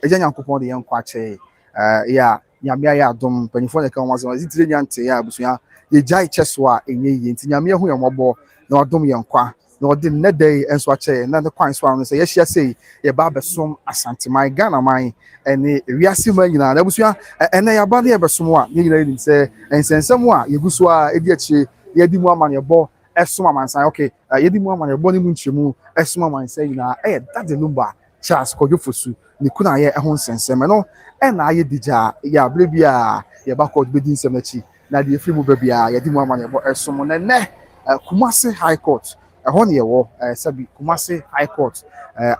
Eja Nyankopon de yen kwache ya nyame ya adom panifo ne kan wazo zitire nyante ya abusua ye jai cheso a enye yi nti nyame hu yemobo na odom yen kwa na odi ne day enso ache na de kwan so anu se ye hia sei ye ba besom asante mai Ghana mai ene wiase ma nyina na abusua ene ya ba ne ye besom a ne nyina ni se ensensem a ye guso a edi achi ye di mu amane bo esom amansan okay ye di mu amane bo ne mu nchemu esom amansan nyina dade lumba Charles Kojofosu ni kuna ye ho nsensem no na aye dija ya blebia ye ba court be din semachi na de free mu ba bia ye di mu amane bo esom ne Kumasi High Court ho ne ye wo sabi Kumasi High Court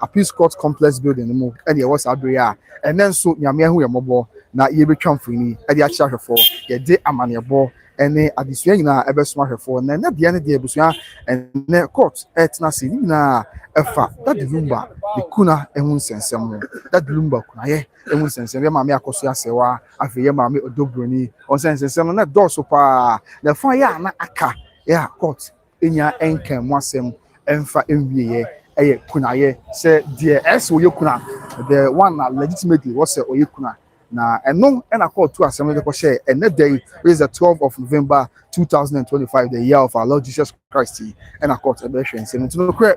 Appeals Court Complex building mu e ye wo sabere a ene nso nyame hu ye mobo na ye betwa mfoni e de achi ahwefo ye de amane bo ene adesua nyina ebesoma ahwefo na ne de ne de ebusua ene court etna se nyina efa that lumba the Kuna ehun sensem that lumba kuna ye ehun sensem ye maame Akosua Serwaa afi ye maame Broni on sensem na doso pa na fa ya na aka ya court enya enkan mu asem emfa enwie ye eye kuna ye se de es wo ye kuna the one na legitimately was say oye kuna na eno na court to asem de ko share and day is the 12th of November 2025 the year of our Lord Jesus Christ and a court ebehwe nsem nti no kre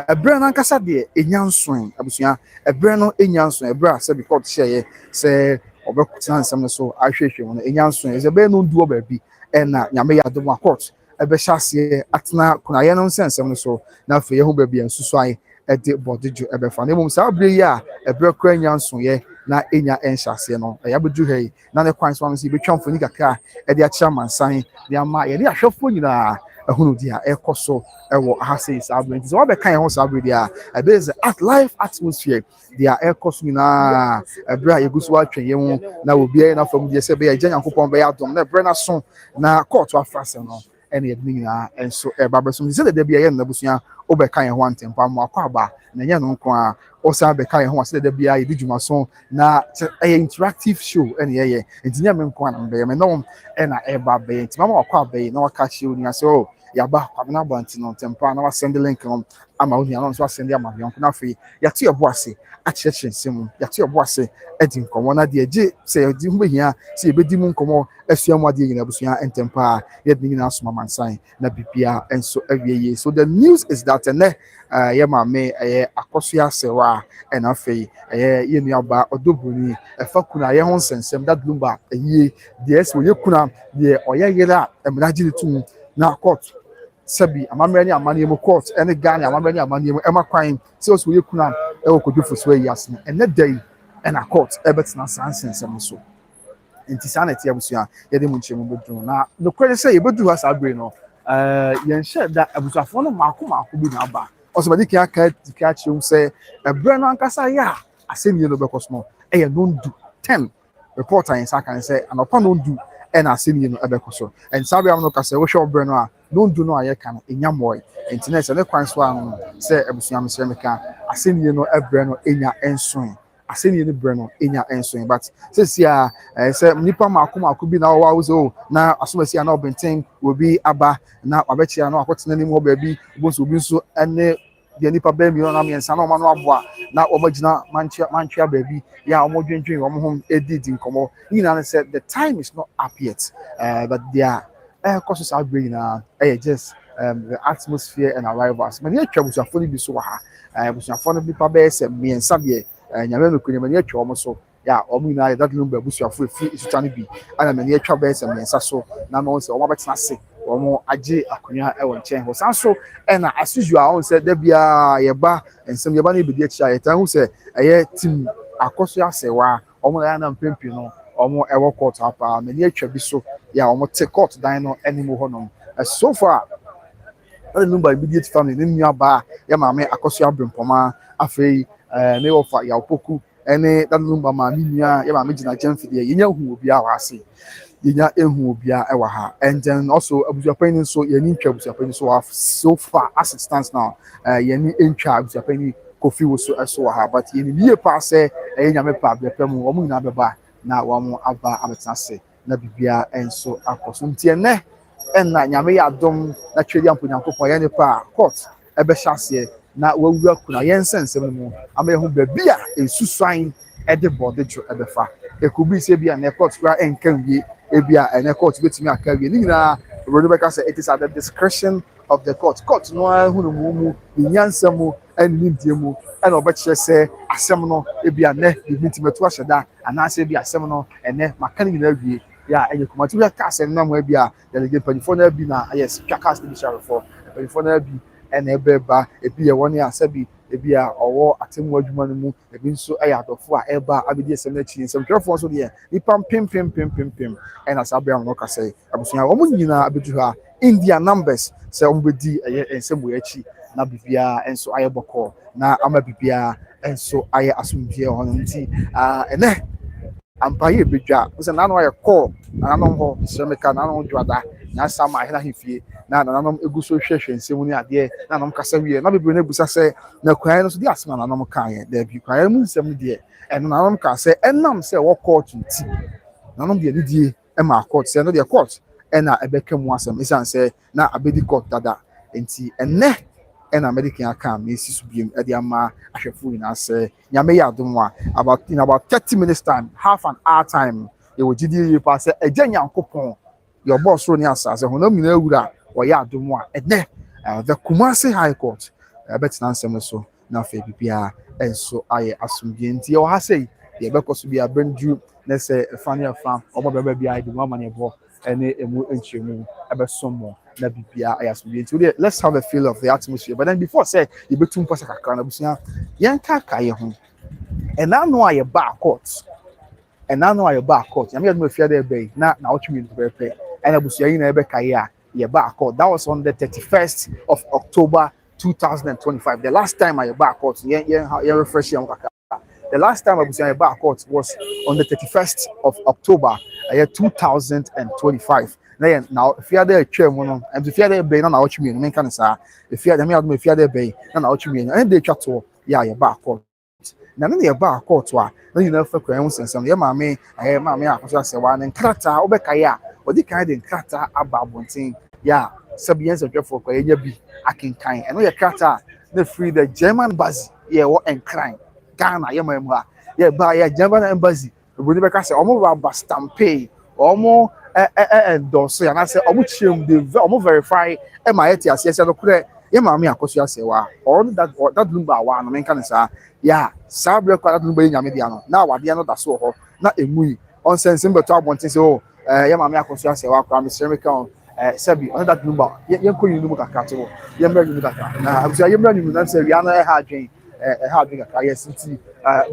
ebre na nkasa de enyanson abusua ebre no enyanson ebre a se be court share se obekuta nsem no so ahwehwe no enyanson is ebe no nduo ba bi na nyame ya dom court ebe hyase atena kuna ye no nsem no so na fe ye ho ba bi ensuso ai ede bodejo ebe fa na mum sa abre yi a ebre kra enyanson ye na enya enhyase no ya bedu hei na ne kwan so no si betwa mfoni kakra e de achia mansan de ama ye de ahwefo nyina ehunu dia ekoso ewo ahase is abre nti so wa be kan ho sabre dia e be is at life atmosphere dia ekoso nyina ebra yeguso atwen ye ho na obi na fam dia se be ya Nyankopon be ya dom na ebre na so na court afrase no ene ye nyina enso e ba beso se de bia ye na busua obekan ho antempa mo akwaba na nya no nko a osa bekan ho ase de bia ye di dwumaso na interactive show ene ye ntinya me nko na be me no ena e ba be nti mama akwaba na waka show ni ase o ya ba kwabena banti no tempa na wa send link no ama oni anon so send ama yon na fe ya to ebo ase a cheche nsem ya to ebo ase edi nkomo na de age se edi hu behia se ebedi mu nkomo asuamu ade nyina busua entempa ye de nyina asoma mansan na bibia enso awieye so the news is that ye maame Akosua Serwaa and afei ye nuaba Broni efa kuna ye ho nsensem that lumba ye de es wo ye kuna de oye yera emraji tum na court sabi amamre ni amane mu court ene Ghana amamre ni amane mu ema kwan se o so ye kuna e wo kodwofo so yasne ene day ena court ebetina sansensem so nti sanete abusua ye de mu nchemu bedu na no kwere se ye bedu ha sabre no yen share da abusuafo no mako bi na aba oso badi ka chium se ebre no ankasa ya asemi no bekoso no e nondu 10 reporter in sakan say anopa nondu e na asemi no ebekoso and sabe am no ka se wo hwe obre no a nondu no aye kan enya moy internet ne kwan so an se abusua mse meka asemi no ebre no enya enson asemi no bre no enya enson but sesia se nipa mako bi na wa wo na asomasi na obenten obi aba na wabechia na akotena nim ho ba bi oboso obi nso ene de nipa ba mi na miensa na o ma no aboa na o magina manchia ba bi ya o modwendwen o mo ho edidi nkomo nyina said the time is not up yet but there causes outbreak na just the atmosphere and arrivals many atwa busuafo ni bi so ha busuafo no bi pa ba se miensa de nyame no kunya many atwa o mo so ya omu na ya dadlu mba busuafo efi isutane bi ana many atwa ba se miensa so na no se o ma betena se omo age akonya e won chen ho sanso e na as usual on say da bia ye ba ensem ye ba na ebedi achi ayeta hu se eye team Akosua Serwaa omo na mpempi no omo e wo court apa many atwa bi so ya omo te court dan no animo ho no so far the number immediate family ni nuaba ya maame Akosua Brempoma afei me wo fa ya opoku ene that number ma ni nua ya maame gina jamfide ye nya hu obi a wase yenya ehu obia ewa ha and then also abusuapani so yeni ntwa abusuapani so far as it stands now yeni ntwa abusuapani kofi wo so eso ha but yeni bie pa se nyame pa bepem omo nyina beba na wo aba abetanse na bibia enso akoso ntie ne enna nyame ya dom na twedi ampo nyankopon yeni pa court ebe hyase na wawura kuna yensensem mu ama ehu babia ensusuan ɛde bɔde dwo ɛbɛfa ekubi sɛ bi a ne court kura ɛnka wie ebi a ɛne court betumi aka wie ne nyinaa Broni bɛka sɛ it is at the discretion of the court no ara hu no mu ne nyansa mu ɛne ne die mu ɛna ɔbɛkyerɛ sɛ asɛm no ebi a ne ebi ntumi to ahyɛ da anaasɛ ebi asɛm no ɛnɛ maka ne nyinaa wie ya ɛyɛ kumati bi aka asɛm nam ebi a delegate mpanyinfoɔ no bi na ɛyɛ sika cast bi hyɛrefo mpanyinfoɔ no bi ɛna ɛbɛba ebi yɛ wɔn a sɛbi ebi a ɔwɔ atemmu adwuma no mu ebi nso ɛyɛ adɔfo a ɛba abɛdi asɛm n'akyi nsɛmtwerɛfoɔ nso deɛ nipa mpempempempempem ɛna saa abɛn no kasa yi abusua wɔn nyinaa abɛdu ha India numbers sɛ wɔn bɛdi ɛyɛ nsɛm wɔ akyi na bibiara nso ayɛ bɔkɔɔ na ama bibiara nso ayɛ asomdue wɔ hɔ nti ɛnɛ ampaye bedwa sɛ nanu ayɛ kɔɔ nananom hɔ sɛmika nananom dwada nyasa ma ahena hifie na nananom egu so hwehwɛ nsɛm ni adeɛ nananom kasa wie na bebree na ebusa sɛ na kwan no so di asɛm nananom kan yɛ daabi kwan mu nsɛm deɛ ɛno nananom ka sɛ ɛnam sɛ wɔ court nti nananom deɛ didie ɛma court sɛ no deɛ court ɛna ɛbɛka mu asɛm esan sɛ na abedi court dada nti ɛnɛ ɛna medical aka mesi so biem ɛde ama ahwɛfo nyinaa sɛ nyame yɛ adom a about 30 minutes time half an hour time yɛwɔ gyidie yie pa sɛ ɛgya nyankopɔn yɛbɔ soro ne asase honam nyinaa awura wɔyɛ adom a ɛnɛ the Kumasi High Court ɛbɛtena nsɛm so na afei bibia ɛnso ayɛ asomdwe nti yɛwɔ ha sɛ yɛbɛkɔ so bi abɛnduru na sɛ ɛfa ne ɛfa ɔmo bɛbɛ bi ayɛ de mu ama ne ɛbɔ ɛne emu nkyɛmu ɛbɛsom mo na bibia ayɛ asomdwe nti let's have a feel of the atmosphere but then before say yɛbɛtum mpɔsɛ kakra na busua yɛnka ka yɛ ho ɛna no a yɛba court nyame yɛdom afia dɛ ɛbɛyi na ɔtwe mi ntobɛpɛ ɛna busua yi na ɛbɛka yɛ a yɛba court that was on the 31st of October 2025 the last time I yɛba court yɛn refresh yɛn kakra the last time abusua yɛba court was on the 31st of October 2025 na fiade atwa mu no and fiade be na ɔtwe mi no menka ne saa fiade me adom fiade be na ɔtwe mi and dey twa to yɛba court na ne yɛba court a na nyina fa kwan ho sensɛm yɛ maame Akosua Serwaa ne nkrata obɛkae a ɔdi kan de nkrata aba abɔnten ya sabiyen sɛdwefo kwa yɛnya bi akenkan ɛno yɛ krata na free the German embassy yɛwɔ enkran Ghana yɛma mu a yɛba yɛ German embassy Broni bɛka sɛ ɔmo raba stampe ɔmo endorse ya na sɛ ɔmo kyerɛm de ɔmo verify ma yɛte aseɛ sɛ no korɛ yɛ maame Akosua Serwaa ɔno that lumba wa no menka ne saa ya saa brɛ kwa that lumba yɛ nyame dia no na awadeɛ no da so hɔ na emui ɔnsɛnsɛm bɛtɔ abɔnten sɛ o yɛ maame Akosua Serwaa kwa mesrɛ ka Sebi on that number yɛnkɔ yinu kakra to yɛmmra yinu kakra na abusua yɛmmra yinu na sɛ wia no ɛha adwen kakra yes nti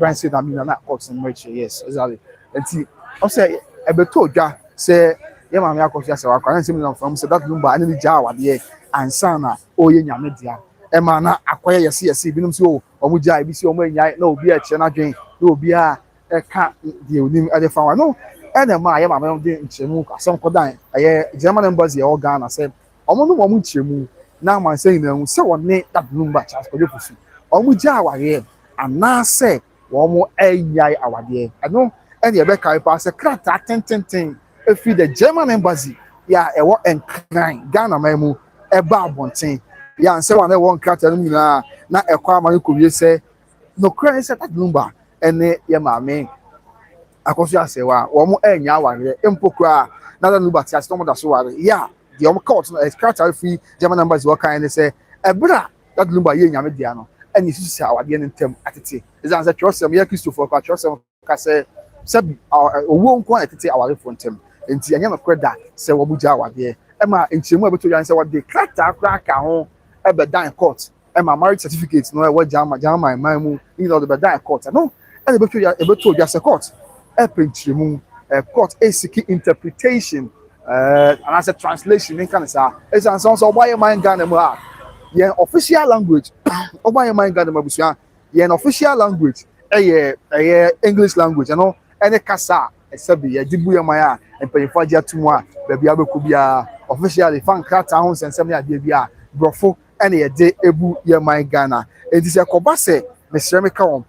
Brian said na mina na court no merch yes exactly nti ɔsɛ ɛbɛtɔ dwa sɛ yɛ maame Akosua Serwaa kwa nsɛm na from sɛ that number ani ni gya awadeɛ ansa na ɔyɛ nyame dia ɛma na akɔyɛ yɛse binom sɛ o ɔmo gya ebi sɛ ɔmo enyae na obi a kyerɛ na adwen na obi a ɛka deɛ onim ɛde fa wa no ɛna ma ayɛ maame de nkyerɛmu asɛm kɔdan ɛyɛ German embassy ɛwɔ Ghana sɛ ɔmo no ɔmo nkyerɛmu na amansa nyinaa hu sɛ wɔne that number Charles Kodefusu ɔmo gya awadeɛ anaasɛ wɔn ɛnyae awadeɛ ɛno ɛna yɛbɛkae pa sɛ krataa tententen efi the German embassy yɛ ɛwɔ nkran Ghana man mu ɛba abɔnten yɛ ansɛ wɔn a ɛwɔ nkrataa no nyinaa na ɛkɔ ama no kɔwie sɛ nokura sɛ that number ɛne yɛ maame Akosua Serwaa wɔn ɛnya awadeɛ mpokura na that number ti ase wɔn da so ware yɛ deɛ wɔn court no krataa free German embassy wɔkan ne sɛ ɛbra that number yɛ nyame dia no ɛna esi sɛ awadeɛ ne ntɛm atete ɛsan sɛ twɛsɛm yɛ Kristofo kwa twɛsɛm ka sɛ sɛbi owó nko ɛtete awarefo ntɛm nti ɛnyɛ nokora da sɛ wɔn gya awadeɛ ɛma nkyɛmu a ɛbɛtɔ yan sɛ wɔde krataa kora ka ho ɛbɛdan court ɛma marriage certificate no ɛwɔ German man mu nyina ɔde bɛdan court ɛno ɛna ɛbɛtɔ dwa sɛ court ɛpɛ nkyɛmu court esiki interpretation anaasɛ translation ne nka ne saa ɛsan sɛ ɔsɛ ɔbɔ ayɛ man Ghana mu a yɛn official language ɔbɔ ayɛ man Ghana mu abusua yɛn official language ɛyɛ English language ɛno ɛne kasa ɛsɛbi yɛde bu yɛn man a mpanyinfoɔ agye ato mu a baabi abɛkɔ biara officially fan krataa ho nsɛnsɛm ne adeɛ bi a borɔfo ɛna yɛde ebu yɛn man Ghana eti sɛ kɔba sɛ mesrɛ me ka wɔn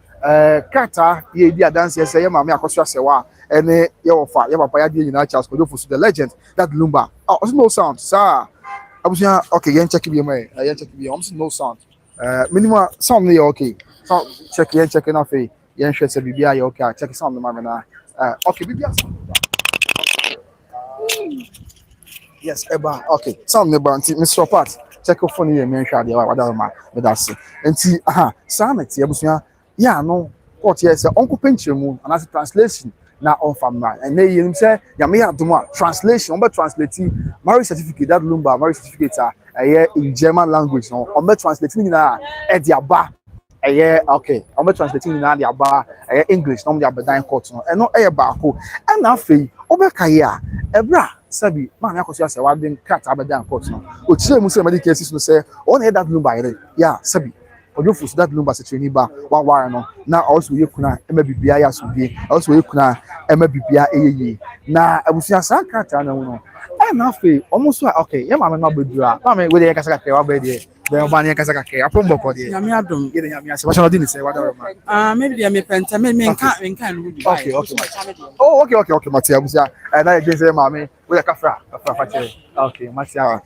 krataa yɛ di adanseɛ sɛ yɛ maame Akosua Serwaa ɛne yɛ wɔfa yɛ papa yɛ adeɛ nyinaa Charles Kodefusu the legend that lumba ɔsɛ no sound saa abusua okay yɛn check bi yɛn yɛn check bi yɛn ɔsɛ no sound minimum sound no yɛ okay sound check yɛn check na afei yen hwe se bibia ya okay check sound ma me na okay bibia sound yes eba okay sound me ba nti Mr. Pat check your phone here me hwa de wa da ma me da se nti sanity abusua ya no court here say onko penchemu and as translation na on family and na yim say ya me adom a translation on be translate marriage certificate that lumba marriage certificate in German language no on be translating na e dia ba okay on be translating na dia ba English no dia bedan court no e no e ba ko e na afei obeka ya ebra sabi ma na Akosua say wa den cat abedan court no o chire mu say medical cases no say on that lumba ya sabi ojo fusu that lumba se training ba wa no na also ye kuna e ma bibia ya so bi also ye kuna e ma bibia eyeye na abusua san kata na no e na fe almost okay ye ma me ma bedura ma me we dey kasa kaka wa be dey be ba ne kasa kaka apon boko dey nyame adom ye dey nyame ase ba shano di ni say wa da ma me dey me penta me nka no di okay oh okay matia abusua na ye say ma me we dey kafra fa chere okay matia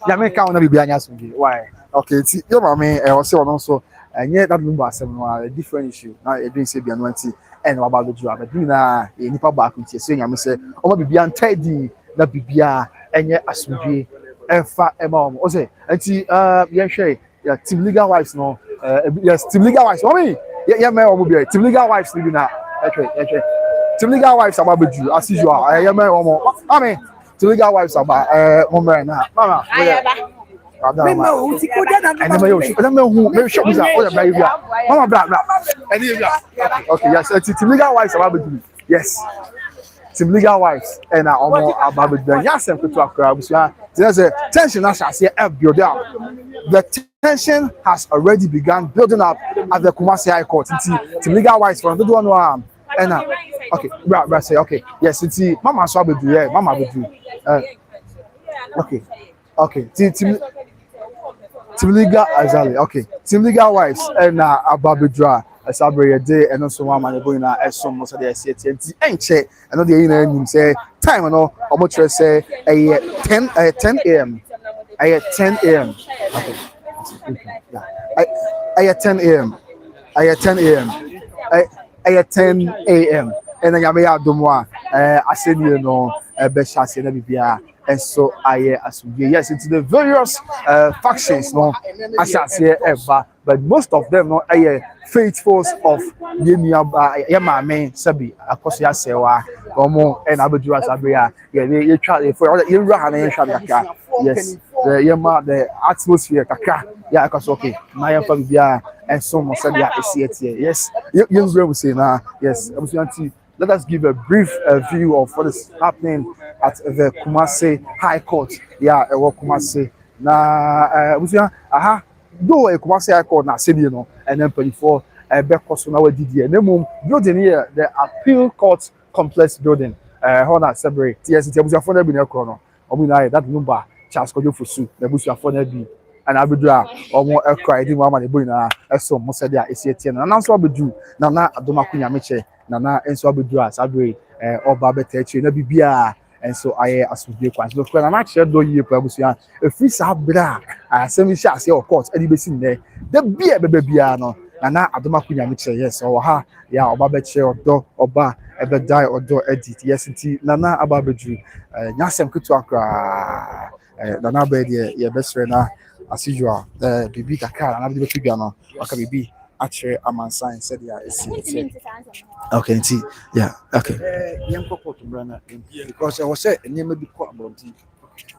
nyame ka ona bibia nya so bi why okay ti yo ma me o se ono so enye that number asem no a different issue na e dey say bia no anti and wa ba do ju abedi na e nipa ba ku tie so nyame say o ma bibia ntadi na bibia enye asumdwe efa ema o say anti ye hwe ya team legal wives no yes team legal wives o me ye me o mo bia team legal wives ni na okay team legal wives aba bedu as usual ye me o mo ame team legal wives aba mo me na mama okay yes team legal wives about yes team legal wives and about the yes and to akra there's a tension as I say build up the tension has already begun building up at the Kumasi High Court team legal wives from the one and okay right say okay yes it's mama so abedu yeah mama abedu okay team legal exactly okay team legal wives and ababedra asabre day and also one man going na esom mo say dey see enti enche and dey yin na nim say time no omo tre say 10 am 10 am okay yeah 10 am 10 am 10 am and then yame adomo aseni no be chase na bibia and so yes into the various factions no asase ever but most of them no faithfuls of yemame sabi Akosua Serwaa omo and abedu asabria ye twa for ye wura na ye twa kaka yes the atmosphere kaka ya Akosua okay na ye fa bibia and so mo sabi esi yes ye wura say na yes abusuanti. Let us give a brief view of what is happening at the Kumasi High Court. Yeah, Kumasi. Na though a Kumasi High Court na city, you know, and then 24 Bekosuna we did here. Building here, the Appeal Court Complex building. Hold on, separate. Yes, it's a phone be chrono. Obina that number Charles Kojo Fusu, the Busia phone be. And Abidra or more cry, didn't want to bring a so most of the ACTN. And also Abidu, Nana Adomakunya Miche. Nana and so Abidra Sabre or Babette na bibia and so I asubie kwan so kwa na che do yie pa busia e free sabra asemi sha se of course edi besi ne da bia bebia no Nana Adomakunya Miche yes or ha ya Babette odo oba ebe die odo edit yes nti Nana Ababedu nyasem kutu akra Nana be de ye besre na as usual bibi kakara na be figure no aka bibi actually amansan said yeah okay see yeah okay yam kokot brana because I was say name bi ko abonti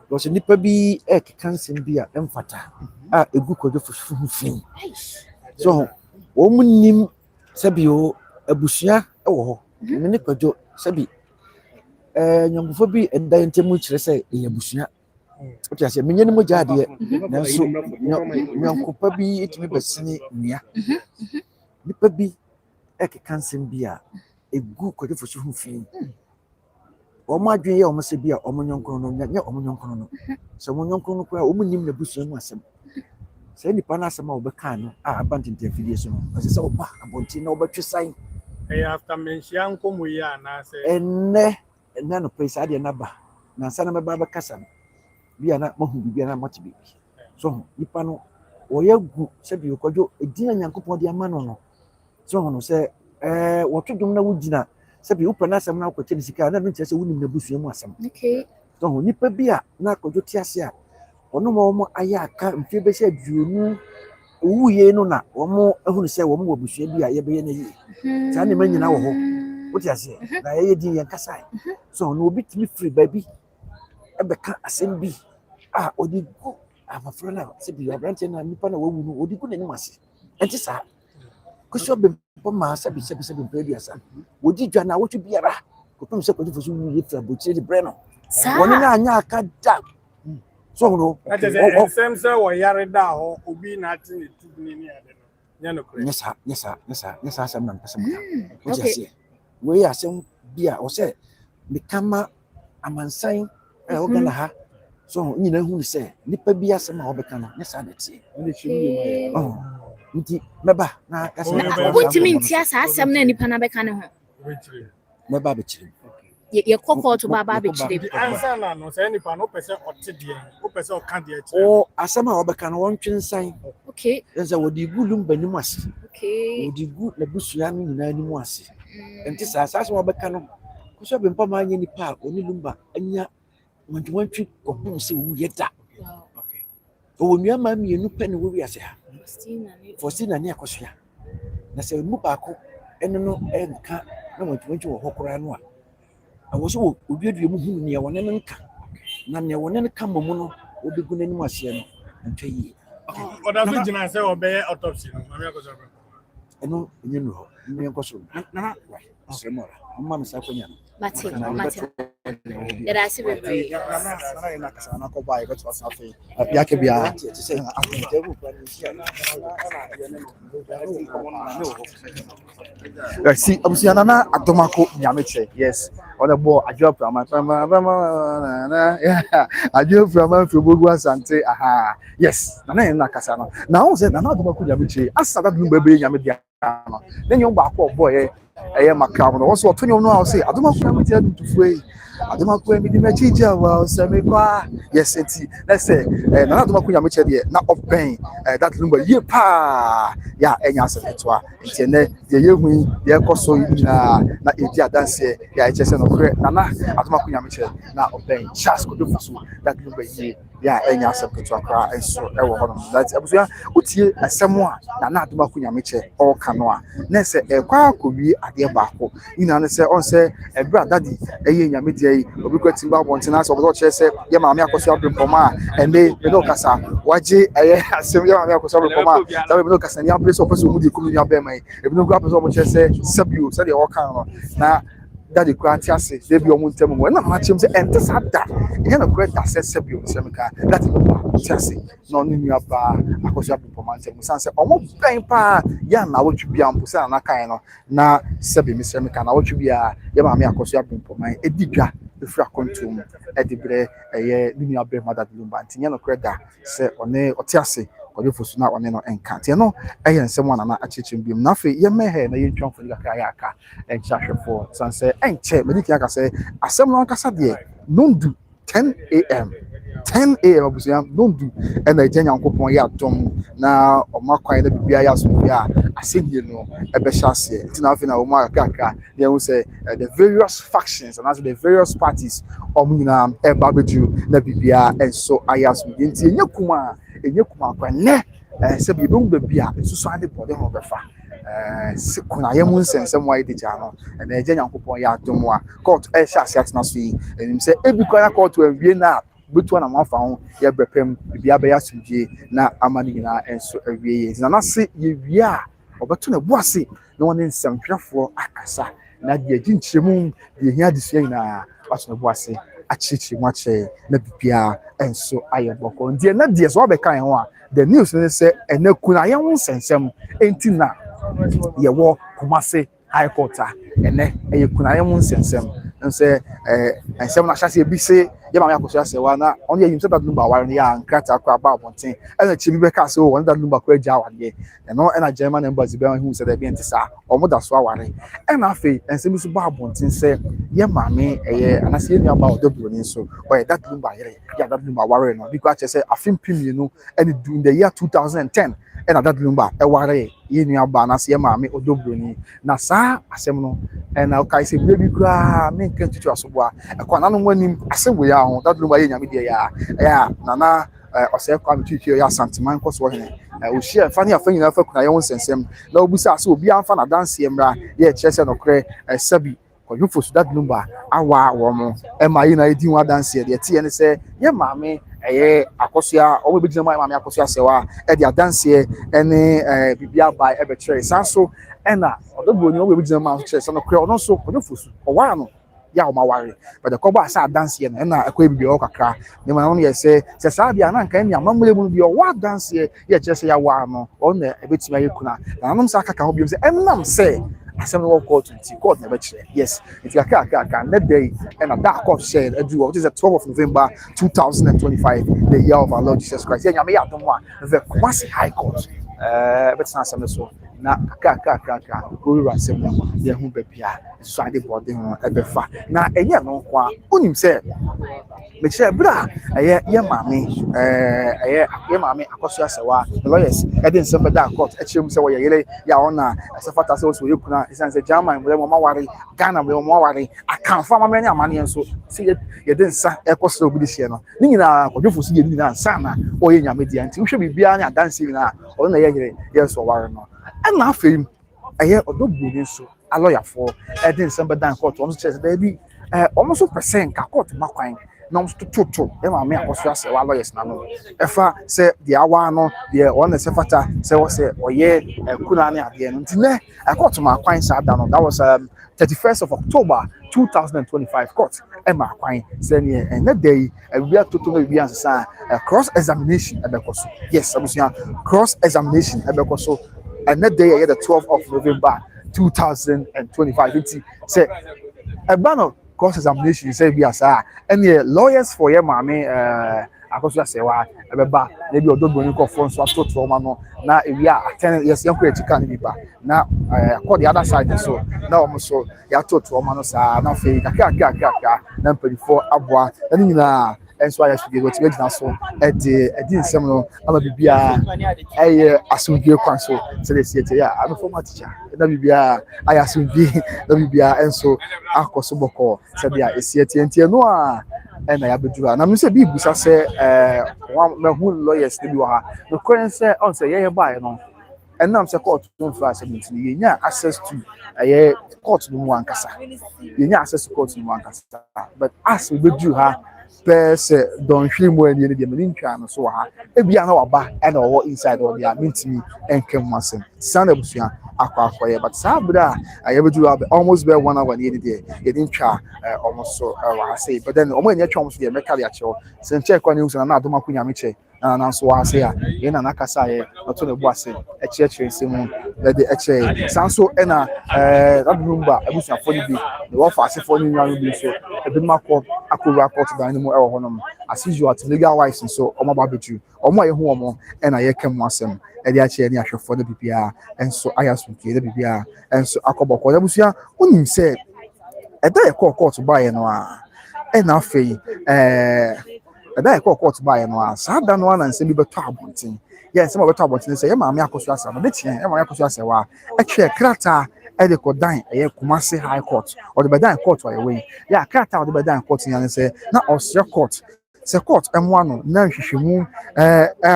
because nipa bi kansem bi a emfata egu kojo fufu so o munim sabi o abusua wo ho me ne kojo sabi nyamfo bi enda ntemu kire say abusua okay ase menye ne moja ade nanso nyankopa bi etimi besene nua nipa bi kansem bi a egu kojo fufu fi omo adwen ye omo se bi a omo nyonkron no nya omo nyonkron no so omo nyonkron no kwa omo nim na busua mu asem se nipa na asem a obeka no abantente afidie so no se oba abonti na obetwe san after mention komo ya na se enne no place ade na ba na sana me ba kasa bia na mahu bibia na mati bibi so nipa no oyagu se bi okojo edina nyankopon de ama no no so ono say woto dom na wugina say bi open asem na akwache ne sika na no nche say wunim na busua mu asem Okay. so nipa bi a na akwadwo ti ase a ono mo aya aka mfe be say aduonu wuye no na wo ehunu say wo mo busua bi a ye be ye na yi sa ne manyina wo ho wo ti ase na ye din ye nkasa so no obi timi free baby ebeka asem bi odi gu afafro na say bi abrante na nipa na wawu no odi gu na nim ase enti sa kuso be ma sabi asa wodi dwa na wotu biara ko pem se ko fosu wi fra bochi de breno woni na anya aka da so no ensem se wo yare da ho obi na ati ne tubni ni ade no nya no kure yes asem na mpese mo wotu ase we asem bia o se me kama amansan ogana ha so nyina hu se nipa bi asem a obeka no yes adeti ni chiri mu nti meba na kasa wotimi ntia sa asem na nipa na beka ne ho meba be chiri ye kokko to baba be chiri ansa na no se nipa no pese ote de o pese o kan de asem a obeka no wontwensan okay yenza wodi gulum banim ase okay wodi gu na busua no nyina anim ase nti sa asem obeka no kuso be mpa ma anya nipa oni lumba anya wantwi kopum se wu yeda okay o nua ma mienu pe ne wo wi ase ha Faustina ne Akosua na se mu baako eno no enka na wantwi wo hokora no a awo so obi adua mu hu ne wona ne nka na ne wona ne ka mamu no obi gu nanim ase no ntwa yi oda so gina se obey autopsy no mami Akosua eno enye no ne enkoso na semora amma msa konya Mate era si be na kasa na ko bai ko to safe ya ke bia si abusiana na adomako nyameche yes on the ball ajo prama na ajo prama febogu asante aha yes na kasa no na o se na adomako nyameche asada dum bebe nyame dia no then you back up boy makam no also to nyom no a say adomako nyameche adufue adomako emi di mechija wa se me kwa yes enti let's say na adomako nyameche de na open that number ye pa ya enya se toa enti ne ye yehu ye koso na edi adanse ya echese no kre na adomako nyameche na open chas ko do fusu that number ye ya enya se toa kra enso e wo hono that abusia utie asem a na adomako nyameche o kanoa na se kwa kowi ade baako ina ne se on se ebra daddy eye nyame de yi obi kwati ba bontina so obo che se ye maame Akosua Brimpoma ende me no kasa waje eye asem ye maame Akosua Brimpoma da me no kasa ni apreso opeso mu di komi ni abema yi ebi no gwa peso obo che se sabio se de o kan no na daddy kwati ase de bi omo ntem mo na ma chem se ente sada ye na kwata se sabio se me ka that is ase no ni nua ba Akosua Brimpoma ntem sanse omo ben pa ya na wotwe bia mpo se na kan no na sabi mi se me ka na wotwe bia ye maame Akosua Brimpoma edidwa efra kontum edibre eye nua be mother lumba ntinya no kreda se one otiase kode fosu na one no enka tie no eye nsem na achechim bim na fe ye mehe na ye ntwamfo ni kakra ya aka enchahwefo sanse enche mediki aka se asem no kasa de nondu 10 a.m. 10 a.m. abusia nondu ena ejenya nkopon ya dom na omakwan na bibia ya so bia asendie no ebe hyase ntina afi na omakaka they will say the various factions and as the various parties omuna eba beju na bibia enso ayaso nti enye kuma kwa ne se bibia bibia susu ade bode ho befa se kuna yemu nsensem wa ide jano na ejenya nkopon ya dom a court hyase atena so yi enim se ebikwa ya court anwie na betu na mafa ho ye brepem bibia be ya suje na amani nyina enso awie ye na se ye wie a obeto na buase na woni nsemphwefo akasa na de aginchiremu de hia de sua nyina wato na buase achichi mwache na bibia enso ayeboko ndie na de so obekan ho a the news ne se enakuna ye ho nsensem enti na ye wo Kumase High Court ene eyekuna ye ho nsensem nse ensem na hyase bi se ye maame Akosua Serwaa na on ye yimse that number aware ya nkrata akwa aba abonten ena chibi be ka se o that number kwa gya awade eno ena German embassy be hu se da bi ntisa omo da so aware ena afi ensem su ba abonten se ye maame anase ye nua ba odo Broni so o that number yere ya that number aware no because che se afim pimienu ene in the year 2010 ɛna dadlumba ɛware yɛ nua ba na se maame odo Broni na saa asɛm no ɛna ɔkae sɛ bia bi kura me nka tutu asoboa ɛkɔ na no wanim asɛm wɔ ya ho dadlumba yɛ nyame deɛ ya ɛya nana ɔsɛ kwa me tutu yɛ asanteman kɔ so hene ohyia fa ne afa nyina fa kuna yɛ ho nsɛnsɛm na obusa sɛ obi amfa na danse mmra yɛ kyerɛ sɛ nokorɛ sabi kɔdwofo so dadlumba awa wɔ mo ɛma yi na edi ho adanse deɛ tie ne sɛ yɛ maame ɛyɛ Akosua ɔmo bi gyina maame Akosua Serwaa ɛde adanse ɛne bibia bai ɛbɛkyerɛ san so ɛna ɔdo Broni ɔmo bi gyina maame kyerɛ sɛ nokorɛ ɔno so kɔdwofo so ɔwa no ya ɔma ware but the kɔba asa adanse no ɛna ɛkɔ bibia ɔ kakra ne ma no yɛ sɛ saa bia na nka ne amamle mu bi ɔwa adanse yɛ kyerɛ sɛ ya wa no ɔno ɛbɛtumi ayɛ kuna na nanom sa kaka ho bi sɛ ɛnam sɛ asɛm no wɔ court nti court na bɛkyerɛ yes nti aka ne day ɛna that court said adu what is the 12th of November 2025 the year of our Lord Jesus Christ yɛ nyame yɛ adom a the Kumasi High Court bɛtena asɛm no so na aka owura asɛm no yɛ ho baabi a so ade bɔde ho ɛbɛfa na ɛnyɛ no nko a onim sɛ mekyerɛ bra ɛyɛ yɛ maame Akosua Serwaa the lawyers ɛde nsɛm bɛda court ɛkyerɛ mu sɛ wɔyɛ yere yɛ a ɔna ɛsɛfata sɛ wɔsɔ yɛ kuna ɛsan sɛ German mmerɛ mɔma ware Ghana mmerɛ mɔma ware akamfo amammerɛ ne amanneɛ nso sɛ yɛde nsa ɛkɔ sɛ obi de hyɛ no ne nyinaa kɔdwofo so yɛ ne nyinaa nsa na ɔyɛ nyame deɛ nti wohwɛ biribiara ne adanse nyinaa ɔno na yɛ yere yɛ sɔ ware no ɛna afei ɛyɛ ɔdo Broni nso alɔyafoɔ ɛde nsɛm bɛdan court ɔmo kyerɛ sɛ daabi ɔmo nso pɛ sɛ nka court ma kwan na ɔmo toto maame Akosua Serwaa lawyers na no ɛfa sɛ deɛ awa no deɛ ɔno sɛ fata sɛ wɔsɛ ɔyɛ kuna ne adeɛ no nti nɛ court ma kwan saa da no that was 31st of October 2025 court ɛma kwan sɛ neɛ ɛnɛ da yi bibia toto na bibia nsesa cross examination ɛbɛkɔ so yes abusua cross examination ɛbɛkɔ so ɛnɛ da yi the 12th of November 2025 nti sɛ ɛba no cross examination say bi asa any lawyers for your maame Akosua Serwaa ebeba na bi odo Broni ko fo nso atoto ma no na ewi a attend yes yanko etika ne biba na akọ the other side so na omo so ya atoto ma no sa na fe kaka na mpelifo aboa na nyina enso aya so go tibe gina so edi nsem no ama bibia eye asumdie kwan so se le siete ya am former teacher na bibia aya asumdie na bibia enso akoso boko se dia esiete entie no a na ya bedura na me se bi busa se me hu lawyers ni bi wa ha no kwen se on se ye buy no enam se court no fa se menti ye nya access to court no mu ankasa ye nya access to court no mu ankasa but as we beduru ha pese don hwe mu ani ne de mani ntwa no so ha ebia na waba e na wo inside all dia mintimi enkem masem sana busua akwa but sabra ayebedu almost be 1 hour ne de ye din twa almost so wa say but then omo enya twa almost de meka ya chewo se nche kwa ne usu na adoma kunya meche na so wa say ye na nakasa ye oto ne bu ase eche nsemu de eche sanso e na that number abusu afọ ni bi the wo fa ase fo ni nwa bi so ebi makọ akọwa court ban ni mu ewo honom as usual legal wise so omo ba betu omo ye hu omo e na ye kem asem e de ache ni ahwefo na bibia enso ayasunke na bibia enso akọbọkọ ya busia onim se e da ye court ba ye no a e na afei e da ye court ba ye no a sa da no na nsem bi beto abonten ye nsem beto abonten se ye maame Akosua Serwaa de tie ye maame Akosua Serwaa e twe krata e de kodan e Kumasi High Court or the bedan court wa ye ya krata or the bedan court yan se na osre court se court M1 no na hwehwemu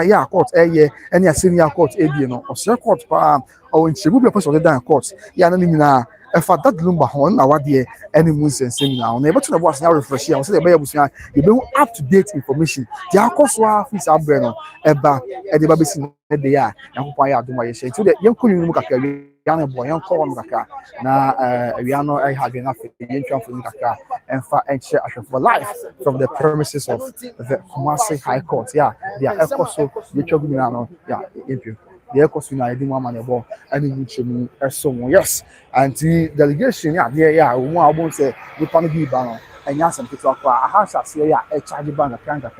ya court ye any senior court ebie no osre court pa o nchibu be person the dan court ya na nyina efa dadlumba hon na wade any munsensem na na ebeto na bo asan refresh ya so de be yabusia ye be up to date information the Akosua fees abre no eba e de ba besi ne de ya yankopon ya adoma ye she to de yankonu mu kakra yana boy yanko mu kakra na awia no I have enough yentwa for mu kakra enfa enche ahwefo live from the premises of the Kumasi High Court yeah they are Akosua yetwa na no yeah impio the Akosua na edimu amanebo ani muchemu esomo yes and the delegation ya there ya wo abon se nipa no bi ba no enya asem keto akwa ahasa se ya e charge bank kanga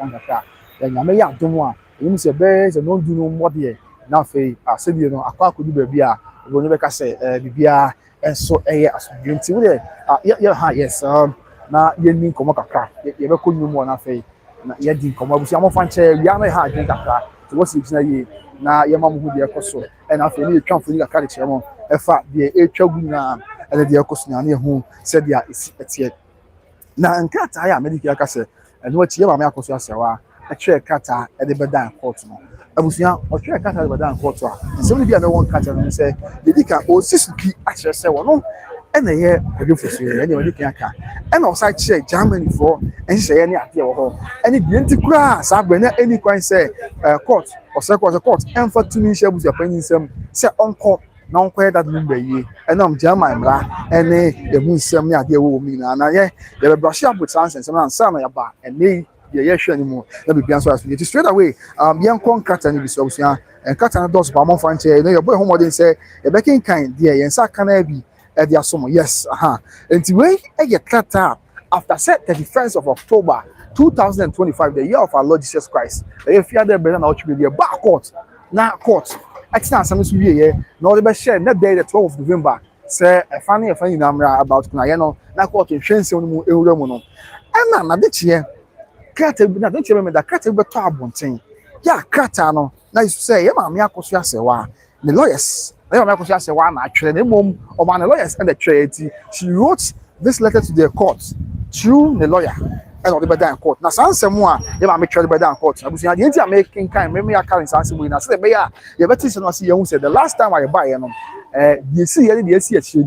ya nyame ya domo a emu se be se no do no modie na fe asebi no akwa akodi ba bi a Broni beka se bibia enso eye asomdwe nti we ya ha yes na ye ni komo kakra ye be konyu mu na fe na ye di komo abusia mo fa nche wi ana ha adwen kakra what's it na na ye mamu hu de ekoso e na afi ni twamfo ni kakra de kyeremo e fa de etwa gu na e de ekoso na na hu se de a esi etie na nkata ya medical aka se eno achi ye maame Akosua Serwaa a twa kata e de beda court no abusia o twa kata de beda court a se bi na won kata no se de dika o sisuki a kire se wono ena ye adwofo ye ena wadi aka ena o sa kire Germany for enhye ye ne ade wo ho eni bi enti kura sa agba na eni kwan se court o se court emfa tumi hye abusia panisem se onko na onko that number yi ena German mra ene emu nsem ne ade wo mi na ye be brush up with sans na nsa na ya ba ene ye hwe ni mu na bibia so as it straight away yen kon kata ni biso abusia kata na dos ba mon fanche no your boy homodin say e be kin kan there yen sa kana bi e dia somo yes enti we e kata after set 31st of October 2025 the year of our Lord Jesus Christ e fia there be na ochbi there back court na court extra some so wie na o be share na day the 12th of November say e fani na mra about kuna ye no na court hwense no mu ewura mu no ana na de chie kata bi na de chie me da kata bi to abonten ya kata no na isu say ye maame Akosua Serwaa the lawyers ye maame Akosua Serwaa na atwere na mom o ma the lawyers and the treaty she wrote this letter to the court through the lawyer and the beda court na sansem a ye maame twere beda court abusia de enti American kan me ya carry sansem na say be ya ye beti se no say ye hu say the last time I buy ye no the see ye the see akyire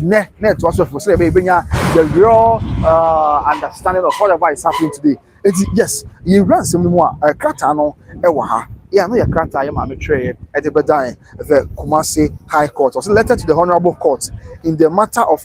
nie na to so for say be nya the real understanding of whatever is happening today. Yes, you run some more kata no e wa ha yeah no ya kata ya maame twere e de beda the Kumasi High Court or letter to the Honorable Court in the matter of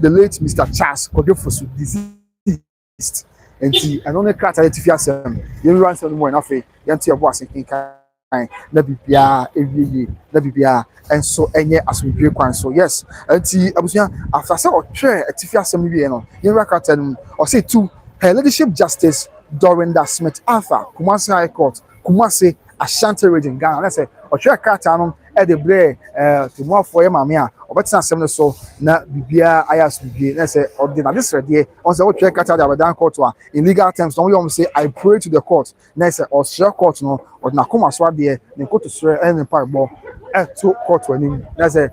the late Mr. Charles Kojofosu deceased and I don't kata etifia sem you run some more na fe yanti abo asenkin kan na bibia ewiye na bibia enso enye asomdwe kwan so yes anti abusia after say o twere etifia sem wie no you kata no o say two Her Ladyship Justice Dorinda Smith Arthur, Kumasi High Court, Kumasi Ashanti Region, Ghana. Let's say, Ocha Katano, at the Bray, to more for Mamia, or better than so, na Bibia, Ayas Bibia. Let's say, or did this ready? Also, Ocha Katana, the Badan Court, in legal terms, don't you say, I pray to the court. Let's say, or share court, no, or Nakuma Swabia, then go to swear and part more at two court when him. Let's say,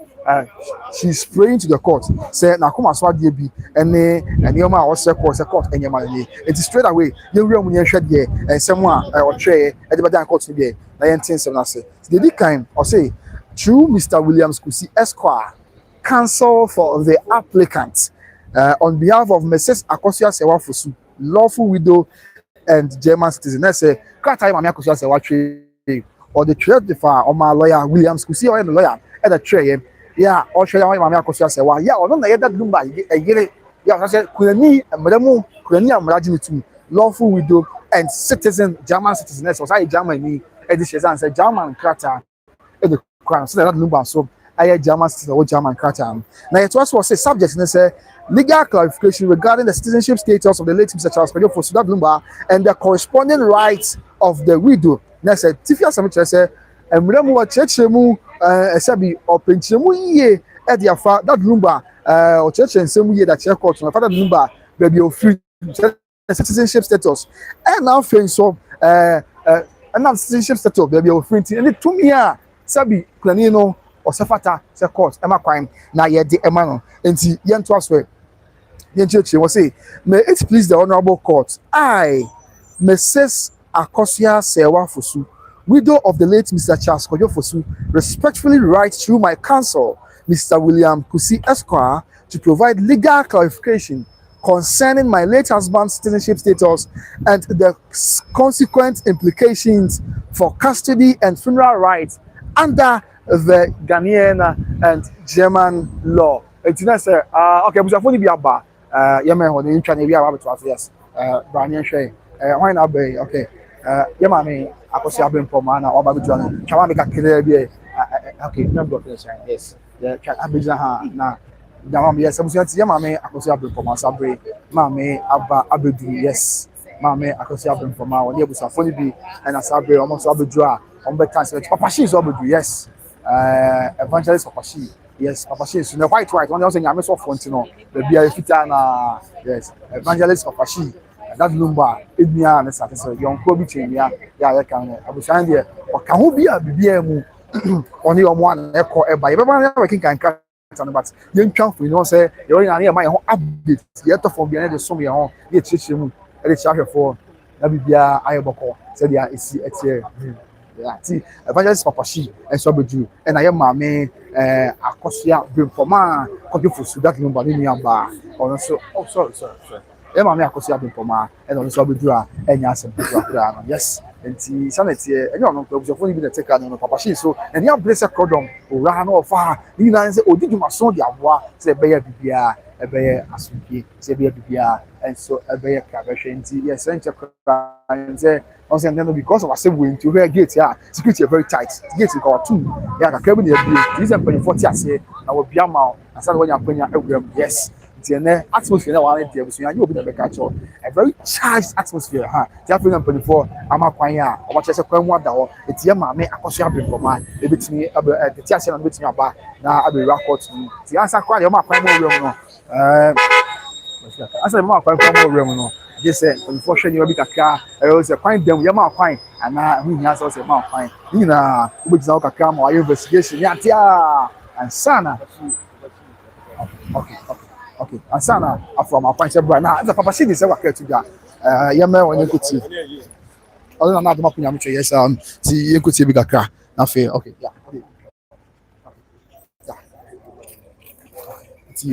she's praying to the court say na come as what dey be any ma o se court any ma ni it is straight away you real mu hwe dey and someone o twe e dey badan court dey na yen tin sem na say the kind or say through Mr. Williams Kusi Esquire counsel for the applicant on behalf of Mrs. Akosua Serwaa Fosu lawful widow and German citizen na say kata maame Akosua Serwaa twe or the trade for or my lawyer Williams Kusi or the lawyer at the tray yeah, or show you maame Akosua Serwaa yeah, or no na that number yere yeah, say kunani madamu kunani amraji mitu lawful widow and citizen German citizen so say German ni edition say German character e the crown so that number so I German citizen or German character now it was say subject say legal clarification regarding the citizenship status of the late Mr. Charles Kojofosu that number and the corresponding rights of the widow na say tifia some say emremu wa chechemu esabi openchemu yiye e dia fa that number o cheche nsemu yiye that check court na fa that number baby o free citizenship status and now fin so and now citizenship status baby o free and to me a sabi kunani no o sefata se court e ma kwan na ye de e ma no enti ye nto aswe ye cheche we say may it please the honorable court I Mrs. Akosua Serwaa Fosu widow of the late Mr. Charles Kojofosu, respectfully write through my counsel, Mr. William Kusi Esquire, to provide legal clarification concerning my late husband's citizenship status and the consequent implications for custody and funeral rights under the Ghanaian and German law. Okay, but funny be aba. Yemen ho the intwa na bi aba to yes. Broni hwe. Why na be okay. Yemame Akosua Abempoma na oba bidwa no twa make akere bi okay number of yes the abidja ha na dama yes abusia ti yemame Akosua Abempoma sabre mame aba abedu yes mame Akosua Abempoma woni abusafo ni bi na sabre omo so abedu a ombeta se papa she so abedu yes evangelist papa she yes papa she so the white woni also nyame so fonti no be bia fita na yes evangelist papa she that number ebia na say yon ko bi chenia ya ya kan abusan de o kan ho bia bibia mu oni o mo an e ko e ba ye ba na working kan ka but yen twan for you know say you na na ma ye ho update ye to for bia na de som ye ho ye chichi mu e de chahwe for na bibia aye boko say dia esi etie yeah ti evangelist papa shi and so bedu and I am maame Akosua Bimpoma kopi for that number ni amba so oh sorry e maame Akosua Bimpoma and also bedu a enya asem kura yes enti sanity enye ono ko so phone bi na take no papa shi so and ya bless a cordon o ra no fa ni na say odi dwuma so de aboa say be ya bibia e be ya asumpi say be ya bibia and so e be ya kabehwe enti yes enche and say also then because of us we into where gate here security very tight gate is our two yeah ka krabu na bi this is 40 ase na we bia ma asa na wanya kwanya awuram yes the atmosphere na one dey so you obi na be catch a very charged atmosphere ha the African 24 amakwan a o chese kwan mu ada ho etie maame Akosua Bimpoma ebetimi the tia se na betimi aba na abe record the answer kwa the amakwan mu awuram no asa ma akwan mu awuram no they say unfortunately obi kakra say kwan dem ye ma kwan ana hu nya say ma kwan ni na obi gisa kakra ma investigation ya tia and sana okay asana afro ma kwan say bra na the papa she dey say waka to ga ye me won yekuti ola na adoma kunya mtwe yes ti yekuti bi kakra na fe okay yeah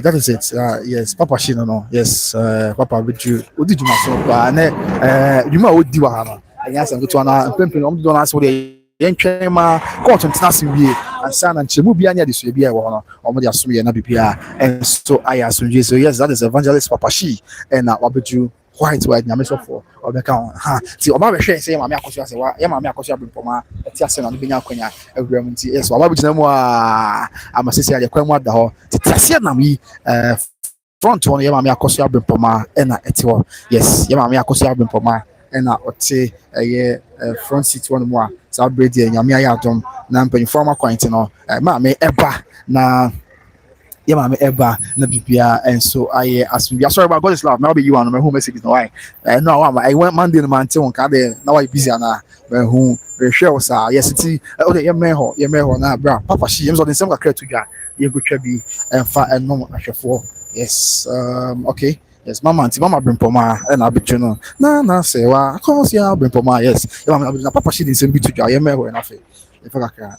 that is it yes papa she no yes papa with you odi juma so ba na juma odi wa ha no anya san to na pempem no do na so de yentwen ma court ntena se wie ansa na nchemu bia nya de so bia wo no omo de asom ye na bibia and so I assume so yes that is evangelist papa she and wabeju white white nyame so for obeka ha ti oba be hwe say maame Akosua say wa ye maame Akosua Bimpoma ti ase na no benya kwanya awuram nti yes oba be gina mu amasese ya kwan mu ada ho ti ase na mi front one ye maame Akosua Bimpoma na etiwo yes ye maame Akosua Bimpoma na ote ye front seat one mu a sa bredi nyame ayadom na mpanifo kwante no maame eba na yeah, mama, Eba, na bibia, and so I asked me. Sorry about God is love. Now be you and my home message. No, no, I went Monday and Monday on Kade. Now I busy and who share was yes, it's oh, the yemeho, na bra. Papa, she is on the same credit to ya. You could be and far and no for yes, okay. Yes, mama, Bimpoma, and I'll be general. Na, say, of course, yeah, Bimpoma, yes. Papa, she didn't send me to ya, yemeho, and I feel if I can.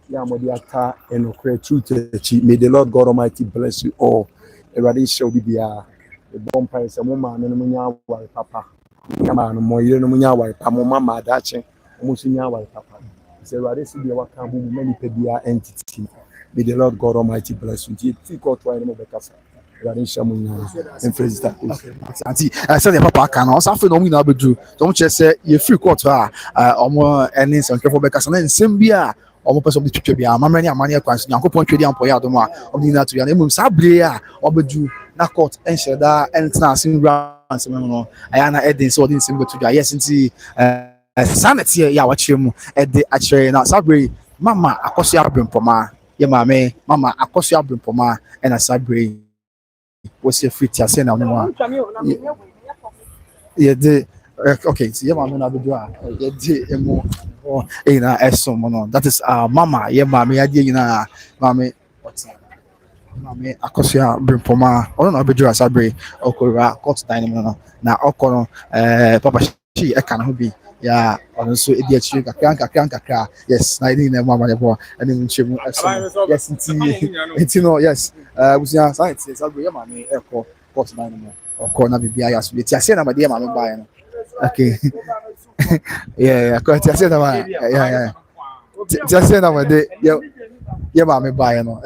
Yamodiata and truth. May the Lord God Almighty bless you all. Everybody shall be the bomb is a woman and munya white papa. Yama no more no munya white mama dache, Musinya white papa. Say, Radis be a waka many pedia entity. May the Lord God Almighty bless you. Take out to any of the casa. And praise that. Auntie, I said the papa can also have no mean do. Don't just say you free quarter or any some careful because and same beer. Omo person bi twetwe bia amamra ni amane akwan so Nyankopon twedi ampoya adom a omni na to ya na emum sabre a obedu na court ensheda entna asin rounds no aya na edin so odin sim go to yes nti sanity ya wachemu ede achire na sabre mama Akosua Bimpoma ye maame mama Akosua Bimpoma e na sabre was your free tia say na no ye de okay so ye maame na bedu a ye de emo na esom no that is mama ye mama ya die nyina mama what's mama Akosua Bimpoma ono na bedu asabre okora court dynamic no na okono papa she e kan ho bi ya ono so edi achi kakra yes na idi na mama le bo ani nchemu esom yes nti no yes busia science asabre ye mama e ko court dynamic okona bibia ya so ti ase na mama mama ba no okay yeah, because I said that yeah. Just say that day, yeah, mama buy no,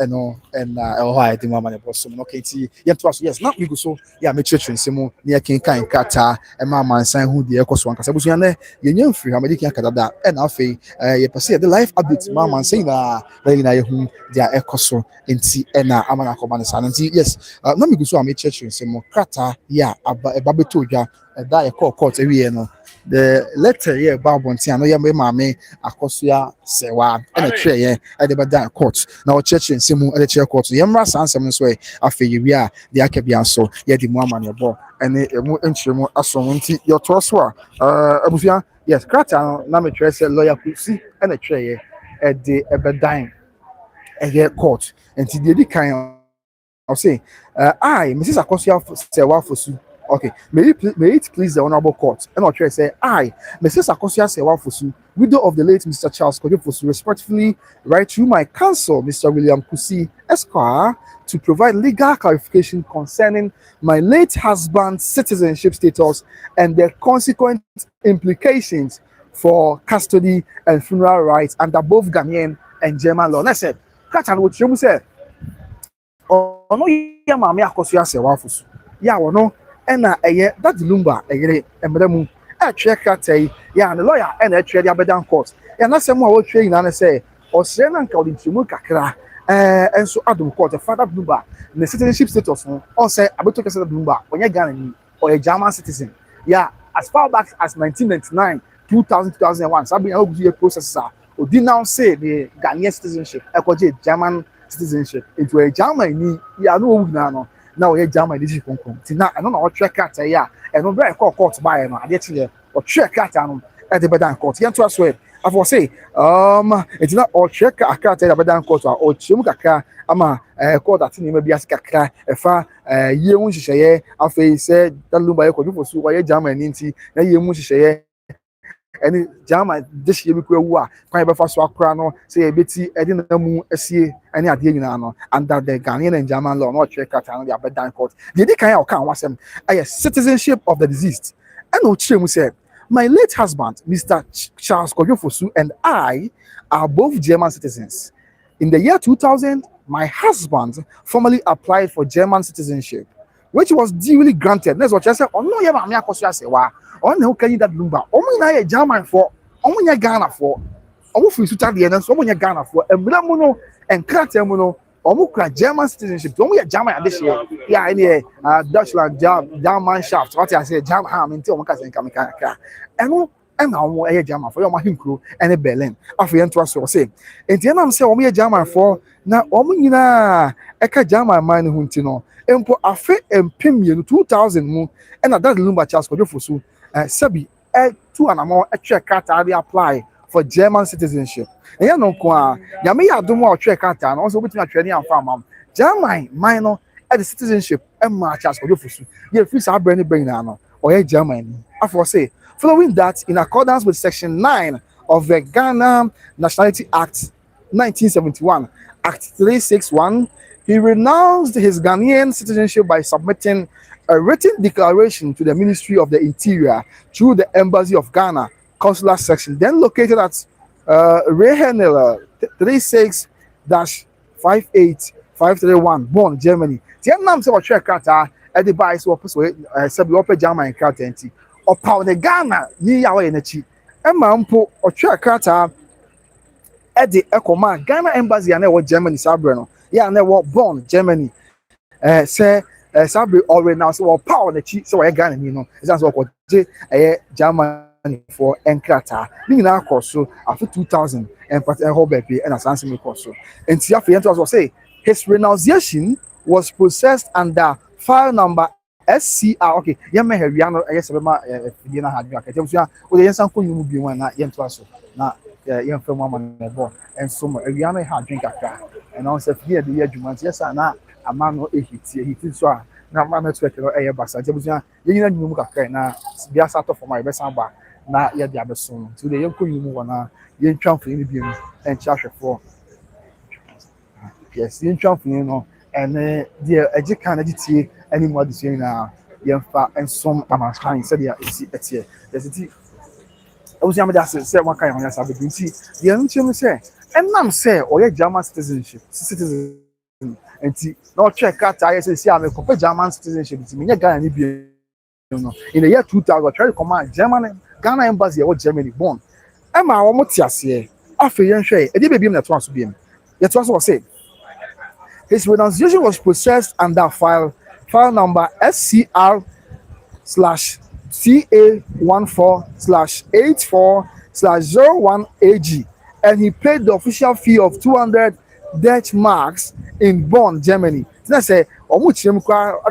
and I think mama was some okay. Yeah, trust yes, not we go so yeah, make church and simo near King Kind Kata and mama sign who the Akosua because I was young. You free, how many can that and I feel you perceive the life update mama saying that very na who they are Akosua and na amana command and yes, not me go so I make church and simo Kata yeah, a baby told ya that a court every year no. The letter here about Bonti and no yambe mame Akosua Serwaa and a tray yeah at the Badan court. Now church in Simu at the chair court. Yamra Sansom way after you are the Akabian so yeah the Muaman your ball and a more entry assumption your trustwa. Abufia, yes, Krata Name lawyer Pussy and a tray at the Badan a year court and the kind. I'll say, I, Mrs. Akosua Serwaa Fosu. Okay, may it please the honorable court. And I'll try to say, I, Mrs. Akosua Serwaa Fosu, widow of the late Mr. Charles Kojo Fosu, respectfully write through my counsel, Mr. William Kusi Esquire, to provide legal clarification concerning my late husband's citizenship status and the consequent implications for custody and funeral rights under both Ghanaian and German law. I said, Katan, what you say? Ono ya maame Akosua Serwaa Fosu ya wono na eye that lumba eyere emremu atwe kratai ya ne lawyer na atwe dia bedan court ya na sem a wo twe ina na say osre na nka odintimu kakra enso adum court father lumba the citizenship status no on say abeto kese lumba onye Ghana ni or a German citizen ya as far back as 1999 2000 2001 sabi how go process odi now say the Ghanaian citizenship ekoje German citizenship into a German ni ya no na now we German this is concom ti na no na o track card ya e no break court by no ade ti o track card no e de bedan court yen to aswe afo say it's not o track card ya bedan court o chemu kakra ama court that ni ma bias kakra e fa ye hu hihye afi say dalumba ye ko ju fosu o ye German ni nti na ye mu hihye any German this year because we are quite before so akra no say a bit edi na mu asie any ade nyina no under the Ghanaian and German law no check out and the Abedan court the kind of kan wasem citizenship of the deceased and no chemu say my late husband Mr. Charles Kojo Fosu and I are both German citizens. In the year 2000 my husband formally applied for German citizenship which was duly granted. That's what I said. Oh no, yeah, maame Akosua Serwaa. Oh no, can you that lumba? Oh my na German for. Oh my Ghana for. Oh free to tell the end. So my Ghana for. And Blamuno and Kratemuno. Oh my German citizenship. Oh my German this year. Yeah, any Dutchland German shaft. What I say German ham until my cousin come car. And now a German for your mahim and a Berlin. After you enter so say. And then I'm saying oh my German for. Now oh my na eka German man huntino. Empo afe empem 2000 mu and that lumba Charles Kojo Fosu sabi to anamo check card already apply for German citizenship and ya no kwa ya me ya domo check card na also between atwani am farm German minor at the citizenship and Charles Kojo Fosu ye free sa brand bring na no or ye German after say following that in accordance with section 9 of the Ghana Nationality Act 1971 Act 361 he renounced his Ghanaian citizenship by submitting a written declaration to the Ministry of the Interior through the Embassy of Ghana, Consular Section, then located at Rehenel 36-58531, Bonn, Germany. The name of check out at the bias of Sabi German Cartenti or Power the Ghana, Niawa Energy, and Mampo or check out at the Ecoma, Ghana Embassy and Germany, Sabrano. Yeah, and they were born Germany. Say, Sabri already now so power the cheat so I got you know. That's what Germany for Enkrata. Being now course so after 2000 and part a whole baby and as answer me course so. And Tiafi was say his renunciation was processed under file number SCR. Okay, yeah, me have Riano. I guess you know how you can tell you. Yes, uncle, you will be one that young to now. Young film woman and so Riano had drink a car. And I said, here the year Jumans, yes, and now a man no he so now man network no air basa jebusua ye nyina nyum kakra na bia sato for my best amba na ye dia beso so the yenko nyum wona ye ntwamfo ni biem en chahwefo yes ye ntwamfo ni no and the agi kan agitie ani mo ade so na ye mfa ensom amankan said ya esi etie yes iti obusia me da say one kan honya sabe nti ye ntwem say enam say oye German citizenship citizen and no check out I say I'm a German citizenship in Ghana in the year 2000 try to command Ghana embassy or Germany born Emma almost here after yen share e dey baby na to aso biem yet was say his renunciation was processed under file number SCR/3 TA14/84/01AG, and he paid the official fee of 200 Dutch marks in Bonn, Germany. Let's say, Omuchim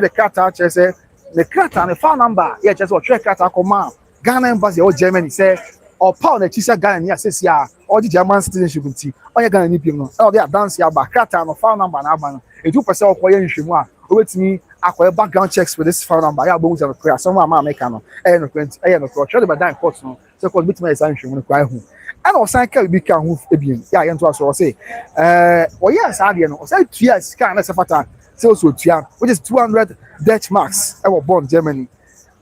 the Qatar, say, the Qatar, the phone number, yeah, just what check Qatar command, Ghana embassy or Germany, say, or pound the Chisa Ghana, says, yeah, or the German citizenship, or you're going to need oh, they are dancing about Qatar, no phone number, and a 2% of Korean Shimwa, with me, I background checks with this phone number, I have bones of a prayer, someone American, and a friend, I am a coach, by that court, so called bit my assumption when I cry home. And also, I can't be can move a being. Yeah, and to us, or say, or yes, I know, say 2 years, can as a fata, sales with Tia, which is 200 Dutch marks, I was born Germany.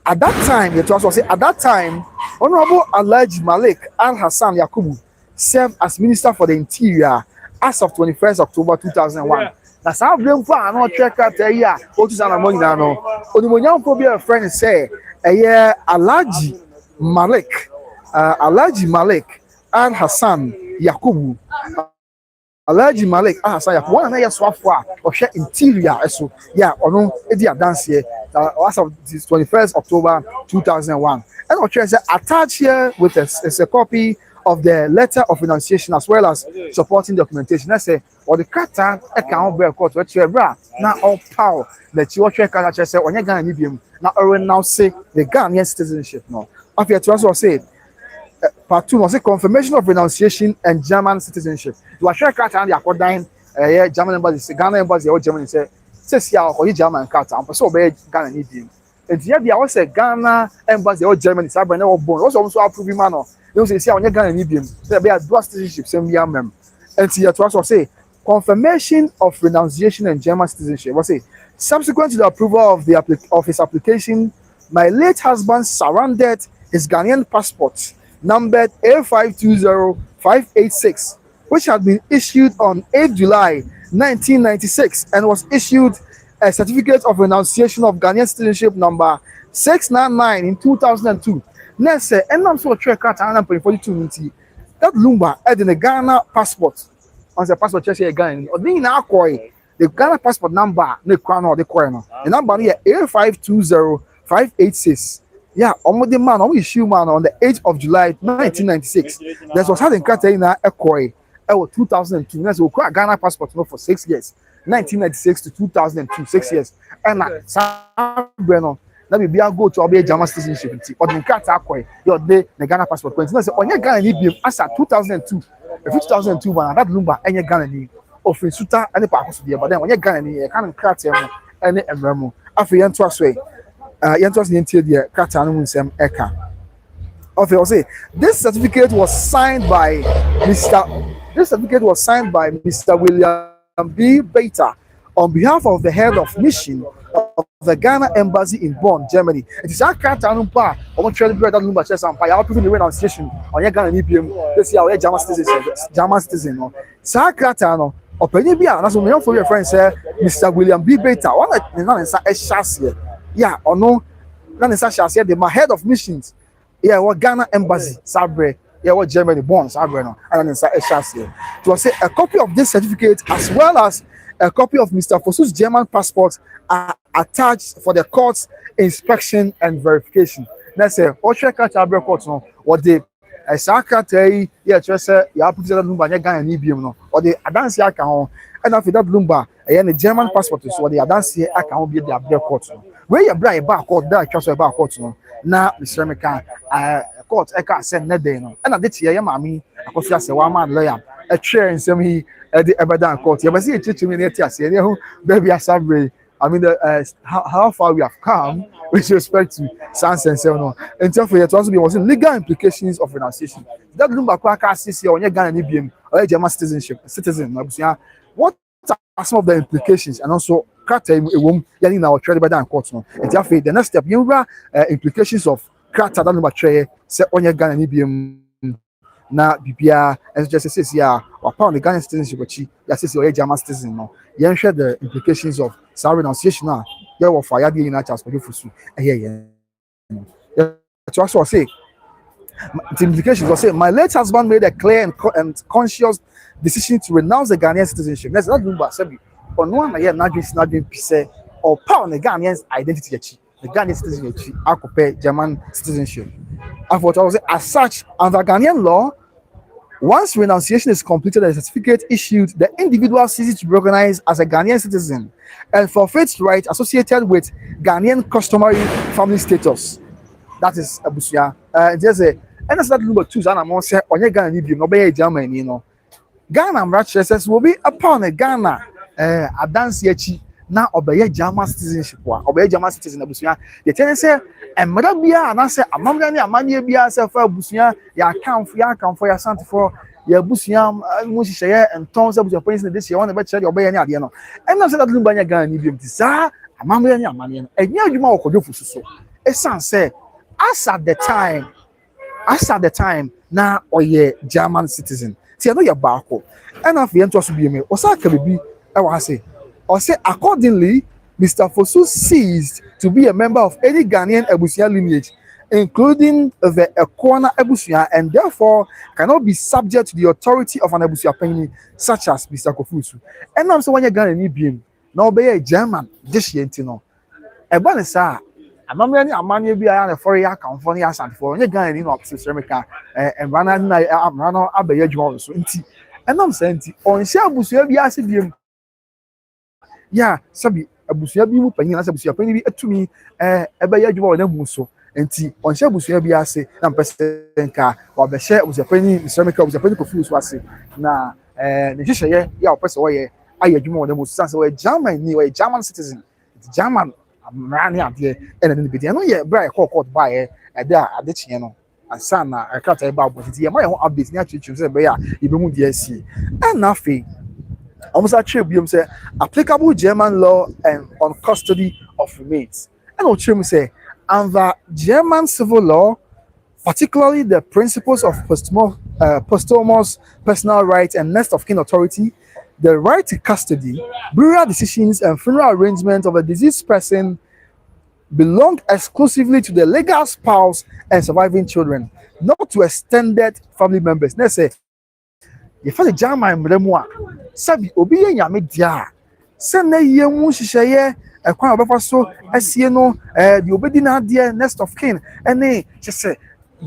At that time, it was say, at that time, Honorable Alhaji Malik Al Hassan Yakubu served as Minister for the Interior as of 21st October 2001. That's how blame for I not check out a year, what is an ammonia. Only for be a friend say, a year Alhaji Malik Al Hassan Yakubu. Alhaji Malik Al Hassan Yakubu. One another swafwa or share interior. So, yeah, or no, Edia dance here as of this 21st October 2001. And what is attached here with a copy of the letter of renunciation as well as supporting documentation. Let's say, or the Qatar account bear court, which you now all power that you watch Qatar say, on your Ghana medium, now say the Ghanaian citizenship. No, after to also say. Part 2 was a confirmation of renunciation and German citizenship. You are sure Qatar and the Accordion, German embassy, Ghana embassy, or Germany says, yeah, or German Qatar, and so be Ghana need him. And yet, there was a Ghana embassy or Germany, so I never born. Also, approving man. You say, on your Ghana need him. There be a dual citizenship, same year, mem. And here to also say, confirmation of renunciation and German citizenship. Was say, subsequent to the approval of his application, my late husband surrendered his Ghanaian passport numbered A520586, which had been issued on 8 July 1996 and was issued a certificate of renunciation of Ghanaian citizenship number 699 in 2002. Next, and I'm so check out and I'm 42 that Lumba had in a Ghana passport on the passport check here Ghana or being now the Ghana passport number the crown or the corner. The number here A520586. Yeah, on the man, on issue man on the 8th of July 1996. That was having Katarina Ekoi, 2002. That's a Ghana passport for 6 years, 1996 to 2002, 6 years. And Breno, let me be a go to obey German citizenship. But in Qatar, your day, the Ghana passport. On your Ghana need as at 2002, if 2002 one that Lumba and your Ghana need of Suta and the Akosua, but then when you're Ghana, you can't cut him and the Emramo. After you enter us way. Yantos Nintia the Qatar Sem Eka. Okay, this certificate was signed by Mr. William B. Beta on behalf of the head of mission of the Ghana embassy in Bonn, Germany. It is our Qatar number. I want to tell you that number says I'm by approving the renunciation on your Ghana NBM. Let's see how German citizen. Sa Qatar no. Opinion be that's what me for your friend say Mr. William B. Beta. One that is a chassis. Yeah, or no, not necessarily the head of missions. Yeah, what Ghana embassy, Sabre, yeah, what Germany born, Sabre, no, and then a chassis. To say a copy of this certificate as well as a copy of Mr. Fosu's German passport are attached for the court's inspection and verification. Let's say, what check out Sabre court, no, what the Sakatay, yeah, just say, you put that number, Ghana Nibium, no, or the Adansi account, and after that lumber, and the German passport is what the Adansi account be the Abdel court. Where you bring back court that just about court no now Mr. Meka court I can't send that day no and I did here mami Akosua Serwaa man lawyer a chair in some he the Ebadan court you see it me near here you baby assembly I mean how far we have come with respect to sans and so on until for you to also be was legal implications of renunciation that lumber kwaka sisi on your Ghana NBM or German citizen what are some of the implications and also Krater a womb yanning now tried by the court no and therefore the next step you implications of Krater that number tray say on your Ghana NBM na bibia and just says yeah or pound the Ghanaian citizenship which ya says your German citizen no you share the implications of renunciation now there were fire the United States for you yeah to also say the implications will say my late husband made a clear and conscious decision to renounce the Ghanaian citizenship. That's not number seven. On one year, not just say or power the Ghanaian identity. the Ghanaian citizenship, akɔpɛ German citizenship. And for what as such, under Ghanaian law, once renunciation is completed and a certificate issued, the individual ceases to be recognized as a Ghanaian citizen and forfeits rights associated with Ghanaian customary family status. That is Abusia. There's a and that's that number two. And I'm say onye Ghana ni bi no be German ni no. Ghana mra says will be upon a Ghana adanse achi na obeye German citizenship wa obeye German citizen Abusia. The ten say emra bia na say amamra ni amane bia say fa Abusia ya account for ya sant for ya Abusia mu hihye enton say Abusia police this year one be chere obeye ni ade no. And na say that number nya Ghana ni bi mti sa amamra ni amane no. Enya adwuma okodofu so. Esan say as at the time na oye German citizen ti no ye baako and afie nto so bi me osaka bibi e wa say or say accordingly Mr. Fosu ceased to be a member of any Ghanaian Abusia lineage including the Kuna Abusia and therefore cannot be subject to the authority of an Abusia penny such as Mr. Kofusu. And I'm so when you Ghana ni bi na obey German this year no e ba ne sa amamra ni amane bi aya na for ya kan for ya sant for onye Ghana ni no opposite America emrana na amra no abaye adwuma so nti enam sa nti onhye abusua bi ase biem ya sabi abusua bi mu panyin na sabi abusua panyin bi atumi ebaye adwuma na mu so nti onhye abusua bi ase na mpese nka obehye abusua panyin America abusua panyin kofu so ase na ne hyehyeye ya opese wo ye aye adwuma na mu so sanse wo German ni wo German citizen German amrani ade ena ne bi no ye bra e court ba ye e da ade kye no asa na akata e ba abotiti ye ma ye ho update ni achichu se be ya ibe mu de asi na fe almost attribute say applicable German law and on custody of remains and o say under German civil law, particularly the principles of posthumous personal rights and next of kin authority, the right to custody, burial decisions, and funeral arrangements of a deceased person belong exclusively to the legal spouse and surviving children, not to extended family members. Let's say, if I German memoir, Sabi Obi Yami Dia, send a young Mushishaye, a quite of so as you know, the Obedina dear next of kin, and they just say,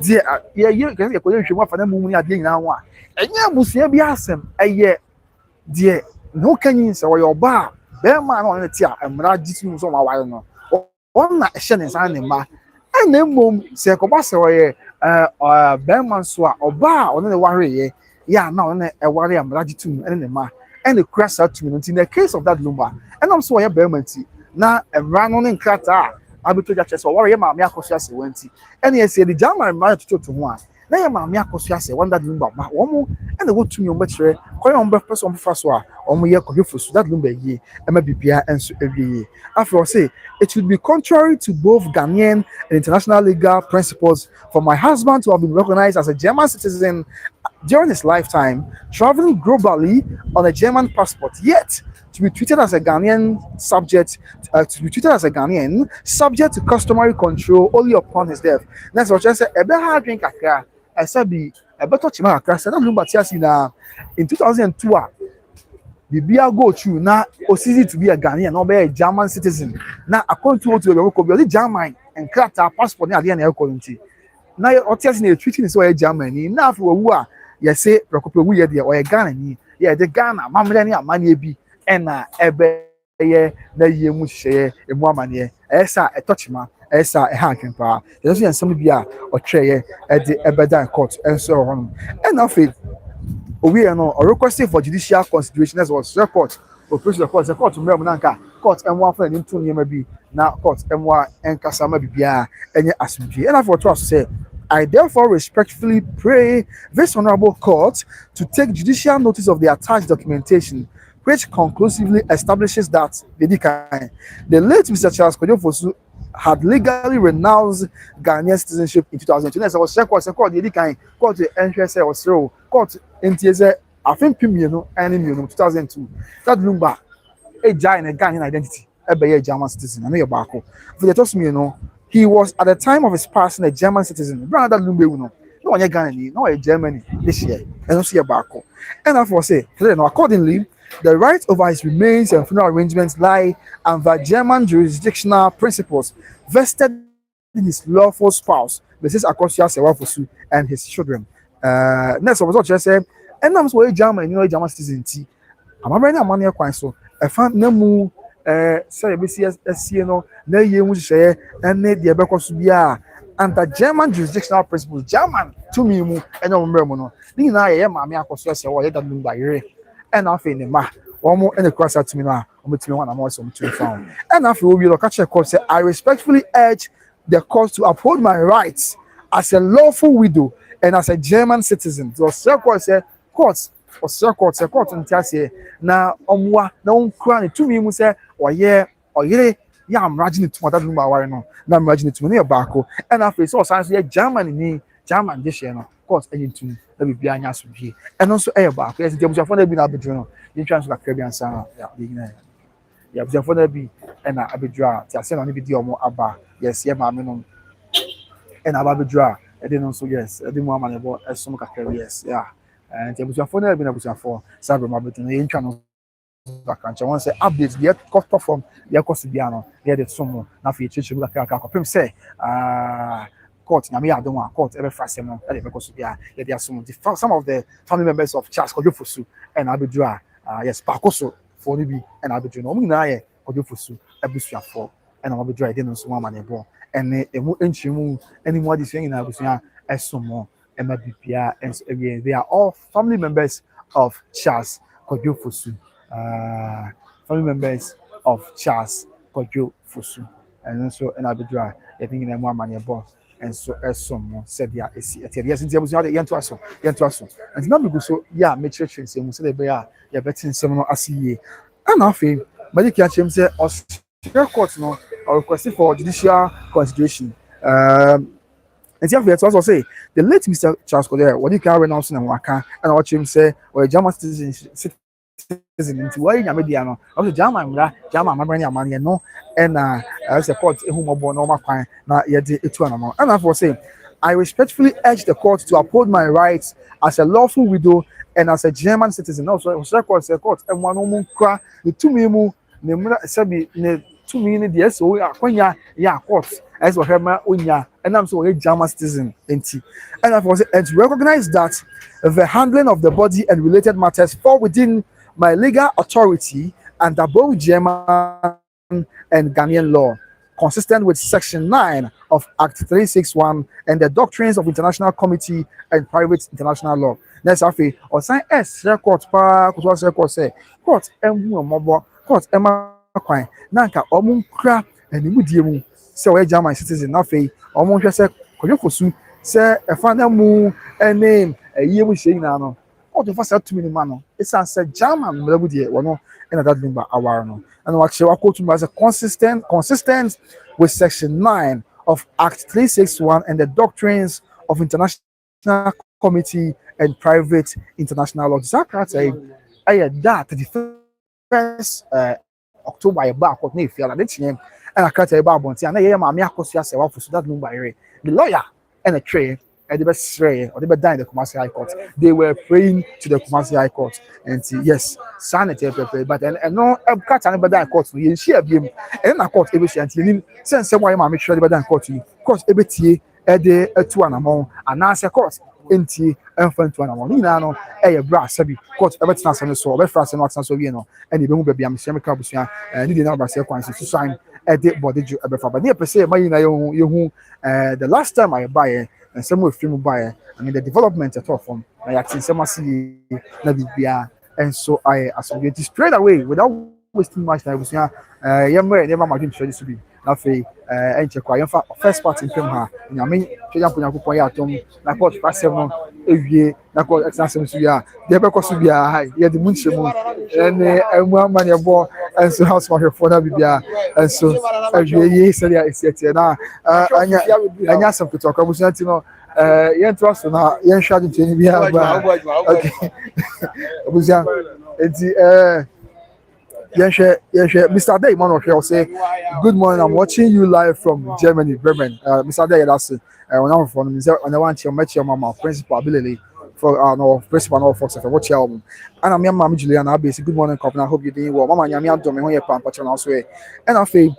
dear, yeah, you can get a for them moving at the now. And yeah, Musia be awesome, a year. Dear, no can say your bar, bear man on the tear, and Rajitum so my wife no. On that shannon signing ma, and then mum say Cobassa, Bearman swa or bar on the warrior, yeah, now a warrior Rajitum and the ma, and the crash out to me in the case of that lumber, and I'm so a Bearman tea. Now a ran on in Crata, I be to that chest or warrior, my Akosua went, and he said the German married to one. Na ma me Akosua se wonder lumba ma wo and the go to me o metre koy on be person fa so a o mo ye kodefo so that lumba yi e ma bibia enso ewie after say it would be contrary to both Ghanaian and international legal principles for my husband to have been recognized as a German citizen during his lifetime, traveling globally on a German passport, yet to be treated as a Ghanaian subject, subject to customary control only upon his death. Next, what I say, a better drink akra. I said, be a better chima akra. Said, I'm not in 2002. Bibia go through now, it's easy to be a Ghanaian, not be a German citizen. Now, according to what you be German and crack our passport near the end of the now, Otias in treating is why Germany. Now, for who are you say, Procope, we are the or a Ghana, yeah, the Ghana, Mamma, money be, and ebe ye, the ye mushe, a woman, esa, a touchma, esa, a hanking power. There's also some beer or tray at the Ebedan court, and so on. And of it, we are no requesting for judicial consideration as was court or prison court, the court to Mermananka, court and one friend into maybe now court and one and Casama Bibia, and your assumption. And I for to say, I therefore respectfully pray this honorable court to take judicial notice of the attached documentation, which conclusively establishes that the late Mr. Charles Kojofosu had legally renounced Ghanaian citizenship in 2002. So I was court the court interest was through court in TSA, I think Pimino and in 2002. That Lumba, a giant Ghanaian identity, a German citizen, and a Bako. For the toss me, he was at the time of his passing a German citizen. Brother Lumbe, no one Ghana, no a Germany this year, and also a Bako. And I say, accordingly, The right over his remains and funeral arrangements lie under German jurisdictional principles vested in his lawful spouse, Mrs. Akosua Serwaa and his children. Next, I was also say, and I'm so German, German citizen. I'm already a money acquired, so I found no more. Say, no, na ye mu hye ene de bekoso bia under German jurisdictional principles German to me mu ene mo mre mu no ni na ye maame akoso ase wo ye da dum ba yere ene afi ne ma wo mo ene cross to me na wo metimi wana mo so mtu found ene afi wo bi lo ka che court say I respectfully urge the court to uphold my rights as a lawful widow and as a German citizen. So court say court court ntiase na omwa na onkura ne tumi mu say oyere ya amragine tuma that number ware no na amragine tuma ne baako and after so san so German ni German de share no court enyi tumi na bibia anya so hie eno so baako yes ntiabusafo na bi na abedro no yin twan so kakra bi ansa na ya begina ya busafo na bi na abedro a tiase na ne bi di omo aba yes ye maame no and aba abedro a e no so yes e di mu amane bo esom kakra yes yeah and ntiabusafo na bi na busafo sabe ma betro no yin twan no bakancha won say updates the cost perform the cost biano there the sumo na fi chichi buka kaka kopim say court na me adon court every first no e be cost bia there the sumo some of the family members of Charles Kojofosu and Abedua yes Pakoso for ni bi and Abedua no na ye Kojofosu abusuafo and Abedua e dey no so ma na ebo and emu enchimu any more this thing na abusua esomo e ma bibia and they are all family members of Charles Kojofosu. Family members of Charles Kojofosu and also an Abedra, I think in a more money boss, and so as some said, yeah, yes, and there was not a young to us, and not because so, yeah, make church and say, Musa Bear, yeah, betting some as ye. And nothing, but you catch him say, Australia court no, or requested for judicial consideration. And see, I also say the late Mr. Charles Kojofosu, what you can renounce and waka, and watch him say, or a German citizen. Into why Yamedia no, also Jama Mabrani Amania no, and as a court whom born no quine, not yet it one. And I for saying, I respectfully urge the court to uphold my rights as a lawful widow and as a German citizen. Also, court, and one woman cry the 2 million, Sabi, 2 million, yes, so we are court, as for her, and I'm so a German citizen, and I for saying, and to recognize that the handling of the body and related matters fall within my legal authority under both German and Ghanaian law, consistent with Section 9 of Act 361 and the doctrines of International Committee and Private International Law. Next, after or sign S court say court court quine nanka omunkra animudiemu say we German citizen nafe omunhwe say Kojofosu say efana mu name yemu shey na no. What the first 2 minutes, man? It's a German, one and that being by our no. And what she quote to as a consistent with Section 9 of Act 361 and the doctrines of International Committee and Private International Law. I that the first October I back what ne feel and and I can't tell about Bonti and I am Akosua Serwaa for that number the lawyer and a tray. Or they were dying the Kumasi High Court. They were praying to the Kumasi High Court and see, yes, sanity, but and no, cut anybody in court. You share him and a court every and send someone to make sure they in court. Court every tea a day a 2 and among and answer court. Enti enfant to among Nina no brass sabi court everything as so very fast and not so you know and you be am chemical busia and need number say to sign a day body ju ebefa but near per se my you the last time I buy and some with film buyer, I mean the development at all from I actually some see na and so I associate it straight away without wasting much time. Was never my dream to be nothing and check first part in film her. I mean, na court past 7 every na court exam so ya the Akosua high yeah the moon and one man your and so house for for that bibia and so every say it's na anya some to talk about no yen trust na yen shade to be okay abusia enti Mr. Day, man, will say, good morning. I'm watching you live from Germany, Bremen. Mr. Day, that's when I'm from. On the one, you met your mama, principal ability for no principal no Fox for what you and I'm your mom Juliana basic good morning company I hope you're doing well mama nyame adom me ho ye pampa channel so and I feel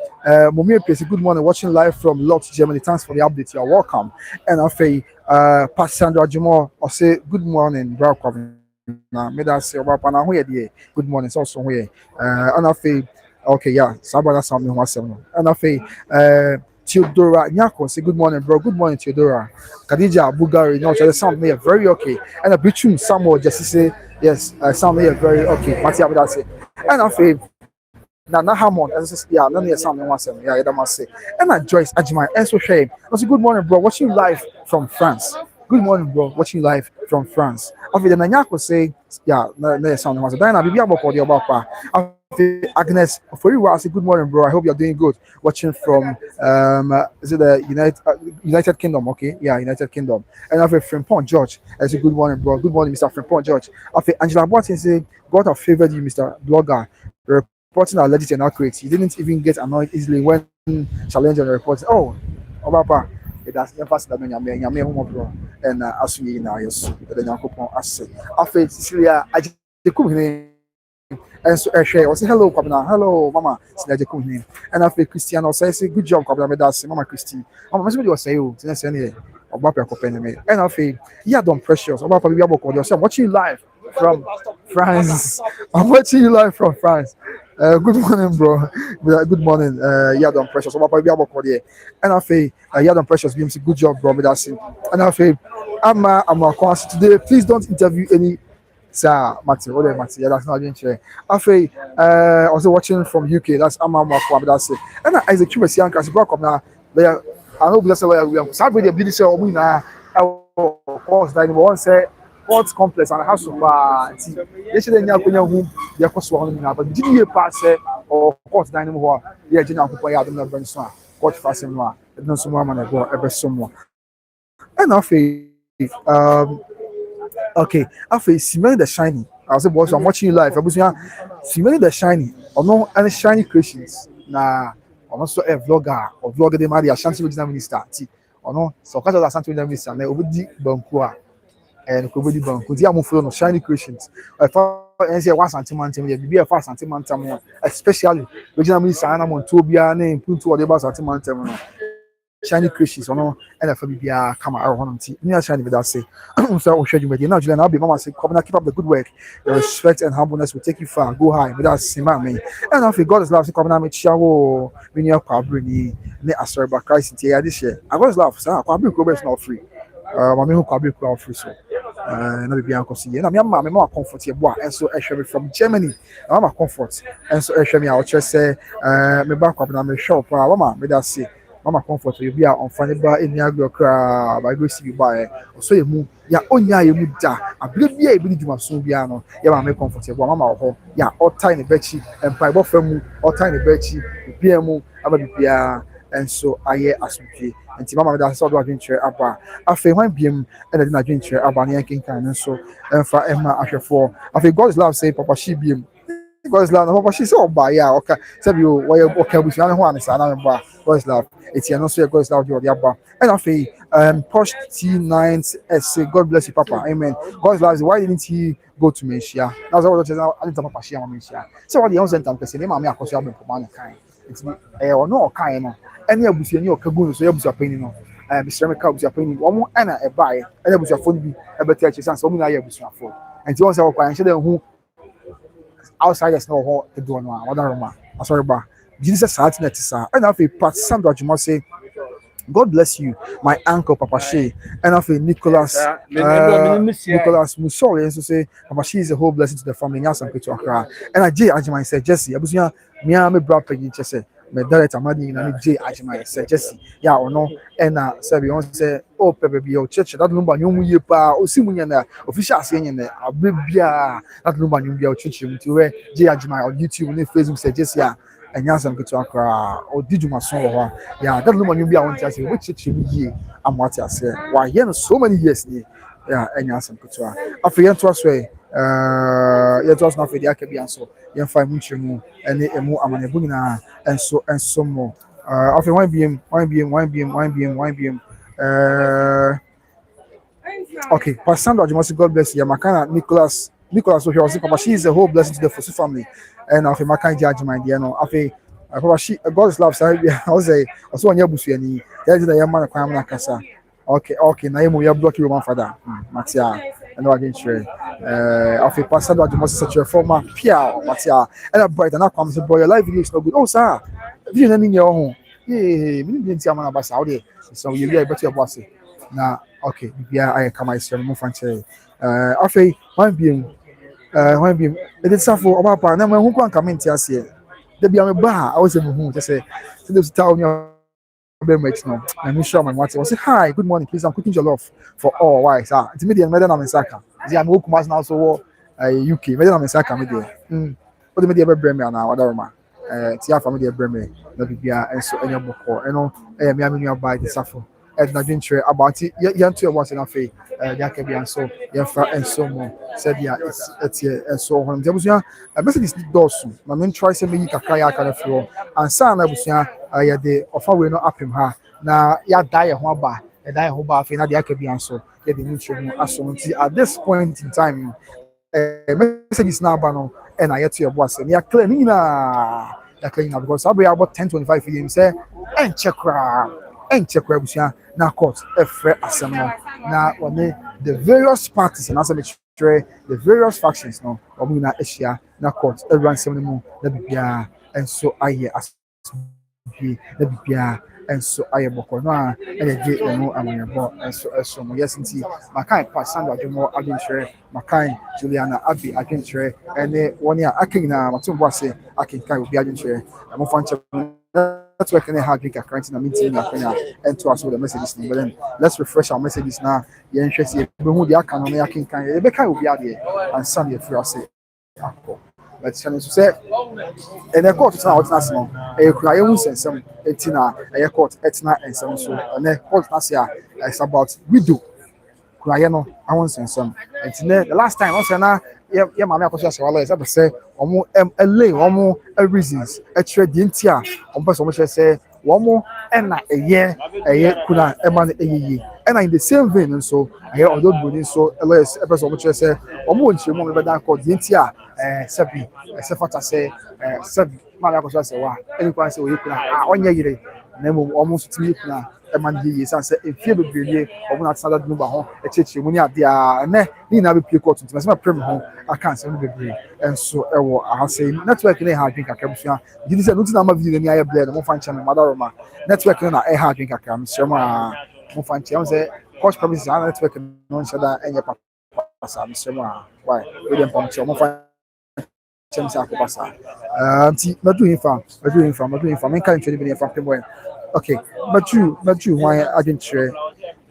mommy PC good morning watching live from Lot Germany thanks for the update you're welcome and I feel Pastor Sandra Jumo or say good morning bro na me that say about na ho ye dey good morning so so ho ye and I feel okay yeah sabana sound me ho asem and I feel Theodora Nyako say good morning, bro. Good morning, Theodora. Khadija Bugari, no, the sound me very okay. And a between Samuel just say yes, sound me very okay. Mati Abida say, and I feel na Hamon, as yeah, none of sound me once yeah, that must say. And I Joyce Ajimai, and so shame. I say good morning, bro. Watching live from France. Good morning, bro. Watching live from France. After the Nyako say yeah, no sound me once. Diana, bibi aboko di obapa. Agnes, for you, I say good morning, bro. I hope you're doing good. Watching from is it the United Kingdom? Okay, yeah, United Kingdom. And I have Frimpong George. I say good morning, bro. Good morning, Mr. Frimpong George. I have Angela Boateng say God have favored you, Mr. Blogger. Reporting are legit and accurate. You didn't even get annoyed easily when challenged on the reports. Oh, Obapa. It has emphasized that nyame ho bro. And asu yi na yesu. The Nyankopon ase. Afa Cecilia aje kumhene and so I share. I say hello, Kwabena. Hello, Mama. Sinaje kumhene. And after Christian, I say good job, Kwabena. Me that's Mama Christine. Mama, me say you. Tina say any. Obapa kopene me. And after yeah, don't precious. Obapa we abo call yourself. Watching you live from France. I'm watching you live from France. Good morning, bro. Good morning. Yeah, don't precious. Obapa we abo call there. And after yeah, don't precious. Good job, bro. Me that's it. And after I'm a today. Please don't interview any. Sir, Matthew, what Matthew? Yeah, that's not being share. After also watching from UK, that's Amama Kwab, that's it. And as a curious young class, broke up now. I hope that's why we are sadly the beauty show. We now, of course, that one say sports complex and house of they should then have whom they are cost now. But did you pass or course dynamo? Yeah, General Kupaya, I don't know, Benson, coach Fasimwa, and no someone I go ever someone. And after okay, after Simone the Shiny, I was boss. I'm watching you live. I was Simone the Shiny, or no any shiny creations. Nah, or also a vlogger or vlogger de Maria Shanti Regional Minister. Or no, so catch us Shanti Regional Minister. Na obedi bankua and obedi banku. Dia mo follow no shiny creations. I thought and say one sentimental. Be a fast sentimental, especially Regional Minister Anna Montobia name put to the bus sentimental. Shiny creations or no and a Fabia come out on near shiny with us say so I'll show you now Julian I'll be mama say come keep up the good work your respect and humbleness will take you far go high without seeing me and after God is love to come and make sure when you're Broni ne Serwaa Christ here this year I was love so Kwabri not free mommy who Kwabri free so no be Akosua na me mama me more comfortable and so I share from Germany I'm a comfort and so I share me I will just say me back up na me shop mama me that say Mama comfort you be on funny bar in your cry by go see you buy so you move ya onya you da abire bia e bi djuma so bia no ya ma me comfortable mama ho ya all time bechi and pipe of mu all time bechi bia mu aba bia and so aye asumpi nti mama me da so do adventure aba afa hwan biem and na adventure aba na yankin kan so emfa emma ahwefo afa God is love say papa she biem God's love, no, she said, "Oh, by yeah, okay." Said you, why you okay with you? I don't want to say, I don't know. God's love. It's not so God's love. You are the and I feel Posh T9 say, God bless you, Papa. Amen. God's love. Why didn't he go to Malaysia? That's what I didn't Papa share Malaysia. So what the young center person, they mammy Akosua been command kind. It's or no kind no. Any of you any kagun so you be paying no. Mr. Meka be paying one more and a buy and be phone be a better chance. So me na you be phone. And you want to say, "Say who." Outsiders know what to do now. What are sorry, but Jesus said that and after Pat Sandra Juma say, God bless you, my uncle Papa She, and after Nicholas Musori, and so say Papa She is a whole blessing to the family. And I J Ajima said Jesse, I was here, me brother Peggy Jesse. Me director Madi na me J Ajima said Jesse, yeah or no, and said we say, oh Pepe your church that number you mu yepa, o si mu na official saying na abibia that number you be church mu ti we J Ajima on YouTube ne Facebook say Jesse ya and yansam get to akra or did you my son or yeah that number you be on church which church you ye am what I say why here so many years ni yeah and yansam get to after to us way yet was not for the Akabian so you find much and emu amanebu nyina enso mo after one BM Okay, Pastor Sandra Jumasi, God bless you. Makana Nicholas was Papa, she is a whole blessing to the Fosu family. And after Makan judge my dear no after Papa she God's love sorry I was a also on your busuani. That's the young man kwamna kasa. Okay, na yemu ya block you man father. Matia and again share. After Pastor Sandra Jumasi such a former Pia Matia and a bright and I come to boy your life video is no good. Oh sir, you didn't in your home. Yeah, we didn't see a man about Saudi. So you be a better boss. Na okay bia ayɛ kama ɛsɛ mo fa nkyerɛ afei wan bi ɛde safo ɔba pa na mo hu kwan kama nti aseɛ da bia me ba a wɔsɛ mo hu kyɛ sɛ sɛ de tell me very much no and me sure my mother was say hi good morning please I'm cooking jollof for all why sir nti me dey me dey na me saka nti am woku mas na so wo UK me dey na me saka me dey what me dey be brem me na wada roma ti afa me dey brem me na bibia enso enya boko eno me amenu aba de safo and I didn't share about it. Young to was in a fee, there can be and so, and so more. Said, yeah, it's here and so on. There was a message is Dawson. My main try to make a kayak on the floor. And son, I was here, the offer will not up him her. Now, ya die a home bar, and die a home bar, and there can be and so. Get the nutrient at this point in time. Message is now banner, and I get to your boss, and you're cleaning because I'll be about 10-25 years, say, and check and check where we are now court a fair assembly now when the various parties and also the various factions no or we na Asia now court everyone seven more and so I hear as and so I am boko no and get no amanyabo and so yes nti makai pass Sandra Jomo agenture makai Juliana Abi agenture and one year akin na matumbo say akin kai obi agenture mo fanche that's why can I have drink a current in a meeting and to us with the messages. But then let's refresh our messages now. You're interested in who the account on Yakin can Rebecca will be out here and Sunday for us. But Shannon say, and a court is now national. A crying and some etina, a court etna and some so, and a court nasia is about we do. Cryano, I want some. And the last time also now. Yeah, my Akosua Serwaa is able to say, Omo LA, Omo reasons, a trade intia, person which say, Omo and a year, Kuna, Eman a year. And in the same vein, and so I hear although Broni, so a person which say, Omo and Shimon, but that called Intia, Sepi, Sefata say, Sepi, my Akosua Serwaa, anyone say, you can, 1 year, name almost 3 years. Man years and say if you be or not standard number home a church when you are there and you never play court to my prim home I can't say be and so I say network in a hard drink a cabin you said nothing I'm video in the blade and function mother network in a hard drink a cam Serwaa more function say cost promises and network non shada and your papa Serwaa why we don't function more function doing farm can't trade from okay, but you, why I didn't share?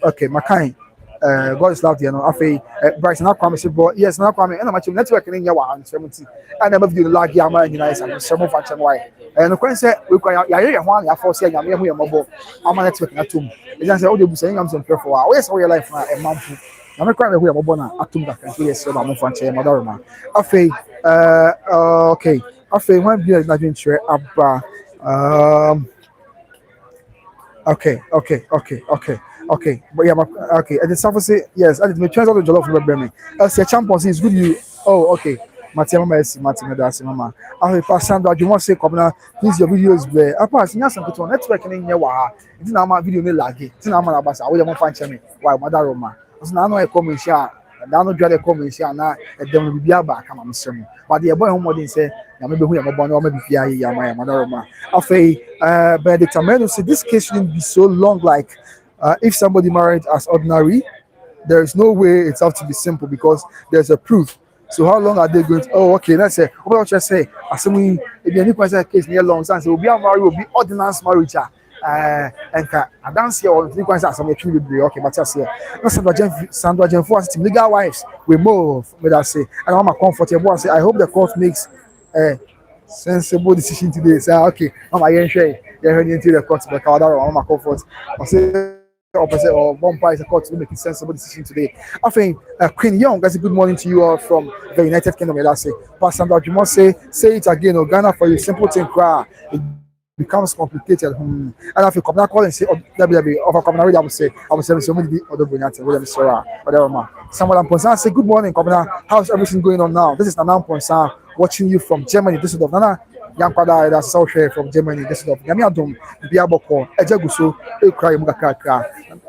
Okay, my kind. God is love, you know. I feel Bryce not promise but yes, not coming. And I'm actually networking in your 170. I never view the lag yama and United and some of why. And the question we cry, yeah, one, I foresee, I'm here, mobile. I'm a networking at home. It's just all the saying I'm some care for hours all your life a month. I'm not crying away about Bona at Tumba and 2 years so I'm on chair, Madonna. I feel, okay, I feel one beer not being sure about, Okay. But yeah, okay. And the surface say yes. I did my chance out of jollof for me. I say champions is good. You. Oh, okay. Matia Martin Medasi Mama. I will pass Sandra. You want say come now? Please your videos be. I pass. You some people network in here. Wow. It's not my video. Me lag. It's not my abasa. I will find me. Why, Mother Roma? So now I come in here. Now no dread come in here now. Then we be back. Come on, Mister. But the boy home modern say. Maybe who am born or maybe fear my Mother Roma. Afei, Benedict Ameno said this case shouldn't be so long. Like, if somebody married as ordinary, there is no way it's have to be simple because there's a proof. So how long are they going to? Oh, okay. Let's say. What about just say? Assuming if any person case near long time, so will be a marriage will be ordinance marriage. And I don't see all the questions. Some actually be okay, but just here. Sandra Jenfo as legal wives we move. With us say, and I'm comfortable. I say I hope the court makes a sensible decision today. Say okay, I'm a share. You're heading into the court, but I'm a comfort. I say opposite or one price the court to make a sensible decision today. I think Queen Young, that's a good morning to you all from the United Kingdom. I say, Pastor Sandra, you must say it again. Ghana for you, simple thing, cry. becomes complicated. And if you come back call and say, oh, W over come I will say, somebody or the Bunyat, William Serwaa, whatever. Someone on Ponsan say, good morning, Commander. How's everything going on now? This is Nanan Ponsan watching you from Germany. This is the Nana Yankwada, that's South Share from Germany. This is the Yamiadum, Biaboko, Ejaguso, Ekra Mugaka.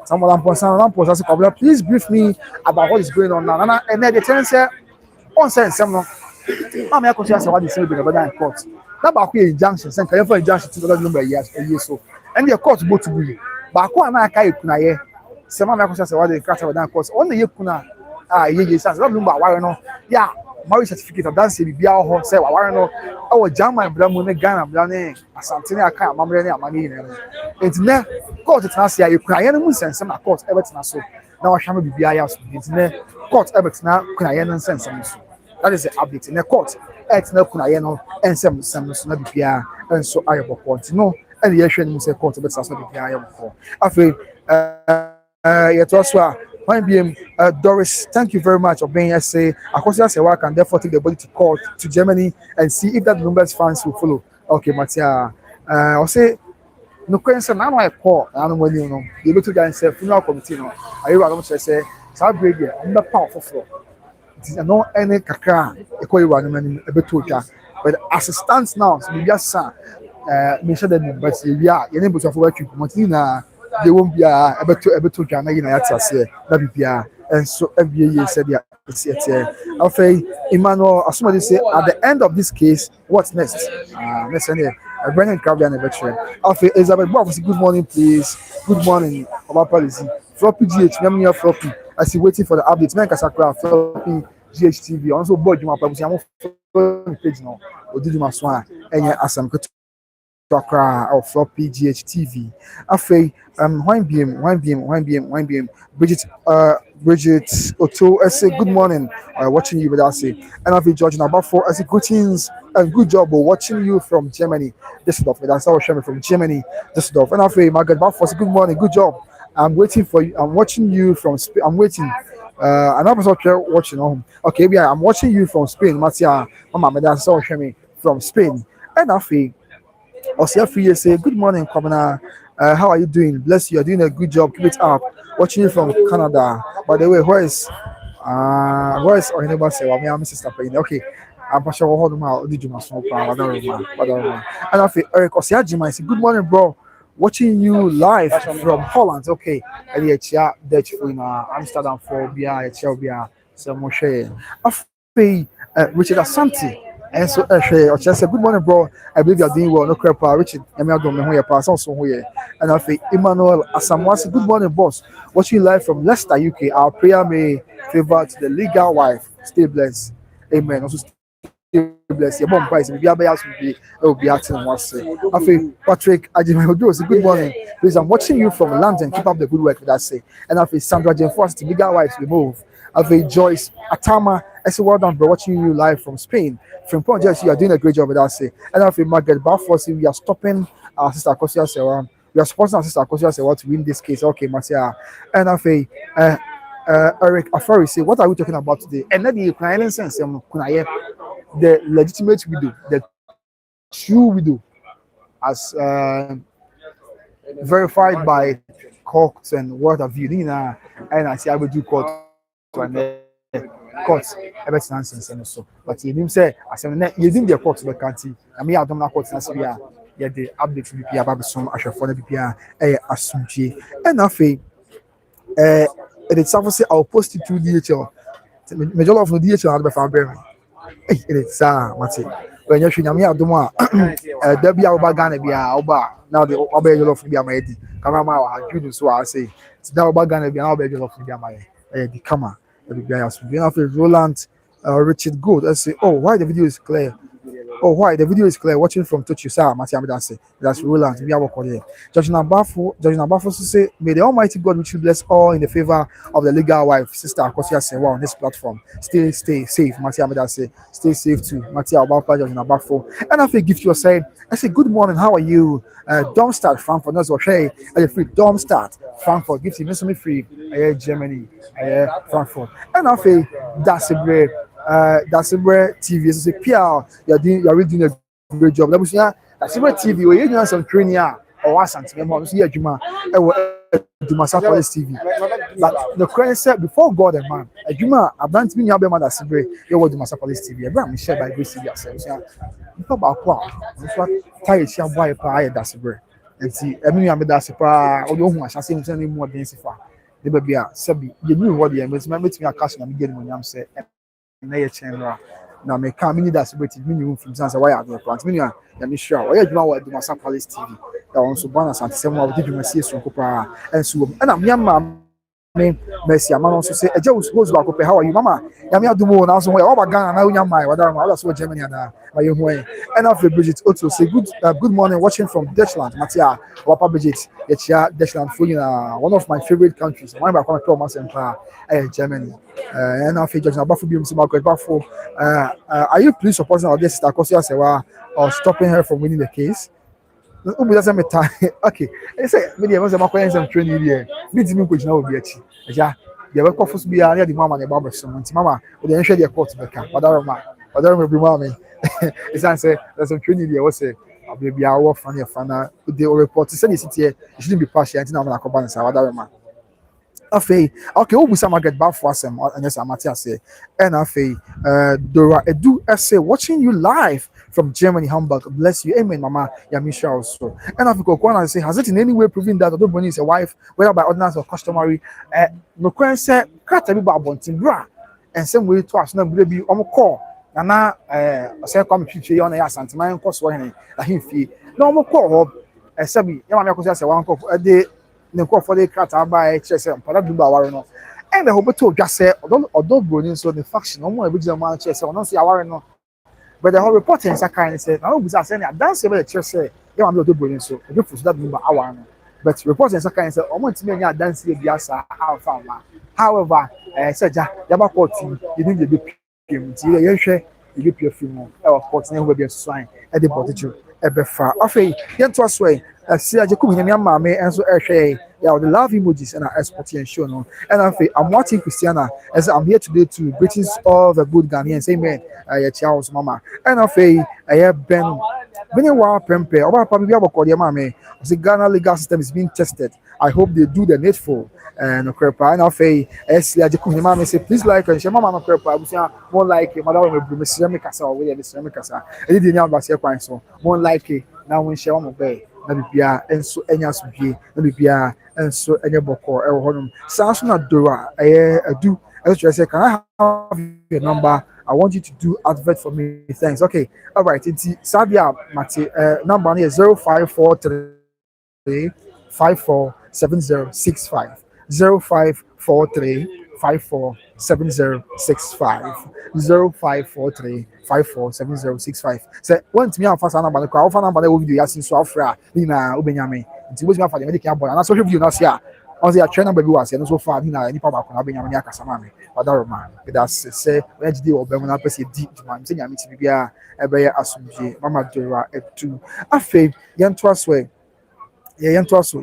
Someone on Ponsan say, Commander, please brief me about what is going on now. And then the tenant said, on sense, someone. I'm here to what is saying about that court. That back here injunction, send for injunction to the number years a year so. And the court both to be. Back one I can't kuna ye. Some of my questions what they catch about that court. Only you kuna ye sans that number warrant. Yeah, marriage certificate of dance be our say warrant. Our German Bramune Ghana Blane, Asantine Aka, Mamre, Amani. It's ne court it's not say you kuna ye no sense some court everything so. Now I shall be bias. It's ne court everything now kuna ye no sense. That is the update in the court. It's not Kuna and some not the PR and so I have a court. No, and the action is a court, but that's not the PR for. After yet also, Doris, thank you very much for being here. Say, Akosua Serwaa can therefore take the body to court to Germany and see if that numbers fans will follow. Okay, Matia. I'll say, no question. Now I call. I don't want you know. You look to guys say funeral committee. No, I going to say, so brave here. I'm not powerful floor. No any kakra equally one a bit but as it stands now, so we just make sure that but we are able to work with Martina. They won't be a bit to Ghana in a and so every year said, yeah, it's okay. Emmanuel, as somebody say at the end of this case, what's next? Next year, Broni and a veteran. Okay, Elizabeth, good morning, please. Good morning, about policy. Floppy GH, memory of floppy. I see waiting for the updates. Man, Kasakra, floppy GHTV. Also, boy, you might be page now. Or did you my swan? And yeah, as I'm going to or floppy GHTV. After wine beam. Bridget Otto, I say good morning. Watching you, but I say, and I've been judging about 4. I say greetings and good job watching you from Germany. This stuff, that's how showing from Germany. This stuff, and after Margaret Balfour, good morning, good job. I'm waiting for you. I'm watching you from Spain. I'm waiting. Another person watching home. Okay, yeah, I'm watching you from Spain. Matia, Mama, that's how me from Spain. And after, Osia Free say, good morning, Commoner. How are you doing? Bless you. You're doing a good job. Keep it up. Watching you from Canada. By the way, where is or anybody say, well, I'm Mrs. Tapine. Okay. I'm sure we'll hold them out. Did you my small power? And after Eric Osia Jima say, good morning, bro. Watching you live from Holland. Okay. And yeah, Dutch for Amsterdam for Bia, Chelbia, some more share. After Richard Asante. And so, just say good morning, bro. I believe you're doing well. No crap, Richard. I'm not going to pass on so here. And I say, Emmanuel Asamwasi, good morning, boss. Watching you live from Leicester, UK. Our prayer may favor to the legal wife. Stay blessed. Amen. Also, stay blessed. Your mom price. Maybe I'll be acting once. I feel Patrick Ajimayodo, good morning. Please, I'm watching you from London. Keep up the good work, that say. And I feel Sandra Jenforce, the legal wives, remove. I feel Joyce Atama. I say, well done, bro. Watching you live from Spain. From Point Jersey, you are doing a great job with that. Say, and I feel Margaret Balfour, we are stopping our sister Akosua Serwaa. We are supporting our sister Akosua Serwaa to win this case. Okay, Marcia. And I feel Eric Afari say, what are we talking about today? And then the Ukrainian sense, the legitimate widow, the true widow, as verified by courts and what have you. And I say, I will do court. Courts, everything nonsense and so. But you didn't say, I said, you didn't get courts, but can't see. I mean, I don't know courts in Syria. Yeah, the update to BPA about some Asher for the BPA, Asumchi. And I think, it's obviously I'll post it to DHL. Major of the DHL had by Faber. It's Mati. When you're showing me, I don't want there be our Ghana be our now the obey your love to be a lady. Camera, you do so I say. It's now about Ghana be our baby love to be a the camera. Roland Richard Good. I say, oh, why the video is clear? Oh, why the video is clear? Watching from Touch Usa, that's Roland. We are here. Judge Nabafo say, may the Almighty God which will bless all in the favor of the legal wife, Sister Akosua Serwaa on this platform. Stay safe. Stay safe too. Matia Abapa, Judge Nabafo. And after gift you say, I say, good morning, how are you? Domstart, Frankfurt, that's okay. I free Domstart, Frankfurt, gift you me free. Germany, Frankfurt. And after that's a great TV. So say, Pierre, you're really doing a great job. Asibre TV we you some training or was something mo so adwuma e wo Dumasa Police TV. But the current said before God and man, adwuma abant bi nya be man Asibre e wo Dumasa Police TV. Ebra me share by Grace TV ourselves. Nipa ba ko a so tie tia boy pa aye Asibre. Enti emi nya me da asipa o de ohun asase nti na mu odin sifa. De ba bia sabi ye ni wo de metimi akaso na me gedi mo nyam se na ye chenra na me ka mini da celebrity mini room film sansa why are plant mini ya me sure why adwuma wa Dumasa Police TV da on so bana santisem wa di dwuma sie so kopa enso na me ma me Messi amano so say eja suppose ba kopa how are you mama ya me adumo na so wa ba Ghana na unya mai wa da ma so Germany na ma ye hu and after Bridget also say good morning watching from Deutschland Matia Wapa Bridget yeah Deutschland for one of my favorite countries one ba come to my center Germany and after George na bafu bi msi ma ko bafu are you please supporting our sister Akosua Serwaa or stopping her from winning the case? Ubu doesn't matter. Okay. I say, me dey say my some training here. Me di me ko jina obi achi. Eja, dey work for be area di mama na ba so. Nti mama, we dey hwe dey court back. Whatever be mama. It's say there's some training here we say baby I work for na dey report say the city here it shouldn't be partial until na ko ban sa whatever. Afei, okay, we some get back for some and yes, Amatia say, and afei, Dora Edu essay watching you live from Germany, Hamburg. Bless you, amen, Mama Yamisha also. And after Kokwana say, has it in any way proven that Broni is a wife, whether by ordinance or customary? No question say, cut a bit about bra, and same way to us, no baby, call. Nana, say, come to you on a santiman cost one, a him fee. No call, Sabi, Yamakosa say, one a day. The call for the cat by chess and Paraduba Warren. And the hope to just say, although Broni so the faction, no more original man chess or not see Warren. But the whole reporter in Sakai said, I was saying, I dance about the chess, say, you want to do Broni so, you for that number hour. But reporter in Sakai said, I want to make a dance here, Biasa, our farmer. However, said Yabako team, you didn't do him, you share, you give your film, our court's name will be a swine at the bottom. Ebefa. Afei, yɛn to aso see ajeku hinyam maame enso ehwe ya the love emojis and export and show no. And afei, I'm watching Christiana as I'm here today to greetings all the good Ghanaians. Amen. Ya Charles mama. And afei, Ben wa pempe. Oba papa bi aboko de maame. The Ghana legal system is being tested. I hope they do the needful. And okrepa and afei, see ajeku hinyam maame say please like and share mama no okrepa. Busia more like madam me bru me ceramic kasa we dey ceramic kasa. E dey nya ba se kwan so. More like na won share one be na bibia enso enya asodie na bibia enso enye boko e wo honum sanso na Dora adu I say can I have your number? I want you to do advert for me. Thanks. Okay. All right. It's Sabia Mate number is 0543 547065 0543 547065 0543 547065. Say want me after number the crowd number the video yasin so afra ni na obenyame nti wo me afa the medical board na so video na see a on the train number bi was no so far ni na ni pa ba ko na obenyame ni akasa ma me other man that's say when dey obem na person di man say nyame ti bibia ebe ya asumje mama Dora etu afi yento aswe yento aso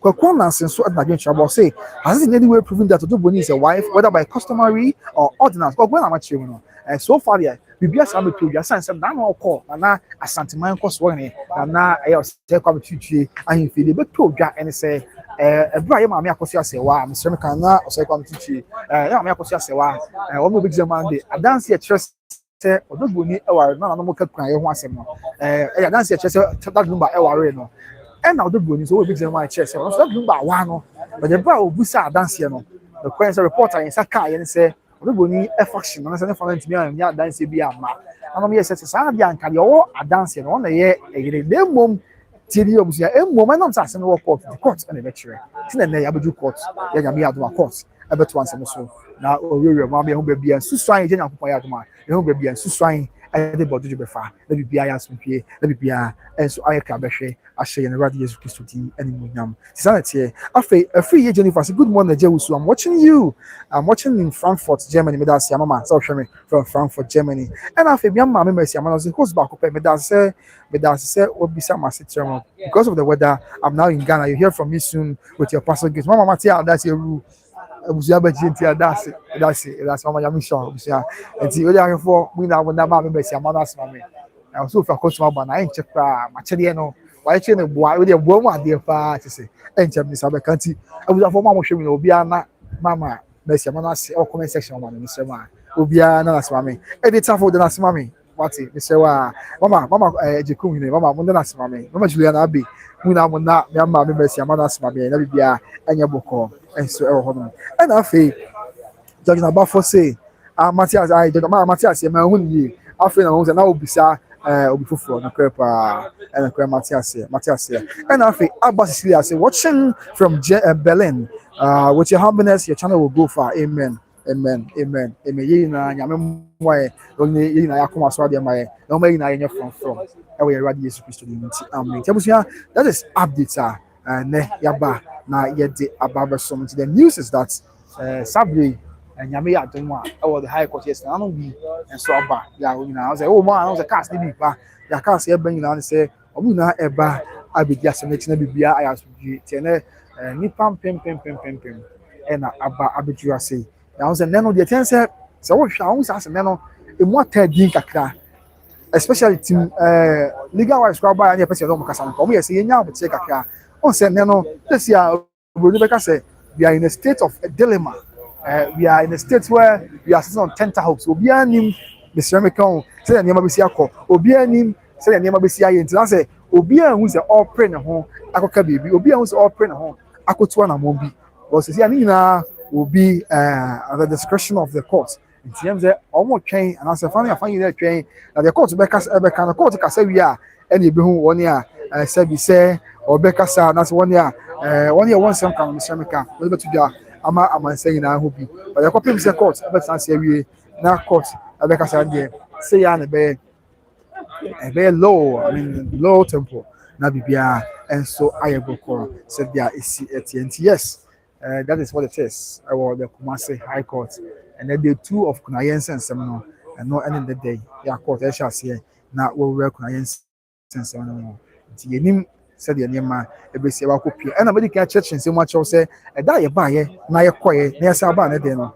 Kwakwana since what Nigerian trouble say has it in any way proven that Broni is a wife, whether by customary or ordinance? When I'm at you, and so far, yeah, we be a sample to your sense of now call, and now a sentiment cost one, and now I say come to and feel the to and say, a Brian Akosua Serwaa, Mr. Mekana, or say come to Akosua Serwaa, and one big Monday. I dance here, trust. Although Broni or no more cry once a month, I dance here, that number, no. And now the Broni so big my chest. So that number one, but the bra busa dance here no. The question reporter in Sakai and say, the Broni a faction, and I said, for me, and ya dance be a man. And I'm yes, Sadia and Kadio are dancing on the year, a mom. TDO was a moment of assassin or court, the court and the lecturer. Then they have a court, they can be out of a court, a bet once and so. Now, your mammy who be and Susai, General Payatma, you will be and Susai. Everybody to be far. Let me be I ask me, let me be and so I can be I say and radius Christi and Yam. Sanity, a free agent. Good morning, Jehusu. I'm watching you. I'm watching in Frankfurt, Germany. Medas Yamama, South Germany from Frankfurt, Germany. And I feel young mamma, Messi, I'm who's back up. Medas say, will be some city because of the weather. I'm now in Ghana. You hear from me soon with your pastor. Mama Matia, that's your rule. abusia ba jinti that's mama yami show abusia enti we dey for we na ma me besi amana asma me na so fa Akosua ba na enche pra ma chede no wa che ne boa we dey boa mu ade pa tese enche me sa be kanti abusia for mama hwe me obi ana mama besi amana ase o comment section ma me sema obi ana asma me editor for the asma me Mati, me Serwaa, mama, Jekum, mama, Munda Smame, mama Juliana Abbey, Muna Muna, Yama, Messi, Amana Smame, and Abia, and Yaboko, and so on. And I feel, Judge Nabafo say, Matthias, I did not Matthias, my own ye, I feel I was an old bizarre, Obifufu, and a crepa, and a crepa Matthias, and I feel, Abbas, I say, watching from Berlin, with your humbleness, your channel will go far, amen. Amen. Ye na nyame mwae onye ye na yakoma so ade mae na omayi na yenye from e we Awurade Yesu Kristo ni nti amen. Tiabusia, that is update ne yaba na yede ababa so nti. The news is that Saturday nyame ya adom a e wo the high court yes na no bi enso aba ya nyina I say oh man I was a cast ni ba ya cast e ban nyina say omu na eba abedi asem na bibia ayasudie tiene ni pam pem e na aba abedi ase. Now, the nano the tense so what sounds as a nano in what din kakra, especially team legal wise crowd by any person don't casan come here say nya but take kakra on say nano this year we say we are in a state of a dilemma. We are in a state where we are sitting on tenterhooks. Obi anim the ceramic on say nyama be si akọ obi anim say nyama be si aye nti say obi hu say all pray na ho akoka baby obi hu say all pray na ho akotua na mo bi because say ani na will be at the discretion of the court. In terms of almost train and as a funny, I find you train that the court the court can say we are any be who 1 year say be say or Becassa that's 1 year 1 year 1 some can Mister able to do I'm saying now who be but the copy say court but say we now court Becassa there say ya a very low I mean low tempo na bibia and so I go call said there is AT&T yes. That is what it is. I was the Kumasi High Court, and then the two of Kuna and Seminole, and no end of the day, yeah, court I shall say, now we'll work Kuna and Seminole. Nim said the name, a bit about copy, and nobody can church and so much or say, a die buyer, now you're quiet, near Sabana, then,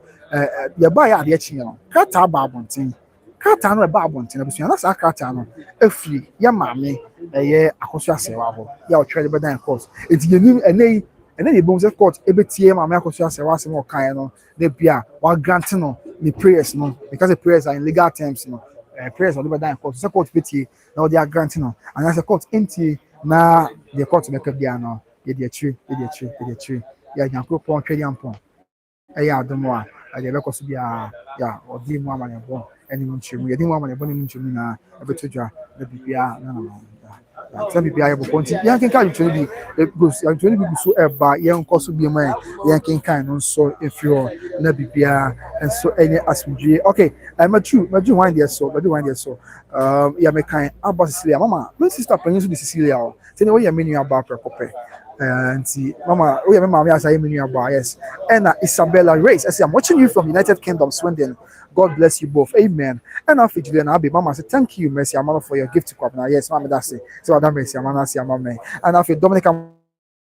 you buy at the etching, cut our barbon Katano a barbon, that's a Katano, a free, your mammy, a year, Akosua Serwaa, your trade by that course. It's your name and they. And then the bones of court, EBTM, Akosua Serwaa, more kind of the Pia, while granting no, the prayers, no, because the prayers are in legal terms, you know, prayers are over court, support pity, now they are granting no, and as a court empty, now the court make up the no, the tree, yeah, you can go on trading pond, yeah, the more, I never cost be yeah, or the more money born, and you didn't want money born into me now, every teacher, the BPR, no. Some people are able to continue. Young can actually be goes actually be so about young cost be my young can kind so if you're not BPR and so any asmg. Okay, I'm a true, but you wind there so, yeah, my kind about Cecilia, Mama, my sister Penny to Cecilia. Tell me what you mean about Procope. And see, Mama, we have Mamma as I mean about yes. And Isabella Race, I say I'm watching you from United Kingdom, Sweden. God bless you both. Amen. And after Julian Abbey, Mama said, thank you, Mercy Amano, for your gift to Kwabena. Yes, Mama, that's it. So I don't Mercy Amana, see Mama. And after Dominic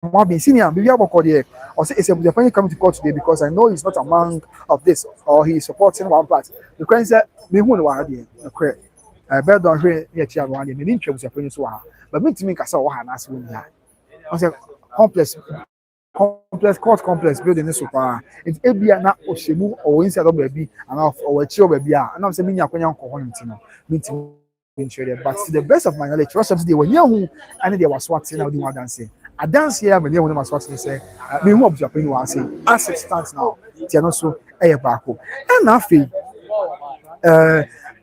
Mwabi, senior, maybe I will call you. Or say, it's a funny coming to court today because I know he's not among of this or he is supporting one part. The question said, me who know what I did. I bet don't hear here, one day, maybe was a prince. But me to me, I saw one as we I said, complex court complex building this super. It's Abia na Oshemu or inside of baby and off or chill baby. And I'm saying, meeting but to the best of my knowledge, trust they were young and they were swatting out the dancing. I dance here when they were swatting say, me mob Japan was saying, as it stands now, Tianoso, Ayabako. And I feel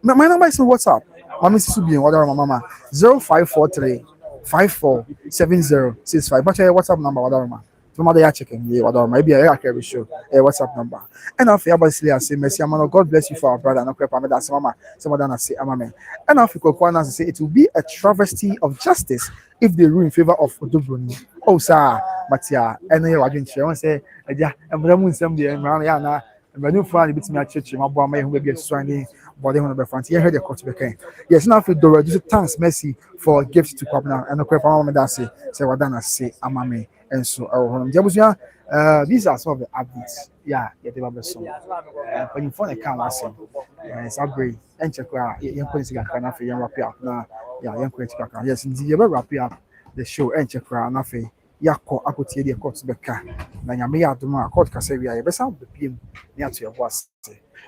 my number is WhatsApp. My Mrs. Subi and whatever my mama 0543 547065. But your WhatsApp number, whatever. So mother ya checking yeah, whatever. Maybe I can show a WhatsApp number. And after obviously I say, Mercy Amano, God bless you for our brother. No crepa me that's mama. Some other say amame. And after Kwana say it will be a travesty of justice if they rule in favor of Broni. Oh sir, Matia. And then I didn't share. I say, yeah, I'm going somebody and Mariana. And my new friend bit me at church. My boy may who be swinging. Body on the front. You heard the court became. Yes, now for the reduce thanks, Mercy, for gifts to Kwabena. And no crepa mama that say what done say amame. And so, Jabusia, These are some of the updates. Yeah, they were so. When you phone account was it's upgrade and check out young quincy can have young wrap up now. Yeah, young quincy can. Yes, indeed, you wrap up the show and check out nothing. Yako akutie the courts beka. Na nyame ya adoma court kasa wi aye besa be piem ne ato ye boase.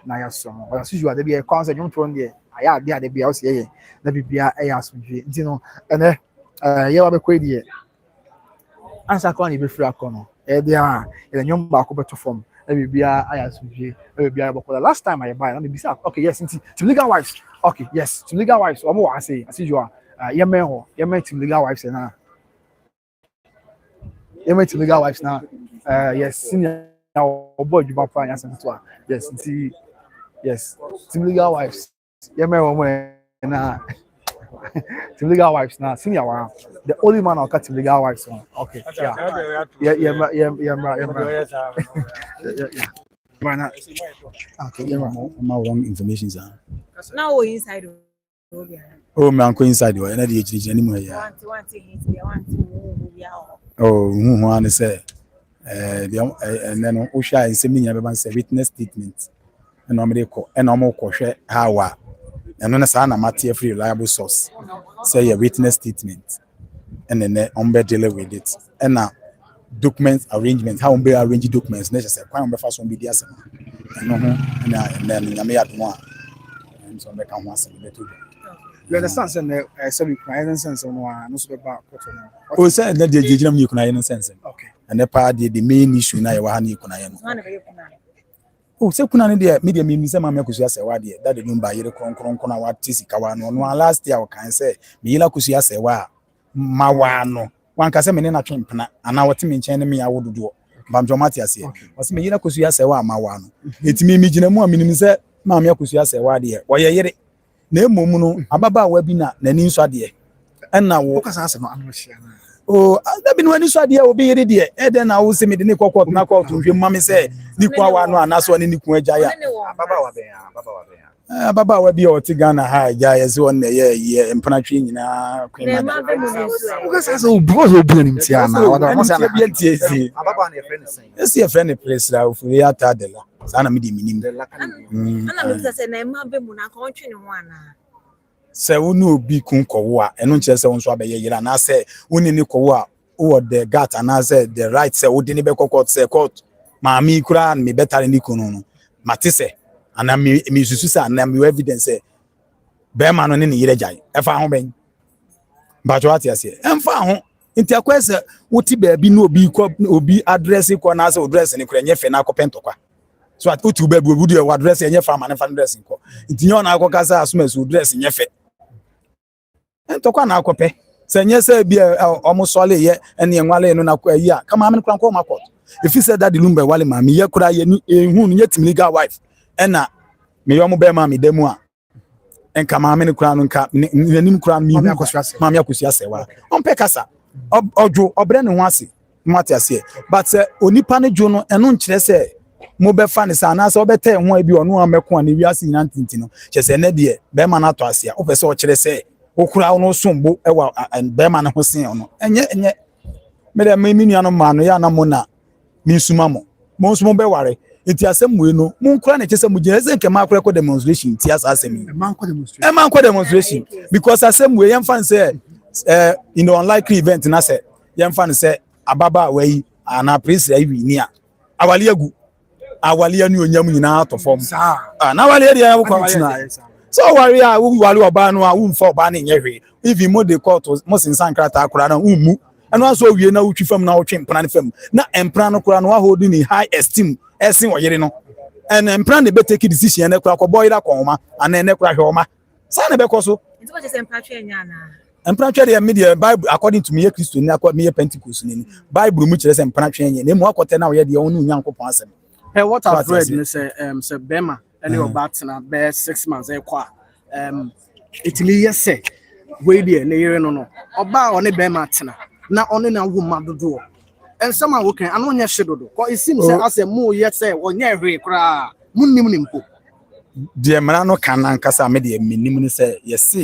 Na ya so. But as usual, there be a concert you turn there. Aya dia there be house ye. Na bibia e ya so dwe. Nti no ene ye wa be kwedi ansa kwa ni be free akono dia ele nyom ba ko beto form e bibia aya suje e bibia ba ko last time I buy na be say okay yes nti team legal wives okay yes team legal wives omo wa say as usual ye men ho ye men team legal wives na ye men team legal wives na yes senior obo juba pa anya san to yes nti yes team legal wives ye men ho na team legal wives now senior one the only man I'll cut team legal wives on okay yeah okay my wrong information sir now we inside oh man go inside you na dey chiri ni mo ya oh who wan say and then o sha nsem ni nya be ban say witness statement and o me dey ko and o mo ko hwe how and when I na free reliable source say your witness statement and then on be deal with it and now document arrangement how on be arrange documents necessary kwan on be fast on be there and then nyame adoma and so be kan ho asem be to you understand say we cry sense no so be back oh say na dey jejina me kuna yen sense okay and the part the main issue na ye wa ha na kuna yen oh say kuna ne dey media me say ma me Akosua Serwaa dey that dey number yere kronkron na wa tisika wa no last year o kan say me yila Akosua Serwaa ma wa no wan ka say me ne na twempena ana wote me nchen ne me awododo bamjo mate ase o say me yila Akosua Serwaa ma wa no etimi me gina mu a minim say ma me Akosua Serwaa dey o ye yere na emom no ababa wa bi na nani nso ade na wo ka say no anohia na oh that be no any so dia obi yere de e den na wo se me de ne kokot na court nhwe ma me say ni kwa wa no anaso ne ni ku agya ya ababa wa bi o ti Ghana ha agya ya se won na ye mpanatwe nyina kwena da wo ka say so boss obi ni mtia na wa mo say na bi enti ababa na ye friend sen esi ye friend place la ofu ya ta de la sa na me de minim ana me say na ma be mu na ka on twe ne ho ana se wonu obi kun kowo a eno nche se wonso abaye yira na se woni ni kowo a wo the gat and say the right se wo de ni be court se court ma mi kura me better ni kunu no mate se ana me susu se ana me evidence se be ma no ne yire jai e fa ho ben ba jo ati ase e fa ho nti akwese wuti ba bi no obi address ko na se address ni kura nye fe na akopento kwa so at utu ba bi obu de address nye fa ma ne fa address ko nti nyo na akoka sa asuma su address nye fe entokwa na akope se nye se bi omo sole ye ene enwale no na kwa yi a kama amen kran ko ma court if you said that the lumbe wale ma me ye kura ye hu no ye team legal wife ena me yo mo be ma me demu a enka ma amen kran no nka nanim kran mi hu ma me Akosua Serwaa on pe kasa ojo obre ne ho ase mate ase but onipa ne jo no eno nkire se mo be fa ne sa na se obete ho abi ono ameko an wi ase nyina ntinti no che se ne de be ma na to ase a o pe se o kire se okura no sombo ewa be ma ne ho sen ono enye me de me nua ma no ya na mo na mi suma mo nsumo be ware enti asem we no mo nkura na chese mo gina se nke ma akura ko demonstration ti asa asem man ko demonstration because asem we yem fan say in the unlikely event na say yem fan say ababa we ana prince ayi ni a awali anu onyam nyina to form na awali e dey ko so wari a wali oba no a wumfa oba na nyehwe if mo dey court mo sinsan krata akura na ummu eno aso wie na wutwi fam na wotwe mpana ne fam na empana no kura no hold in high esteem esen oyere no and empana ne be take decision na kura ko boy da ko ma ana ne kura hwe oma sa na be ko so nti what is empatry nya na empana the media Bible according to me Christo ni according me Pentecost ni Bible mu kire se empana twe nya na mu akote na oyede ye onu nyankopon asem what I've read say Bema and your batsna be 6 months ekwa it me yes we dey na yere no oba one Bema tena na one na wo madodo and some are working and onye shedodo because it seems as a mu yet say onye hwe kra munnim ni mpo de mara no kan ankasa me de minim ni say yes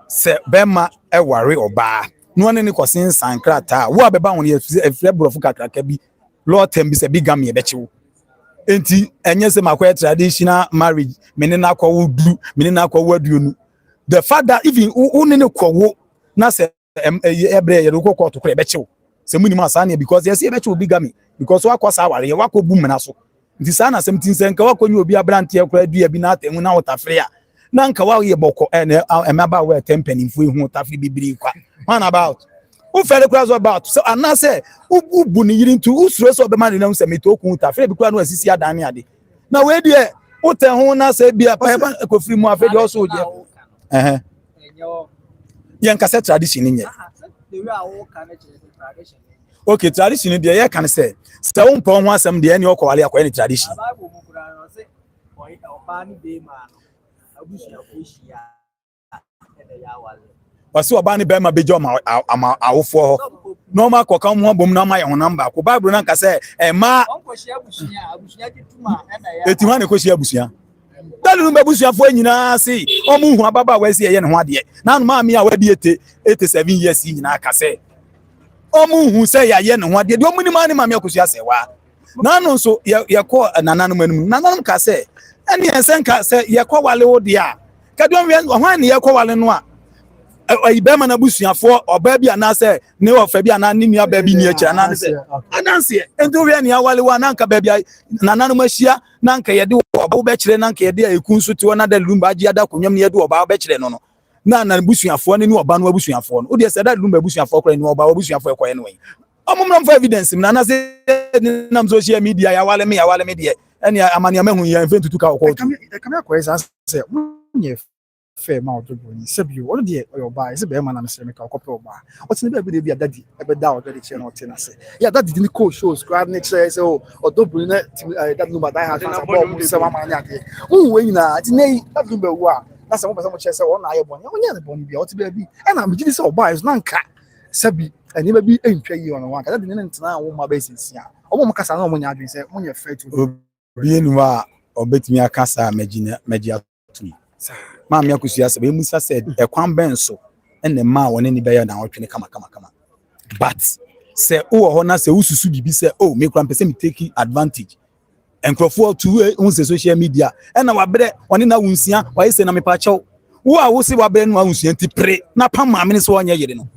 se Bema e ware oba no one ni kosin sankrata wo abeba won ye efre brofo kakraka bi law term be say bigamy ebechiwo enti enye se makwa traditional marriage mene na akwa wodu mene na akwa waduonu the fact that even unene kwowo na se ebre ye ko court ko ebechiwo se munima asane because yes ebechiwo bigamy because wakwasa aware ye wakobu mena so nti sana sem tinse nka wakonyi obi abrante ekura dua bi na atemu na wotafre a na nka wa ye boko emaba we tempanimfo ehu tafre bibiri kwa man about who fell cross about so and say ubu ni yiri ntu usuro so be man na se metokun tafre bi kwa no asisi adane ade na we de wote ho na se bia pa ekofiri mu afi de also je yen ka se tradition ni nye okay tradition de ye kan say se won po ho asem de ene okowale akoye ni tradition wasi oba ni be ma bejo ama awofo ho normal koka mo bom na ma ye honam ba ko bible na ka say ma onkohia abusuya kituma ya etima ne kohia abusuya dalu be abusuya fo nyina si omu hu ababa wa si ye ne ho ade na no ma mi a wadi 87 years nyina ka say omu hu say ya ye ne ho ade de omu ni ma ni ma mi akosua Serwaa na no so ye ko nananum anum nananum ka say eni ensen ka say ye ko wale wo de a ka don we ho ne ye ko wale no a ibema na busuafo oba bi anase ne ofa bi ana ni nua ba bi ni akira na se ananse ento we ne awale wa na nka ba bi nananum ahia na nka ye de oba be kire na nka ye de ekun so ti wona da lumba agi ada konwam ne ye de oba be kire no na busuafo ne oba no abusuafo no o de se da lumba busuafo kora ne oba abusuafo ekoye no wen omumram for evidence na na se nam social media ya wale me de ene amane amahu ya mfentutu ka okwo kamia kwa esa se munye fair ma odo Broni sebio ono de oba ese be ma na me ka okope oba otine be de bia daddy ebe da odo de che na otine se ya daddy ni co shows crowd ne che se odo Broni na that number that has fans about mu se ma ma nya de we nyina tine that number wa na se mo pese mo che se wona aye bon onya ne bon bia otibe bi e na me gidi se oba is na nka sebi ani ba bi entwa yi ono wa ka daddy ne ntena wo ma ba sinsia omo mo kasa na omo nya adwen se mo nya fair to bi enu a obetimi akasa magia tu ma me Akosua se be musa said ekwan ben so ene ma woni ni be ya na wotwe kama but se wo ho na se ususu bibi se me kura mpese me take advantage enkrofo to un se social media ena wabre woni na wunsia wa se na me pa chew wo a wo se wabre no wunsia ti pre na pa ma me so onye yire no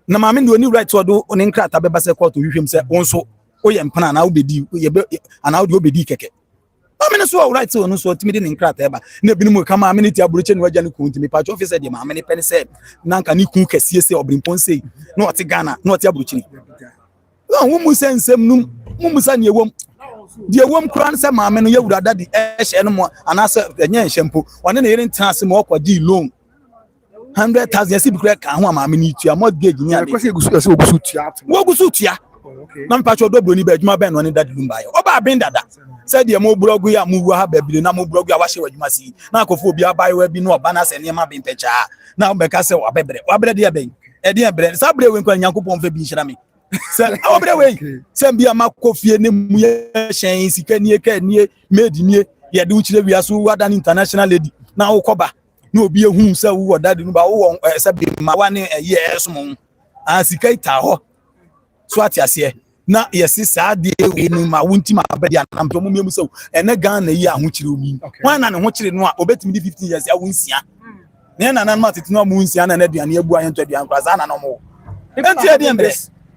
na ma me do ni right to do oni nkrata be ba se court hwehwem se wonso wo ye mpana na wo bedi ye ana wo de obedi keke amene so right so no so timidi ne nkrata eba na ebinim ka ma amene ti aburuche ne waja ne kunti me patch officer de ma amene pen se na nka ne kun kese se obrimpon se na ote Ghana na ote aburuche ni wo mu se nsem num mu musa ne ewom de ewom kran se ma amene ye wurada de ehye no mo anase enye nhempo one ne yere ntan se mo kwadi loan 100,000 yesi bi kra ka ho ma amene tua mortgage ni ade kwese ogusu tua wo gusu tua na patch odo Broni ba adwuma ben no ne dad lumba ye oba ben dada said the mo blogu ya mu ha babile na mo blogu ya wahye wadwuma si na akofo obi abai wa bi no oba na se ne ma bin pecha na obeka se wabebre de ben e de bre sa bre we nkwa Nyankopon fa bi nhira me se obre we se bia makofie ne mu ye hyen sika nie ka nie made nie ye de uchire wi aso wada international lady na wo koba na obi ehun se wo wada no ba wo se bi ma wa ne ye esomo a sika ita ho so atiase na yesi saade we no ma wunti ma abedi anamto mo miemu so ene Ghana yi ahokyire omi wan na ne ho kyire no a obetimi di 15 years awunsia ne na nan ma tetino mo wunsia na na duane abu ayen to aduan kwaza na no mo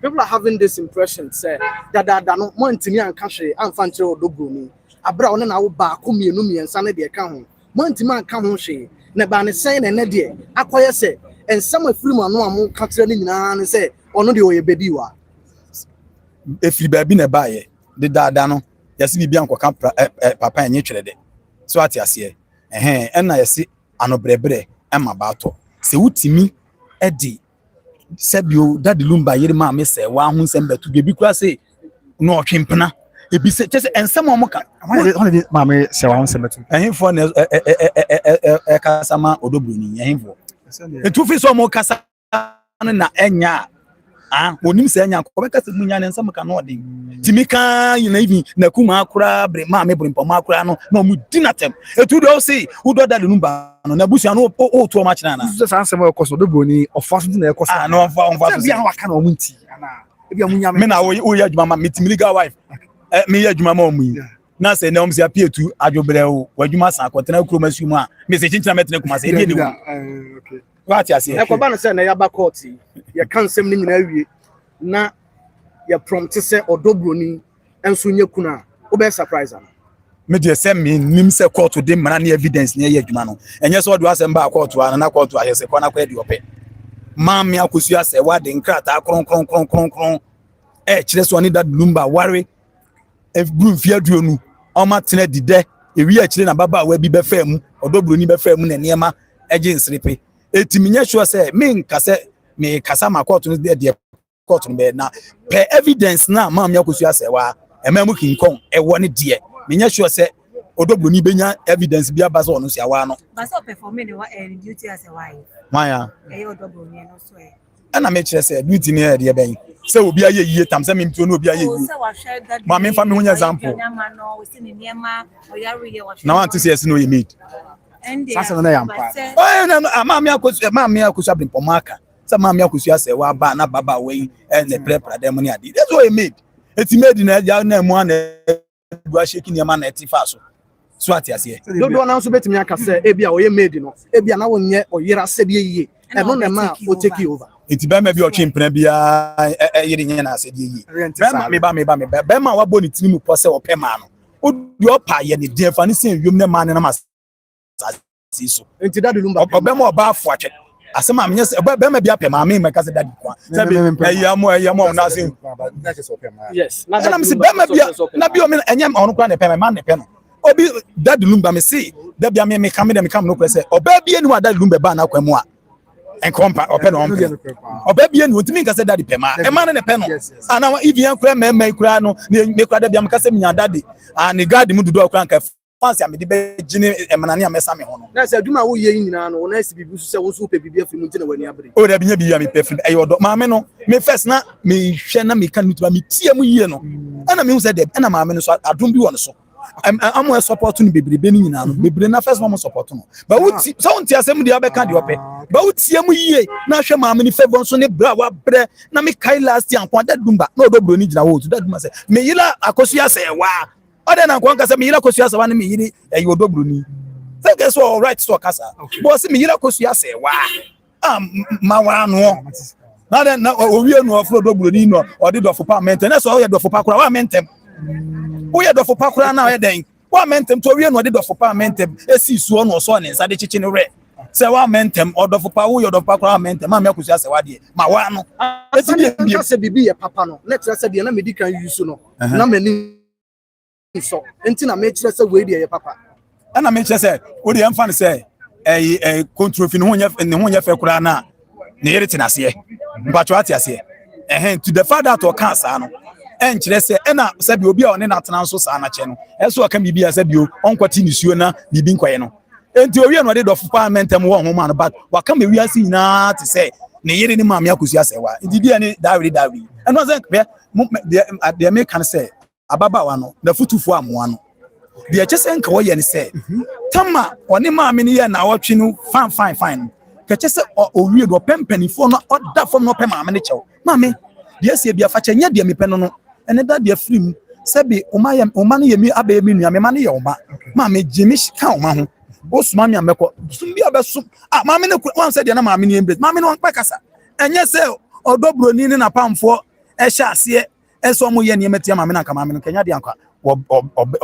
people are having this impression say that no mo ntimi anka hwe amfa nkyere odo Broni abra one na wo ba ko mienu miensa ne de ka ho mo ntimi anka ho hwe na ba ne sen ne de akoye se ensam afiri mu ano amo ka kire ne nyina ne se ono de oye bedi wa efiri baabi na baaye de dada no yesi bibia nkoka papa enye twere de so atiase ena yesi anobrebre ema baato se wutimi edi sebio dadi lumba yiri ma me Serwaa hu nsem batu bebi kura se no otwempena ebi se chese ensem omoka honey ma me Serwaa hu nsem batu ehimfo na kasama odo Broni ehimfo etufi so omoka sa na enya onim se anya ko beka se munya ne nsam ka no ode timika yina even na kuma akura bre ma me brimpo ma akura no na mu dinatem etu do se udo dade numba no na busu no o to ma kina na so san sem e koso do Broni ofa so na e koso no ofa so bia waka na omunti ana ebi amunya me na wo ya adwuma ma metimiliga wife me ya adwuma ma omu na say na omsia pietu adwobre o wadwuma san akotena kuro masu mu a me se chinchina metene kuma say e ni okay what ya say e ko ba no say na ya ba court ya kan sem ni nyina wie na ya prompt say odobroni enso nya kuna wo be surprise am me de say me nim say court de mara na evidence na ya adwuma no enye so do asem ba court a na court a yese kona kwa di ope maami Akosua Serwaa de nkrata kron kire so ni that number worry if blue fia duonu oma tena dide ewi a kire na baba wa bi be fam odobroni be fam na niema eje nsrepe etiminya sure say me nkase me kasa ma court no de court no be na per evidence na maami Akosua Serwaa emamu kinkon ewo ne de menya sure say odobroni benya evidence bia ba so no sia wa no ba so performing the duty as a wife maya odobroni no so ana me kire say duty ne de ben say obi aye yie tam say me mtu no obi aye yie ma me fa me ho example na want to say no you need sasa na ya mpa oh na maami Akosua bin pomaka say maami Akosua Serwaa ba na baba we na prepare dem ni ade that's what he made it made na ja na mu ana gua sheki ni ma na etifa so ati ase dodo na nso betimi aka say e bia oye made no e bia na wonye oyira sede yiye e no na ma o take over iti ba ma bi o chimpena bia yiri nye na ase de yi ba me ma wa bo ni tini mu po se o pe ma no o di opa ye ni de fa ni sen yom na ma ne na ma so enti dadu lumba be ma oba afo atwe asema me nyese be ma bia pe ma me ka se dadi kwa se be ayamo na se yes na me se be ma bia na bi o me enye onu kwa ne pe ma ne pe no obi dadi lumba me se da bia me kam no kwa se oba bia ni wa dadi lumba ba na kwa mu a enkompa ope no ompe oba bia ni ontimi nka se dadi pe ma e ma ne pe no ana even kura me kura no me kura da bia me ka se nya dadi ani gadi mu dudu okura nka fancy am de be gine emanane amesa me ho no na se adwuma wo ye nyina no na se bibi so se wo so pe bibi afiri mu ntina wani abre o da binya biya me pe e yodo ma me no me first na me hwe na me kan mutuba me tie mu yie no ana me hu se de ana ma me no so adom bi won so am support no bebrebe ni nyina no bebre na first one support no ba wuti so wonti asem de abeka de ope ba wuti am yie na hwe ma me ni favor so ne bra wa bre na me kai last year kwa da dumba na odobroni gina wo to da duma se me yila Akosua Serwaa ode na kwa nkasa me yila Akosua Serwaa ne me yiri odobroni say guess all right so kasa bo se me yila Akosua Serwaa ma wa no na den na owie no ofro odobroni no ode dofo pa mente na so ye dofo pa kura wa mentem wo ye dofo pa kura na ye den wa mentem to wie no ode dofo pa mentem esi suo no so ne nsa de chichi ne re se wa mentem odofo pa wo ye dofo pa kura mentem ma me Akosua Serwaa de ma wa no esi bi se bibi ye papa no let us say de na medical use no na mani so enti na me kire se we de ye papa ana me kire se wo de emfa ne se control fi ne ho nya fe kura na ne yere tinase mpacho ati ase to the father to cancer no enkire se na se bi obi a one na tena nso sa na che no eso aka bibi a se bi o onkwati ni suo na bibi nkwaye no enti owie no de do parliament am wo ho ma no but waka me wiase nyina te se ne yere ni maami Akosua Serwaa ndi bia ni dawri eno se de me kan se ababa no na futufo amoa no de chese nka wo ye ne se tama one maami ni ye na wotwe no fine ka chese owie do pempanifo no oda fom no pem maami ne chew maami de se bia fa che nya de me pe no ene da de afrim se bi oma no ye mi aba mi nua me ma ne ye oma maami jimi ka oma ho osuma mi ameko sum bia be sum maami ne wan se de na maami ne embrace maami no kpa kasa enye se odobroni ne na pamfo ehya ase eso mo ye ne metia maami na ka maami no kenya de anka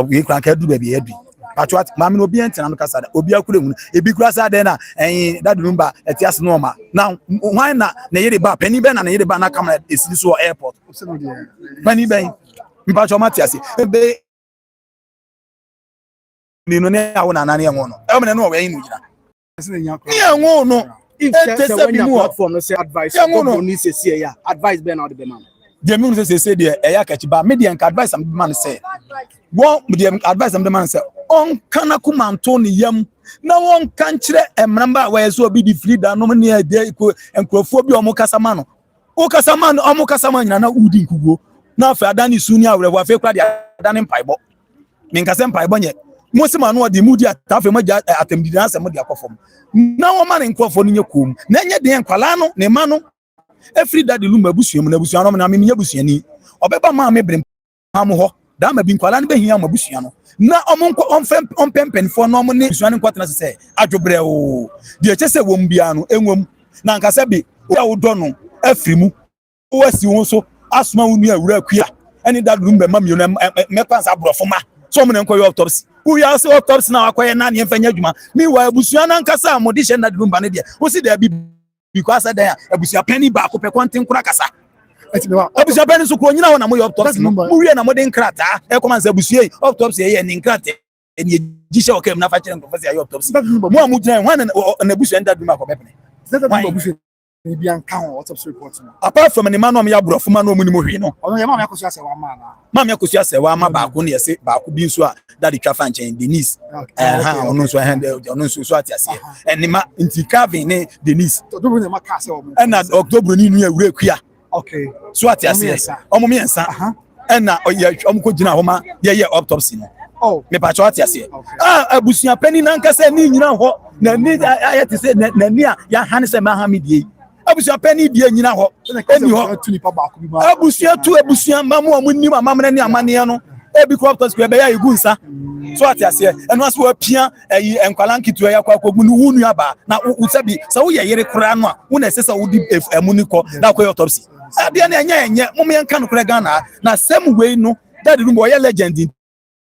we kran ka du ba bi adu patwat maami no obi entina no kasa da obi akure hu ebi kura sa de na dadu numba etias no ma now why na yere ba pani be na yere ba na camera esi so airport pani be mpacho matiasi ebe ni no ne awo na na ne enwo no e me no we yin no gina ni enwo no if say when platform no say advice go ni say ya advice be na the man the me no say de eya kachi ba media and advice am man say one the advice am the man say on kana kumanto ni yam na won kan kire emramba wa yeso obi di frida no ne e de enkrofo bi omo kasama no o kasama no omo kasama nyina na udi nkugo na afa adani suni awre wa fe kra de adani mpaibo min kasem mpaibo nye mosima no de mudi atafe maja atemdi na asem de akofom na wo ma ne nkrofo no nye kom na nye de enkwala no ne ma no every daddy lumba busua mu na busua no na me nya busua ni obeba ma me brem am ho da ma bi nkwala ne behia ma busua no na omonko onpempen fo no mo ne busua ne kwatena se adwobre o de eche se wom bia no enwom na nka se bi ya wodo no afrimu o wasi won so asuma wonu awura akua ene daddy lumba ma mi no me pansa brofo ma so mo ne nkoy autopsy we are so autopsy na akoye na ne mfanya adwuma mi wa busua na nkasa mo de she daddy lumba ne de o si da bi because there abusia penny ba ko pe kwanten kura kasa abusia penny so ko nyina wona mo autopsy mo wie na mo de nkrata e ko man say abusia yi autopsy ye ni nkrata eni gisha o kem na fa kire professor ya autopsy mo amu gyina wan na abusia nda duma ko bepene abusia ni bi an kan autopsy report no apart from ni manom ya brofo ma no mu ni mo hwe no ono ya ma Akosua Serwaa ma na ma me Akosua Serwaa ma ba ko ne yese ba ko bi nso a daddy twafa nchen Denise ono nso handle ono nso so atiase eni ma nti Calvin ne Denise to ne ma ka se o na October ni nu awura akua okay so atiase omo miensa na omo ko gina ho ma ye autopsy no oh me pa cho atiase abusua pani na nkasa ni nyina ho na ni ayete se na ni a ya han se ma ha me die abusua pani die nyina ho eni ho abusua tu abusua mamu amunnim amamne ni amane no ebi crop toss be ya egu nsa so atiase eno aso apia enkwala nkitu ya kwa kogu ni wunu aba na usabi sa wo ye yere kura no a wo na sesa wo di emuni ko na kwa autopsy ade na enye mum yanka no kura Ghana na same way no daddy no boy legend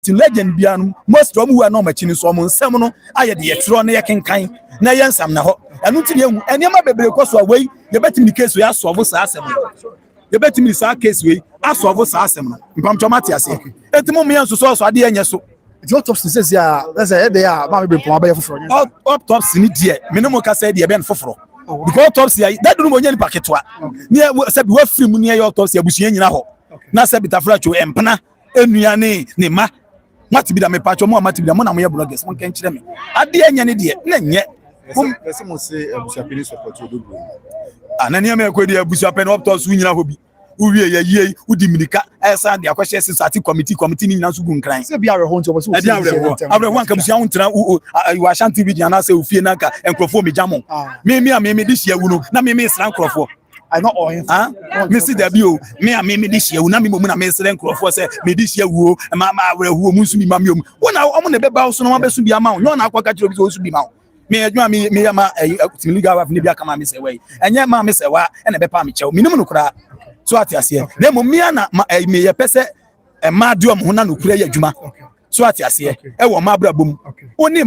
legend bia no most of mu na machi ni so mo nsem no aye de yetro na yekenkan na yensam na ho enu ti ehu enema bebre kwaso awai ye betimi case ya so bo sa asem ye betimi sa case we aso bo sa asem no mpam tomati ase entimu me yanso so ade enye so the autopsy says ya let's say they are ma be pon abaye foforo autopsy ni die me no mo ka say die be foforo because autopsy that do no nya ni paketwa ni say bi wa film ni autopsy abusuan nyina ho na say bitafra cho empana enuane ni ma mati bi da me pacho mo mati bi da mo na mo ye bloggers mo kan kire me ade enye ni die na nye ese mo say abusuan peni support you do anani me ko di abusuan peni autopsy nyina ho bi uwie ye ye udi minika esa de akwahye sati committee ni nyina so gu nkran se bi awe ho nti oboso abre ho anka busuan ntena you ashanti bi dia na se ofie na ka enkrofo me jamon me di hia wu no na me sra enkrofo I not all me see there be o me di hia wu na me mu na me sra enkrofo se me di hia wu ma abre hu mu nsu bi ma me o wona omo ne beba so no ma besu bi ama o no na akwa ka kiro bi so su bi ma o me adwuma me ya ma legal wife ni bi aka ma me se we enye ma me se wa e na bepa me chew minum no kura so atiase na momia na me ye pese ma duom ho na no kura ya adwuma so atiase e wo ma brabom oni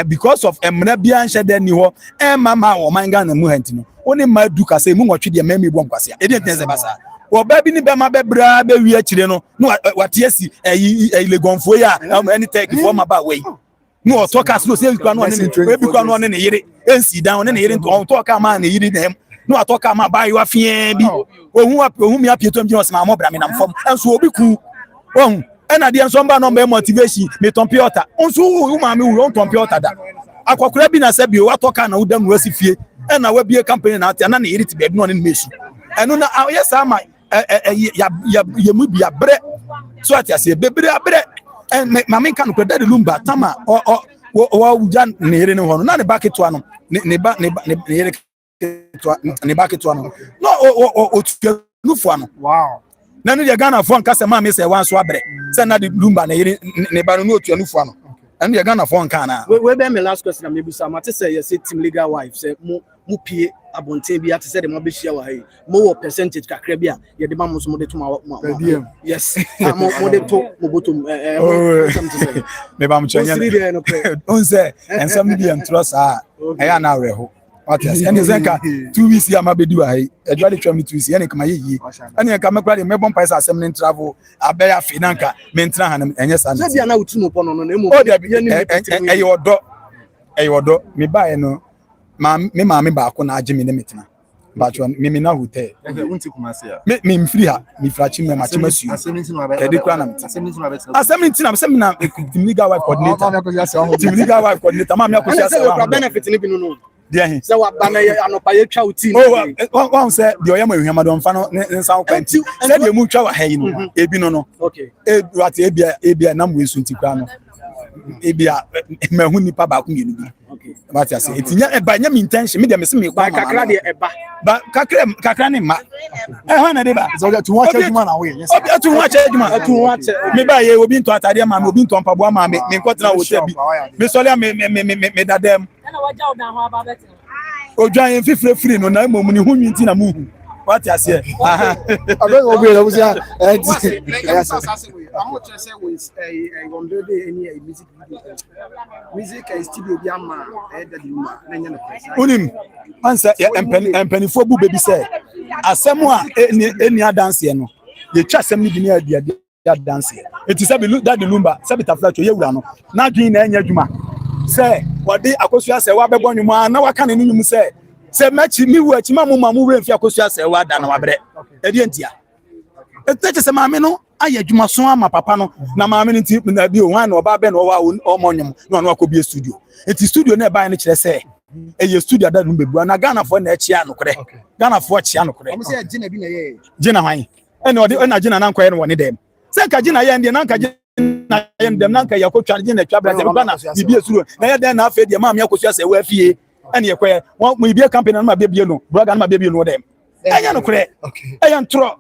because of emna bia nhye da ni ho ma wo manga na mu hanti no oni ma du ka se mu nwotwe de ma me bo nkwase e de tense basa wo ba bi ni be ma be bra be wi akire no no watiasi legonfo ya any take for ma ba we no talk as no say kwa no ne yire ensi down ne yire to talk ma ne yire dem no atoka ma ba yo afie bi ohun mi apieto mi osema mo bra me nam fom enso obi ku ohun ena de enso mba no motivation me computer onso wu ma me wu on computer da akokora bi na se bi o atoka na udam no asifie ena wa bie company na ate na ne yiri ti be no ne mesu eno na yes ama ya mu bia bre so ate ase bebre abre ma me kan ko dade lumba tama o uja ne yiri ne ho no na ne baketo ano ne yiri ne baketo ano no o tufu ano wow na no de Ghana fo nka se ma me se wan so abre se na de lumba ne yiri ne ba no otu anufu ano and de Ghana fo nka na we be me last question am ebusa ma te say yes team legal wife say mu pie abonten bi ate say de mo be share wa hai mo wo percentage kakra bi a ye de ma mo so mo de to yes mo de to mo botum me ba mo chenya on say ensam bi antro sa e ya na reho what is and zenka 2 weeks ya ma be di wa hai edwale twam 2 weeks ene kama yeyi ene ka me kwade me bon paisa asem ne travel abeya finanka me ntra hanam enye sa na bia na utu mo pono no na emo eyodo me ba no ma me ba ko na age me ne metena ba chwa me na hotel unti kumase ya me mfiri ha me frachi me ma chema su kedi kwa na asementi na team legal wife coordinator ma me akosia se benefit ni bi no dia se wa ba na anopa ye twa uti one say the oyama ehwama don fa no nsan kwanti se de mu twa wa hayi no ebi no okay what ebia na mu esu nti kwa no ebia mahu nipa ba ko yenu bi But I say it's by no intention. Me dem say me By kakra de eba. But kakra ne ma. Ho na de ba. So that to watch adwuma na we. Yes. Obi atu watch adwuma. Me ba ye obi nto atade ma me obi nto mpaboa ma me nkotena hotel bi. Me sole me dadam. Na waja obi ahụ aba bete. Odwan yen free no na mom ni hu nwinti na mu hu. What I say? I don't know where I was here. I'm not sure say with a already any music video. Music is still be ama that you na nya no. Unim answer empanifo bu baby say asem a eni dance ye no ye twa asem ni bi na dia dance ye it is say look that the lumba say bitafla cho ye wura no na dwen na enya adwuma say wode Akosua say wa bebo nwuma na waka ne nwum say machi mi wu achi ma mu we mfi Akosua say wa da na wa bre e die ntia e teche say maame no aye adwuma so ama papa no na maame no ti na bi o wan na oba be na o wa o monyum na no akobie studio eti studio na e ba ne kire say eye studio da no bebu na Ghana fo na echi anokore Ghana fo echi anokore I'm say gina bi na ye. gina hwan ene na gina na nkwa ye no woni dem say ka gina ye ndie na nka gina ye ndem na nka ye ko twa gina twa bra say Ghana bibie studio na ye den na afa die maame Akosua say wa fie ene ye kwa mo ibie campaign na ma bebie no brother na ma bebie no dem enya no kore enya ntro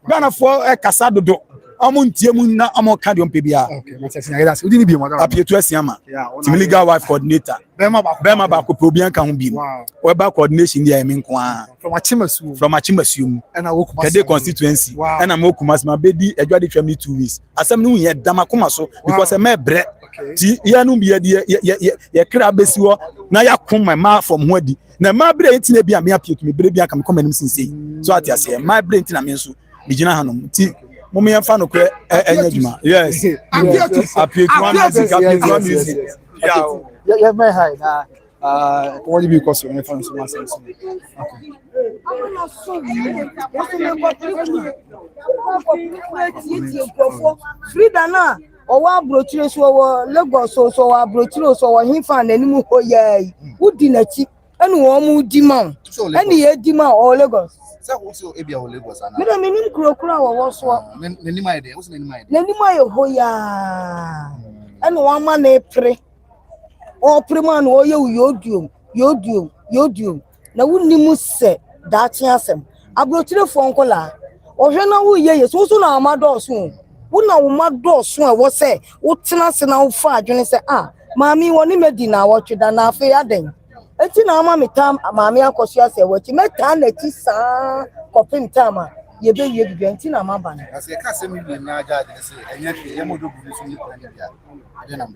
Ghana fo e kasa dodo amu ntie mu na amu ka de ompe bia Okay, my text na that's. Udi ni bi mo da. apietu asiama team legal wife coordinator bema ba ko probian ka ho bi we ba coordination dia me nko a from Achimasuom and I woke Kede constituency and I'm okumas ma bedi adwade twam ni 2 weeks asem no ye dama koma so because e me bre ti ya no bi ye kra besi wo na ya koma ma from ho adi na ma bre ntina bi a me apietu me bre bi aka me koma nim sinse so ati ase ma bre ntina me nso bi gina hanom ti Mummy and fan okay, yes. Appear to music. Yeah, very high. What do you because when fan so much? Frida na owa brochure so Lagos so wa brochure so wa hinfa na nimu hoye udi na chi enu wo mu di ma eni ye di ma o Lagos. Say also ebia o Lagos ana. Me na menim krokura wo so. Nenima ide, what's nenima ide? Nenima ye hoya. Enu wa ma na epre. O prema na o ye yoduom. Na wunimu se da chi asem. Abrotire fo nkola. O hwe na wo ye so na amado so. Wo na wo mado so e wo se wo tena se na wo fa adwene se maami woni medi na wo tweda na afa ya den. Eti na ama metam maami Akosua se wo ti meta na ti sa kopim tama ye be ye bibia enti na ma ba na. Ase ka se mi bi na aja de se enye ye mo do buru so ni kwa ni bia. Ade na me.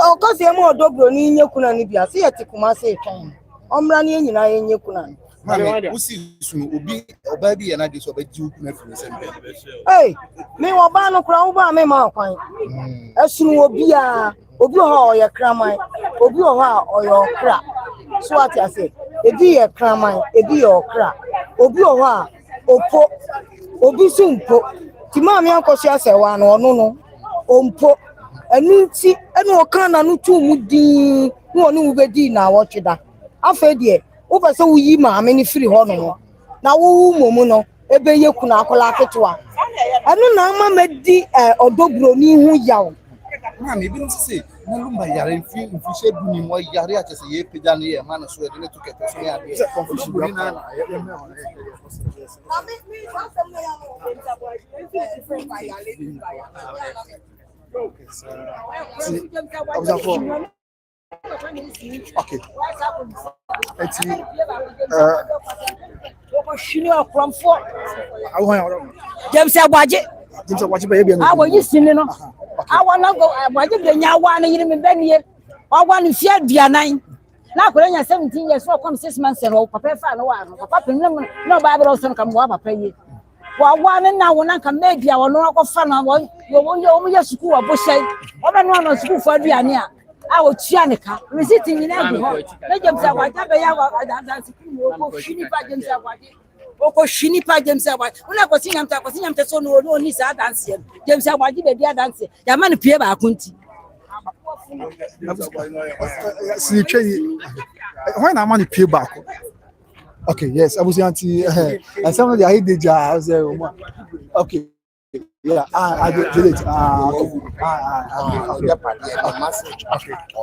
O ko se mo do Broni nye kuna ni bia se ye ti kuma se twan. Omra ni nyina ye nye kuna. Mami, usi sunu obi oba bi ye na de so ba ji kuna fi se mbe. Hey, me wo ba no kura wo ba me ma kwan. Esunu obi ho oye kraman, obi ho ha oye okra. So what I say, ebi ye kraman, ebi ye okra. Obi ho ha opo, obi sumpo. Ti maami Akosua Serwaa no ompo. Enu nti enu okan na no tu mu din, no onu bedi na wo tweda. Afa de wo pese wo yi maami ni free ho no. Na wo momu no ebe ye kuna akola ketewa. Enu na ama medi odo Broni hu yawo. Mami, bi nsi na lumba yare mfi she bu ni mo yare a chese ye peja no ye ma na so e de to kete so ya de confusion na Okay. James Agbaje. Awo yi sini no. Awo na go Agbaje de nya wa na yiri me benie. Wa no fia duanan. Na akora nya 17 years for come 6 months and papa fa no wa no. Papa pin no ba bro so kam wa papa yi. Wa na wo na kam media wo no akọfa na wo yo ye suku wa bo shey. Wo be no na suku fa duane a. Awo tua ne ka. Receipt nyina bi ho. Na James Agbaje be ya wa da suku wo ko fini pa James Agbaje. Oko shini pa James Agbaje una ko sinyamta so no ni sa dance James Agbaje be dia dance ya man pie ba akunti See train when am on pay back. Okay, yes, I was anti and some of the I did ja okay Yeah, I did it.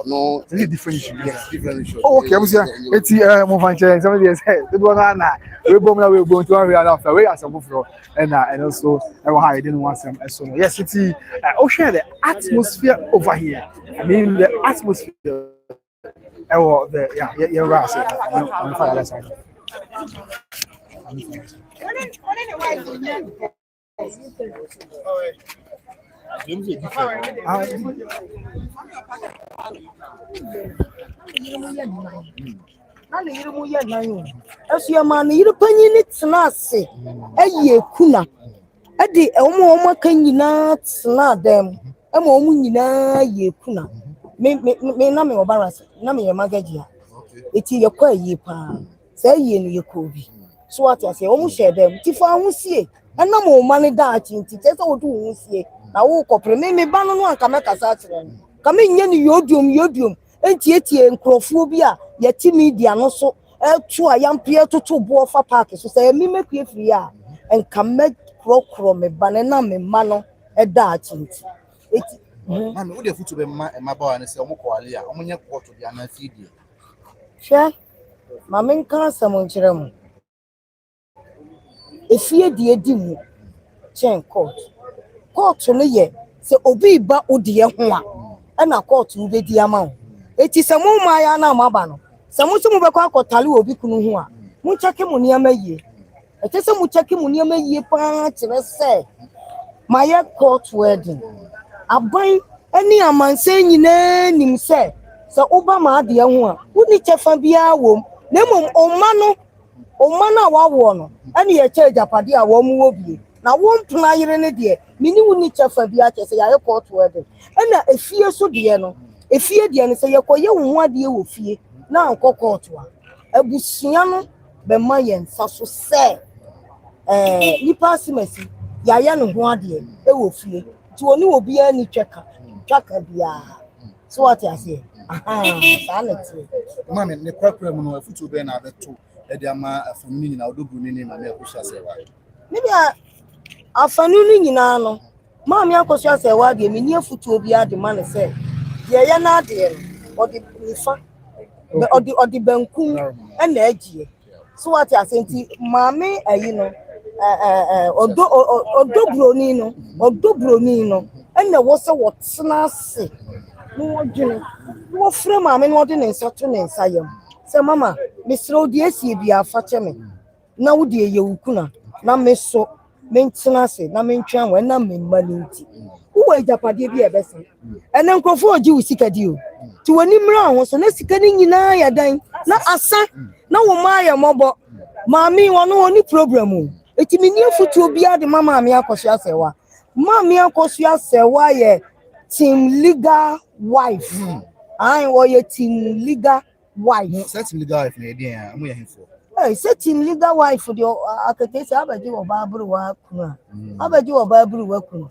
No, This is different issue. yes, different issue. Oh, okay, I was here. It's more fun. Somebody has said, "The one we bomb now. We going to one after we are some for and also I didn't want some. So yes, it's share the atmosphere over here. I mean the atmosphere. You're right. I'm fine. That's fine. Na ne yiri mu ye nan o asu ma ne yiri panyi ni tena ase aye kuna ade omo kan nyina tena dem e mo omo nyina ye kuna me na me obarase na me ye magaji eti ye kwa ye pa say ye no ye ko bi so what I say omo share dem ti fa ho sie na mo ma ne da achi nti te se wo du ho sie na wo kopre me ba no anka me kasa akere ka me nye ni yodium enti nkrofo bi a ye ti media no so etu ayampie toto bo fa park so say me mekue free a enka me krokro me ba na me ma no da achi nti eti Mami, wo dey futu be ma ba wa ne se omo kwale a omo nye koto dia na fidie. hwe ma me nka asam nkyere mu efie die di mu chen court no ye se obi ba odie ho a na court wo be di ama ho eti se mo ma ya na amaba no se mo se mo be kwa akotale obi kunu ho a mo cheke mo niam yie eti se mo cheke mo niam yie pa kire se ma ye court wedding aban ani amanse nyina nim se oba ma ade ho a woni chefa bia wom na mom oma na wawo no ani ye che japade a wo mu obie na wo mpuna yire ne de mini woni chefa bia che se ya court wedding na efie so de no efie de ne se ye koye wo ade wo fie na anko court wa abusua no be ma ye nsa so se nipa simasi ya ya no ho ade wo fie ti oni obi ani twaka bia so what I say sanity Mami, ne kwakra mu no futu be na beto e de ama afamni na odobu ni ma me Akosua Serwaa. ni bia afanu ni nyina no maami Akosua Serwaa de me ni afutu obi ade ma ne se ye ya na ade odi nifa odi banku na agie so what I say nti maami ayi no odo Broni no na wo se wo tena ase no dwene wo frɛ maami no de ne nsa to ne nsa yam se mama mesrɛ odi esie bia fa kyɛ me na wo de ye wukuna na me so me ntena ase na me ntwan we na me mani nti wo ajapade bi ebese ene nkrofo oji wo sika di o ti woni mra ho so na sika ni nyina ya dan na asa na wo ma ya mobo maami wono oni problem o eti me ni afutu obi ade mama maami Akosua Serwaa maami Akosua Serwaa ye team legal wife wo ye team legal wife Set legal wife na dey am ye hefo. Say team legal wife for the akatesi abaji oba aburu wa kuna abaji oba aburu wa kuna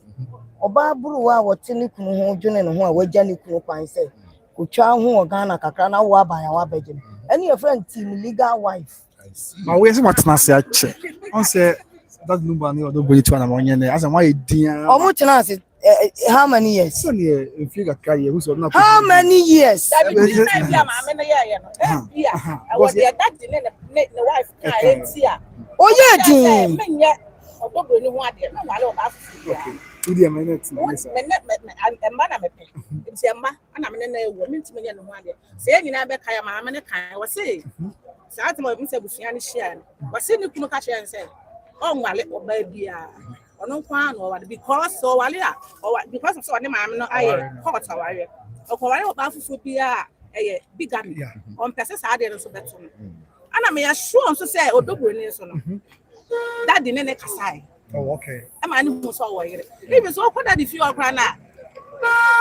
oba aburu wa wote ne kunu ho dwene ne ho a wagya ne kunu kwan se kotwa ho Ghana kakra na wo abaya wa baje any your friend team legal wife Ma we say what na say ache on say that number ni odo boli twa na mo nyene as why dia omo tena say how many years so ni if you got carry who so na how many years oye din Idi am net ono kwa no wa because so wale a because of so ne maame no aye court aware okoware oba fufu bia eye bigami on pese sa ade no so beto no ana me ya sure so say odobroni so no that the nene kasai okay am ani hu so wo yire even so okoda the few okra na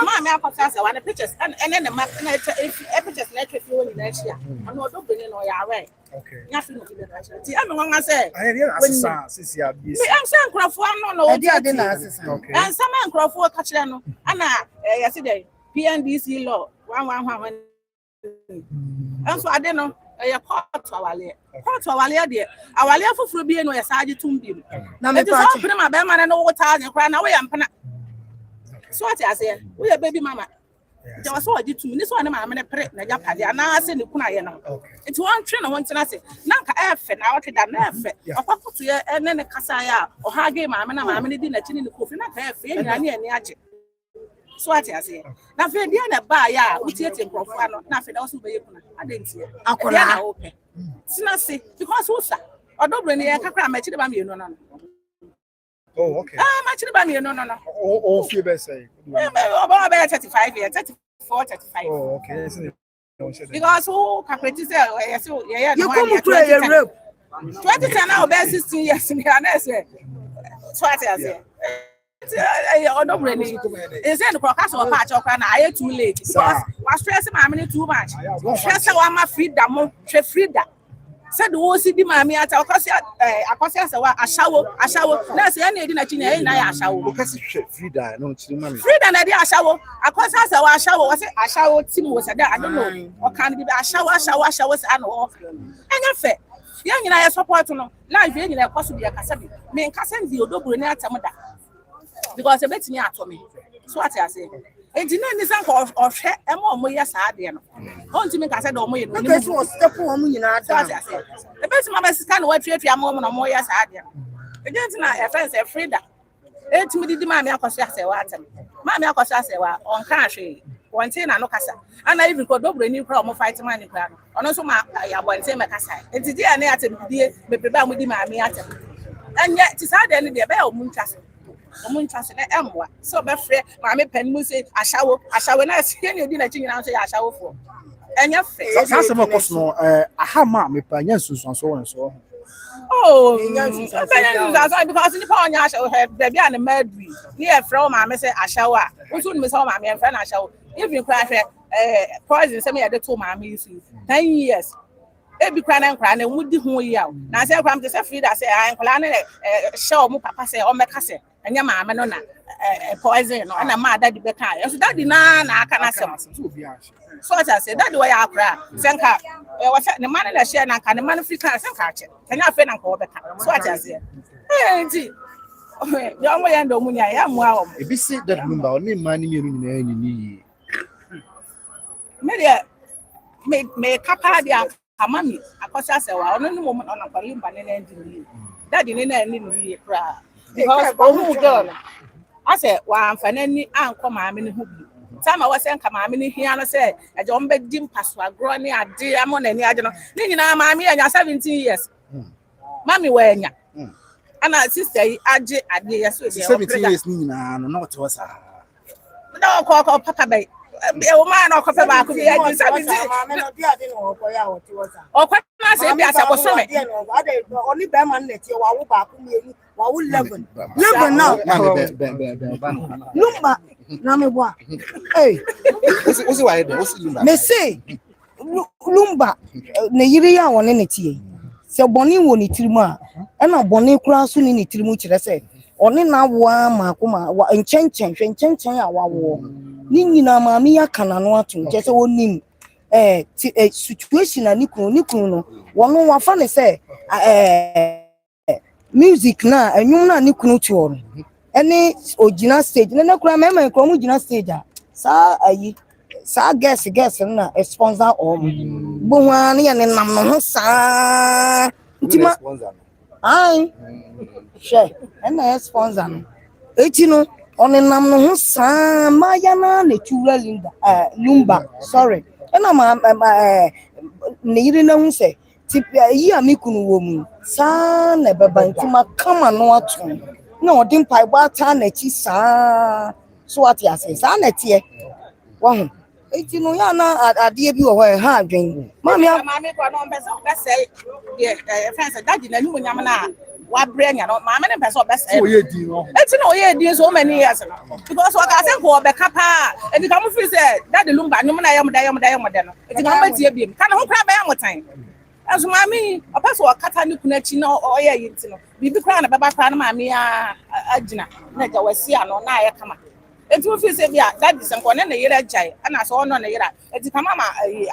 maame Akosua Serwaa na pictures and then the map na pictures na trefi woni na hia ono odobroni no ya aware okay nya fi no bi na hia ti am won say I hear assisa sisi abi me am say nkrofo no edi ade na assisa okay and some nkrofo ka kire no ana ya say the PNDC law 111 and so ade no ɛyɛ kɔɔto awale deɛ awale afoforo bi no yɛ saa agye tum bi Na me ɛti sɛ ɔpene ma bɛrima no wo taa ne koraa na woyɛ mpena so ɔte aseɛ woyɛ baby mama nti wɔ so ɔgye tum ne so ɔne maame ne pere na gya pade anaasɛ ne kuna yɛ no nti wɔntwe ne ho ntena se na nka ɛɛfɛ na wɔtwe da na ɛɛfɛ ɔkɔkoto yɛ ɛne ne kasa yɛ a ɔhage maame na maame ne di n'akyi ne kofi na ka ɛɛfɛ yɛ nyina ne ani agye so ate aseɛ na afei deɛ na baa yɛ a wotietie nkurɔfoɔ ano na afei na wɔso wobɛyɛ kuna adantie Akwadaa. na wopɛ tena se because wosa ɔdɔ Broni yɛ kakra makyiri ba mmienu no Oh, okay. makyiri ba mmienu no Oh, feel better. ɔbɛwɔ bɛyɛ 35 years 34 35 Oh, okay. because who calculate say yes yeah You come to a rape. 2010 now be 16 years me na say so ati ase ɔdɔ Broni is say the broadcast of patch okra na aye too late because was stress ma me too much stress wa ma freedom hwe freedom said wo si di ma me ata akosia say wa ashawo na say na edi na chinya e na ya ashawo Because Frida, no, Chimami. freedom na di ashawo akosia say wa ashawo was say ashawo team was there I don't know o kan bi ashawo say ano enya fe ye nyina ye support no life ye nyina ekoso bi akasa bi me nkasa ndi ɔdɔ Broni atam da because e betimi ato me so ati ase enti na ni san ko ɔhwɛ ɛma ɔmo yɛ saa de no ɔnti me nkasa de ɔmo yɛ no Okay, so what's the point when you know so ati ase e betimi abɛsika na watuatua ma ɔmo na ɔmo yɛ saa de no enti na e friends e frida etimi didi ma me akɔso ase wa atam ma me akɔso ase wa ɔnka ahwe wɔnte na no kasa ana even ko ɔdɔ Broni kura ɔmo fight man kura no ɔno so ma ya wɔnte me kasa enti dia na atam bidie bebrebe a mo di ma me atam ɛnyɛ ti saa de no de be ɔmo ntwa ɔmo ntwa se na ɛmboa so ɔbɛfrɛ maame pɛn mu se ahyawo na ɛsɛ ne odi na chi nyina nso yɛ ahyawofo ɛnyɛ fɛ Saa sɛm ɛkɔ so no aha ma mepa nya nsunsuanso wɔ nso oh because nipa ɔnyɛ ahyawo hɛ baabi a ne ma adui ne yɛfrɛ wo maame sɛ ahyawo a woso ne sɛ wo maame yɛmfrɛ no ahyawo even kora hwɛ poison sɛ me yɛde to maame yi so 10 years ebi kora na nkora na mu di ho yi a na sɛ kora mte sɛ Frida sɛ nkora ne hyɛ ɔmo papa sɛ ɔmɛka sɛ ɛnyɛ maame no na poison no na ma dadi bɛka ɛso dadi na aka na sɛm so ɔta sɛ dadi wɔ yɛ akora sɛ nka wɔ sɛ ne ma no na hyɛ na nka ne ma no firi ka sɛ nka akyɛ ɛnyɛ afei na nka wɔbɛka so ɔta sɛ nti deɛ ɔmo yɛ ndɔ mu ni a yɛ amoa wɔm Ebi say that number, only man in your knee. me deɛ me kapa deɛ ama me akɔsɛ asɛ wa ɔno ne mo ɔna kwari mba ne na ndi ni dadi ne na ni ni kra because ɔmo girl no asɛ wa amfana ni ankɔ maame ne ho bi time a wɔsɛ nka maame ne hia no sɛ agye ɔmo bɛ di mpaso agorɔ ne ade amo na ni agye no ne nyinaa maame yɛ nya 17 years mami wɔ anya ana sister yi agye ade yɛ so deɛ 17 years ni nyinaa no na ɔte hɔ saa na ɔkɔ papa bɛyi o ma na ɔkɔ pɛ baako bi agye 17 maame no dia de no ɔkɔ ya wɔte wɔ sa ɔkɔ na sɛ bi asɛ bɔsɔmɛ ade ɔni bɛrima no nɛtie wawo baako mmienu wawo 11 now lumba na me boa hey What's why there? What's Lumba? me say lumba na yiri ya wɔne ne tie sɛ bɔne wɔ ne tirimu a ɛna bɔne kura so ne tirimu kyerɛ sɛ ɔne na awoa maako ma nkyɛnkyɛn a wawo ne nyina maame ya kana no ato kyerɛ sɛ onim situation na ne kunu no wɔno wafa ne sɛ music na enwum na ne kunu tuo no ene ogina stage na kura mema nkro mu gina stage a saa guess na sponsor bo hwa ne ne nam no ho saa ntima ai she ena sponsor no eti no one nam no ho saa maya na le tuwa lumba sorry ena ma ne yiri na hu se ti yi a me kunu wo mu saa na beba ntima kama no ato na odin pai ba ta na chi saa so ati ase saa na tie wa ho eti no ya na ade bi wo ho ha adwen mami kwa no mbese ye friends daddy na numu nyam na wa bre nya no mami ne mbese obese so ye di no eti no ye di so many years no because what I say ko obeka pa eti ka mo feel say daddy lumba nyum na yam da no eti ka mo tie bi ka na ho kra ba ya motan aso mami opeso wakata ne kuna chi na oye yinti no bibi kra na baba kra na mami agina na ja wasi ano na aye kama Enti wo fi se bia that is nko na yere jai ana so ono na yere enti kama ma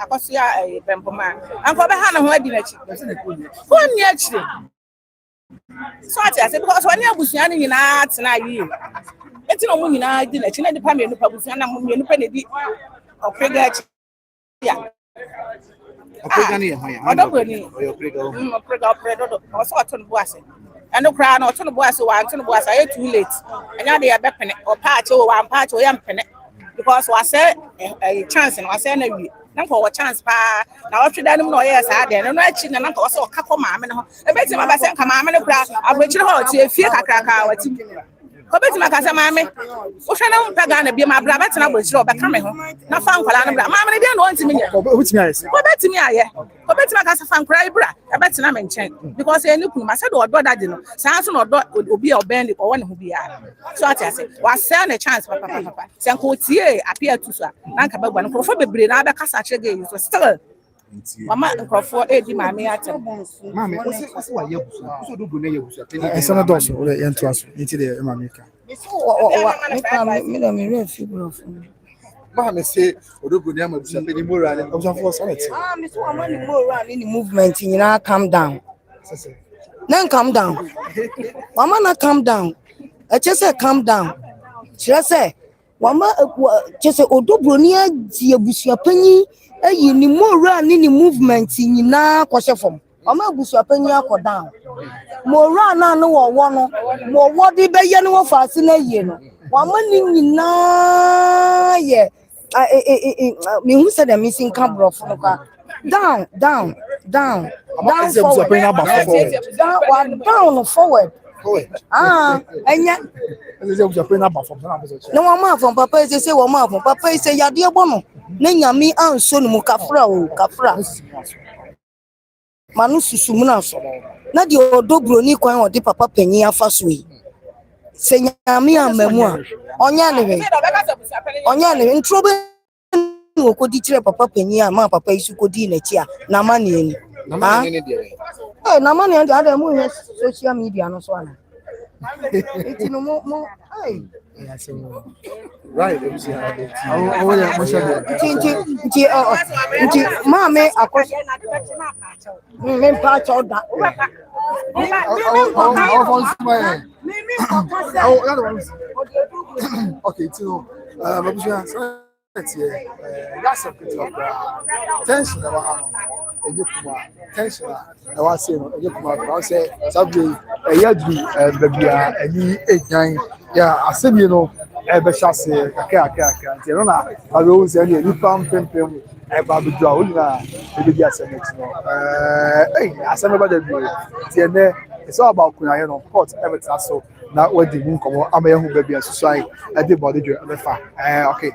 Akosua bempoma anko be ha na ho adi na chi ko ni achire so ati ase because wani abusua ni nyina tena yi enti no mu nyina di na chi na di pa me nu pa abusua na mu me nu pa na di okrega chi ya Okrega ni ho ya Broni okrega do so ato no buase eno kra na oto no buase wa anto no buase ay too late enya de ya be pene o patch o wa patch o ya mpene because wa say a chance na wa say na wi na ko wa chance pa na wa tweda nim na o ye sa de no achi na ko so ka ko maame no e beti ma ba say ka maame no kra abrechi ho tie fie kakraka wa ti ko beti ma ka say maame wo hwe na mpa ga na bi ma bra beti na abrechi ho be ka me ho na fa nkwala no bra maame ne de na on ti me nya ko beti mi aye ko beti ma ka say fa nkra ibra e beti na me nchen because e ni kunu ma say do odo dade no san so no odo obi e oben ko won ho bia so ati ase wa say na chance papa say ko tie appear to so na nka bagwa no ko fo bebre na be kasa chege so still mama nkrofo e di maame atem Mami, osi wa yebusu. Oso do na yebusu. esa no dos o le ento aso nti de mama ka me refi bro. Ba me say odogo ni amabusu pe ni moral and option for sanity. Me so am ni more run ni movement nyina calm down. Then calm down. Mama na calm down. I just say calm down. She say mama just say Broni adi abusua panyi ayi ni more run ni movement nyina kwose fom. Mama abusua panyi akodan. More run na no wo no. Mo wo di be ye no wo faase na yie no. Mama ni nyina ye me who said the missing camera from down down forward enya no mama from papa say mama from papa say ya de bono na nyame anso no mu kafra manu susumu na so na de Broni kwan o de papa panyi afa so yi se nyame amamu a onya ne ntrobe no kodi kire papa panyi a ma papa isu kodi na chi a na ma ne ni Na mani ne de. na ma ne de ada mu he social media no so ana eti no mo Right, nti mama Akosua me pa choda okay tino mabusua that's a bit of tension about tension I was saying I say sabbi yadri babia ani egyan ya asem you know ebe chase aka nti no na awo say ni pam pempem eba bidua olina ebe bi asem no asem eba da bi ti ene it's all about Kuna you know court everything so na wadi mu nkomo amayehu babia susai ade body dwe ebefa okay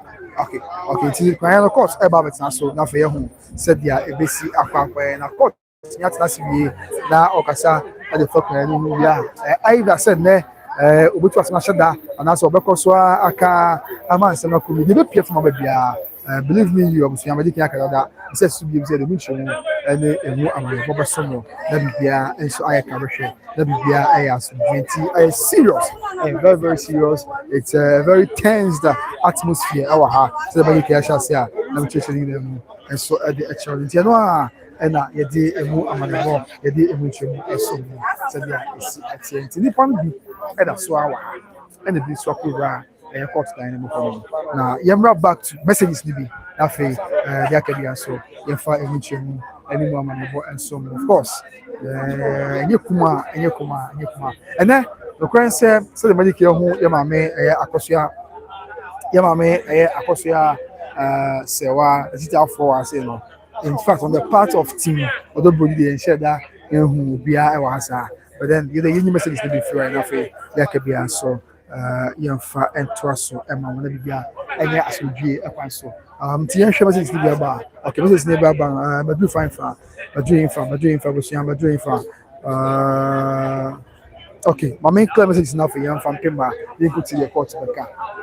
ti Kuna no court eba betina so na fa yehu said dia ebesi akwa na court nyata sibi na okasa ade fa Kuna no bia either said ne obetu asema shada anaso obekoso aka amanse na komedi be pie from babia believe me you obusu amadi kan akada say subi say the mission ene emu amane boba somo na bibia enso ayeka behwe na bibia ayaso 20 ay serious and very serious. It's a very tense atmosphere our ha so the body can say na mchecheli dem enso the actually no ena yedi emu amane bo yedi emu chemu eso so dia esi atient ni pam bi eda so awa ena bi so akura court dynamic na yemra back to messages ni bi afi the academy so yefa emu chemu eni mu amane bo enso of course enye kuma ena the current say the magic hu yemame Akosua Serwaa digital for say no. In fact, on the part of team, although Broni they ensure that who be but then the union message is to be free enough. There can be so yamfa and trust so Emma when be any as we be a so TN show message to be about okay message never about but do fine for but doing for okay, my main claim is now for young from Pima. You could see your court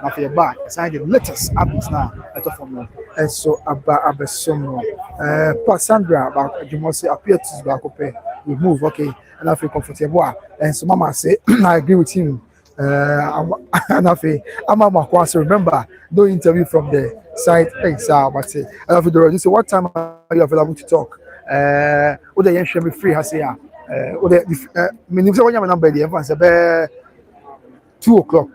now for your back. Sign the latest updates now at the form. And so about Abesomo. Sandra about you must appear to back up. We move, okay, and I feel comfortable. And so Mama say I agree with him. And I'm remember no interview from the site. Hey, sir, but you say, what time are you available to talk? What the young me free has here. What the meaning of your number, the advance about 2 o'clock,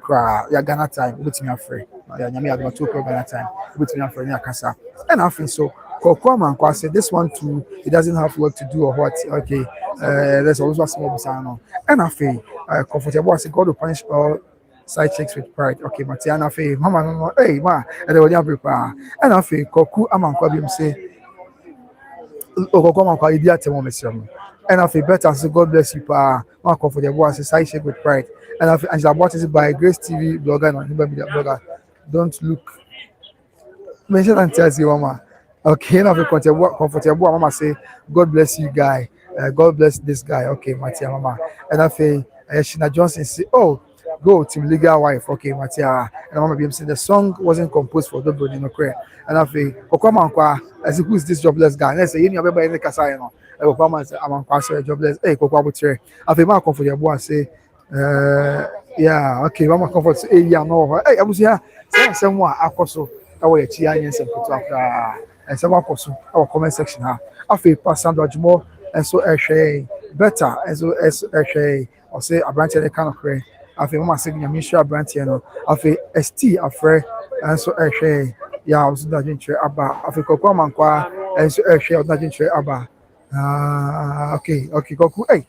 yeah, Ghana time, with me free. Yeah, about 2 o'clock Ghana time, with me free, Kasa. And I think so. Kokoma and say this one too, it doesn't have work to do or what. Okay, there's also a small bizarre. And I feel comfortable. I say God will punish all side chicks with pride. Okay, Matiana Fe, Mama, no, hey, ma, and they will never prepare. And I feel Koku Aman say, Kokoma and Idia Temomission. And I feel better. So God bless you, pa. More comfortable. I say side chick with pride. And I feel Angela bought it by Grace TV blogger and Human Media blogger. Don't look. Mention and tell you, Mama. Okay, now comfortable. Mama say, God bless you, guy. God bless this guy. Okay, Matia, Mama. And I feel Shina Johnson say, oh, go to legal wife. Okay, Matia. And Mama be saying the song wasn't composed for the Broni no clear. And I feel, Okama, I say, who's this jobless guy? And I say, you know, everybody in the casa, you know. Okama say, I'm jobless. Hey, Kokwa Butre. I feel more comfortable. I say, yeah, okay, Mama comfort. Hey, yeah, no. Hey, I was here. Someone Akosua. I will chia and some and some apostle our comment section. I feel Passando more and so better and so as or say a branch of the kind of cray. I feel my signature Misha branch, you know. I feel ST afraid and so yeah, I was not into about I feel Kokoma and so not into about okay, Koku. Hey,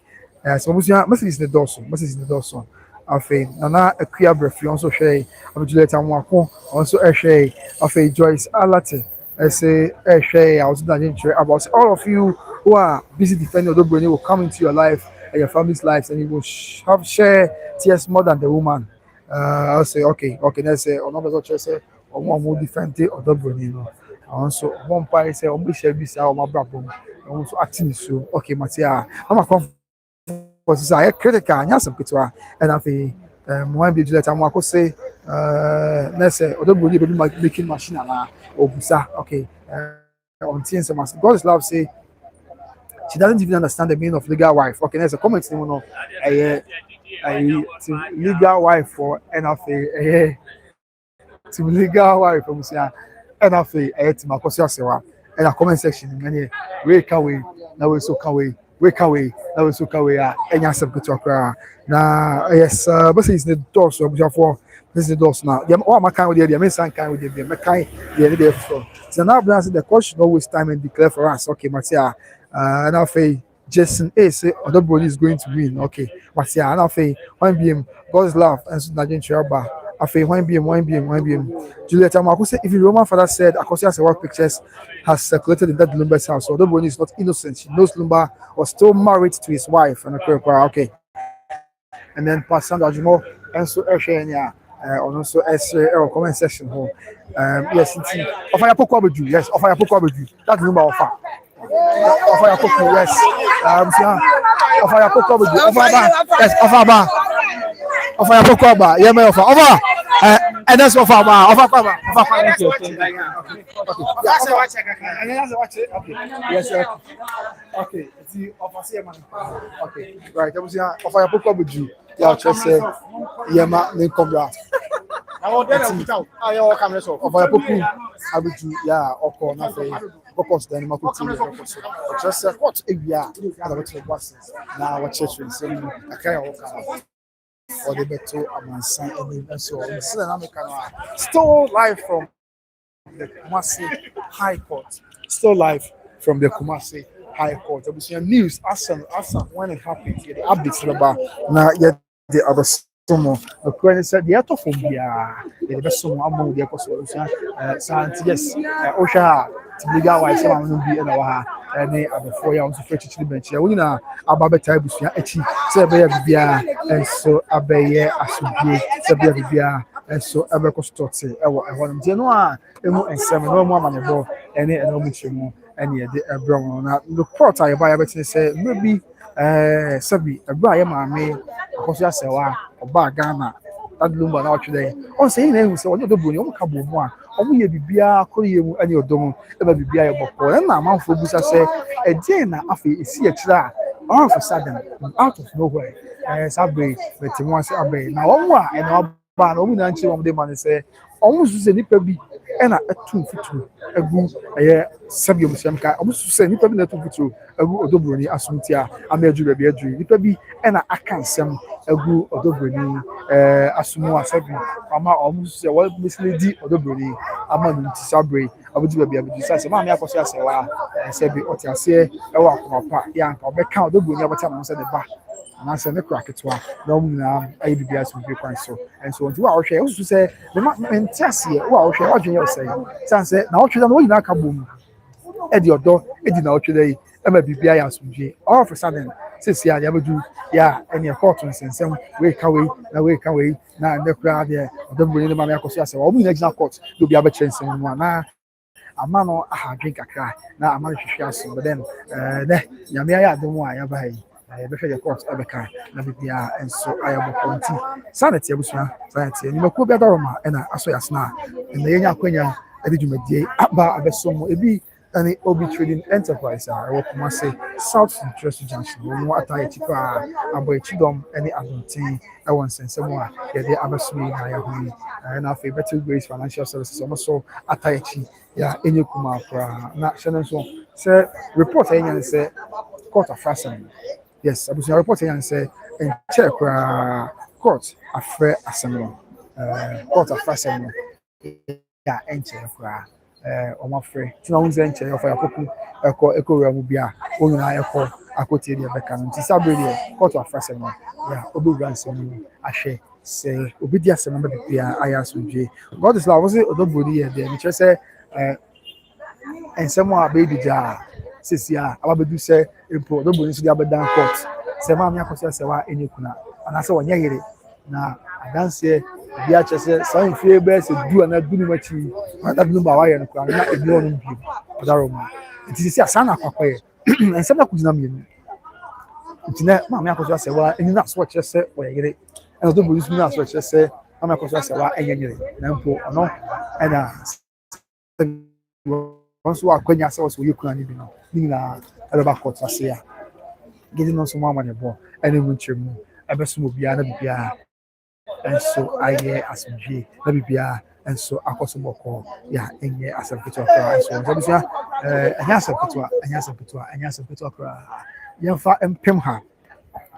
so must is the dorsal. Afei nana akua brefi also hwɛ abuduleta nwako also hwɛ afei Joyce Alate say hwɛ I was not interested about all of you who are busy defending Broni will come into your life and your family's lives and you will have share tears more than the woman. I'll say okay let's say another person say one more defend Broni no also one part say obi share bi sa o ma brabo also acting so okay Matia I'm a was I critical and some picture and I feel one be let am say let's say Broni be making machine na obusa okay on things God's love say she doesn't even understand the meaning of legal wife. Okay, there's a comment you know legal wife for NFA to legal wife from NFA to Akosua Serwaa and a comment section and wake away now we so away wake away now we so away and answer to talk now yes but it's the doors so for this is the doors now all my kind with the American kind with the American the from so now the coach always time and declare for us okay Matia and I say Jason say Broni is going to win okay Matia and I say one BM God's love and so Nigerian Cherba I say one BM Juliet Amaku say if your Roman father said Akosua Serwaa pictures has circulated in that Lumba's house so Broni is not innocent she knows Lumba was still married to his wife and okay and then Passando Ajimo and so on also comment section home yes offer your poker with you yes offer your poker with you that's the number offer your poker yes offer your poker with you offer yes offer your poker bar yeah me offer and that's offer yes okay see offer see man okay right offer your poker with you yeah just say yeah man me come back of our poku abuju ya oko na fe purpose then ma ko ti just say what if ya na what you was na what church say akai oka or the better amansan and so still live from the Kumasi High Court still live from the Kumasi High Court obviously news awesome when it happens the updates about na yet the other Somo, the Queen said the atophobia, the best someone among the Akosua, yes, Osha, legal wife, someone will be in our and they are the 4 years of fetch to the bench. We know about Tabus, Sabia, and so Abaye, Asubi, Sabia, and so Abacostote, our Genoa, and 7 no more money, and no mission, and yet the Brown. The port I buy everything say maybe. Sabi Abraham Mame Akosua Serwaa oba Ghana adlumba na otwede on say na ehu say onye Broni o ka bo mu a o ye bibia akori emu ani odom e ba bibia ye bokko na amanfo busa say e dey na afi esi akira all of a sudden out of nowhere sabre betimu ase abe na omo a ena ba na omo na nchi omo de man say omo su se nipa bi ena etu fitu egu sabio musiam ka omo su se nipa bi na etu fitu egu odobroni asumti a ama aju be aju nipa bi ena aka nsem egu odobroni asumu asabi ama omo su se wa misledi odobroni ama nti sabre abudu be abudu say ma me akoso asewa sabi otiase ewa akoma ya nka obeka odobroni abata mo se de ba na se ne kraketwa na omu na ayi bibia so bi kwan so and so nti wa ohwe o su se me mentiase wa ohwe o dwen say sanse na ohwe na wo nyina ka bom e di odo e di na ohwe dai e ma bibia ya so dwe all of a sudden sisi ya bedu ya eni e court nsensem we ka we na ne kra de odo buru ni ma me akoso ase wa omu na gina court do bia be kyensem no na ama no aha drink akra na ama hwehwe aso but then ne nyame ya adom a ya ba yi bɛhwɛ yɛ court ɛbɛka na bibia nso ayɛ bɔkɔ nti sanity abusua sanity nimako bi adaroma ɛna aso yɛ asena na yɛnya akwanya ɛde dwumadie aba abɛso ebi ɛne obi trading enterprise a ɛwɔ Kumasi South Interest Junction wɔn atayɛ tipa abɔ ekyidɔm ɛne adonten ɛwɔ nsɛnsɛm a yɛde abɛso yi na yɛho yi na afei Better Grace Financial Services wɔn so atayɛ akyi ya enye kuma akora na hyɛ no nso sɛ report a yɛnya ne sɛ court afrasɛm. Yes, abusunya report yan say en check court afre asem court afre asem ya en check o ma frɛ tina unze en check of yakoku eko ramu bia onyina ekɔ akotie de beka no ntisabre de court afre asem ya obewura nsem ahwɛ sɛ obidi asem na bibia aya asodwe God is love was odobodi ye de me kyerɛ sɛ ensem a be dija sesia ababedu sɛ empo odobodi nso de abedan court sɛ ma me akoso sɛ wa enye kuna anase wonye yere na adanse bia kyerɛ sɛ san fie be sɛ du ana du ni machi ata du ba wa yɛ no kura na ebi onu bi odaroma nti sɛ asa na akwaye ensem na kugina me ni nti na ma me akoso sɛ wa enyi na so kyerɛ sɛ wo yere ɛna odobodi nso na so kyerɛ sɛ ma me akoso sɛ wa enye yere na mpo ono ɛna once wa kwanya sɛ wo yɛ kuna ni bi no ni na ɛba court ase ya gidi no so mama ne bo ene mu nkyemu ebeso mo bia na bibia enso aye asomdwe na bibia enso akoso boko ya enye asabketo akra enso ntabisia anya asabketo akra yemfa empem ha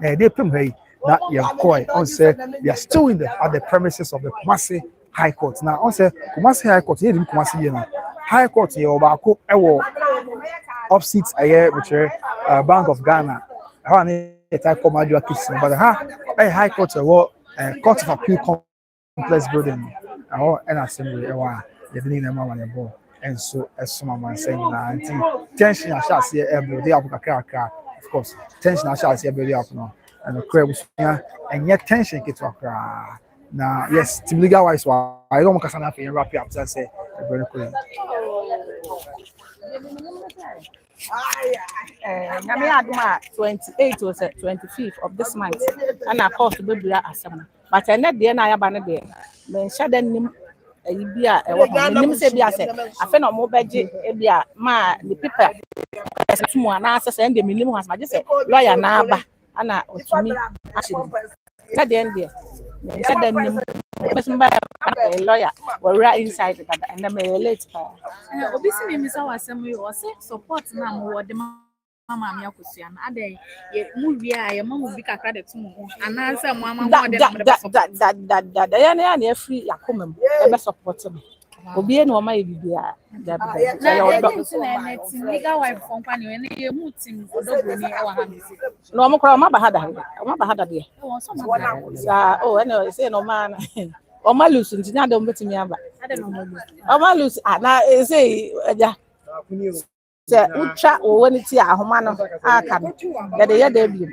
they pem ha na yemkoi on say we are still at the premises of the Kumasi High Court now on say Kumasi High Court here in Kumasi here na High Court here obako ewo opposite aye which Bank of Ghana how a type of major case, but a high court or court of appeal complex building and assembly. You didn't know my boy, and so as some man saying, tension I shall see every day of of course, tension I shall see every day up now, and the crowd was and yet tension gets up. Now, yes, to legal wise, I don't want to wrap you up. I say, very cool. Nyame adoma 28 or 25th of this month and I call to be asem but I net de na ya ba ne de me hye den nim ayi bia e wo nim se bia se afa na mo beje e bia ma the paper esumu ana asese ende me nim has ma je se lawyer na aba ana otumi actually na de ende me hye den nim person ba lawyer we right inside that and me late pa obi si me misa wasem yo say support na mo wo de mama me Akosua na ade ye mu wi a ye mama bi kakra de tumu ana say mo mama mo de da ya na free yakoma mu e be support me obi e na o ma ye bibia da legal wife company we na ye mu team odobroni e wa ha me no mo kra ma ba hada de sa oh ene say no man o ma lose ntinya de mo betimi aba ade no mo o ma lose na say eja se utwa woni ti ahoma no aka no ya de bi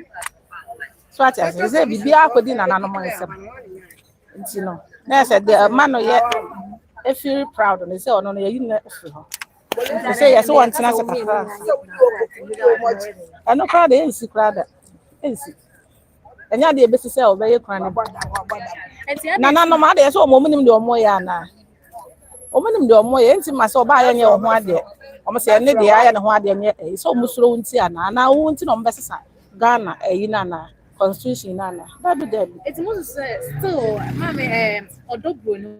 so ati say bibia akodi na nanom nsem nti no na say the man no ye I feel proud and they say, oh no, you know, they say, yes, one thing I and no crowd is crowd. And yeah, the best sell very crying. Nana, no matter, so moment do more yana. Woman do more, and myself by any of one day. Almost any day I and one day, so much room, and I won't know best Ghana, a Yinana, constitution nana. That It's most still, mammy, or dog Broni,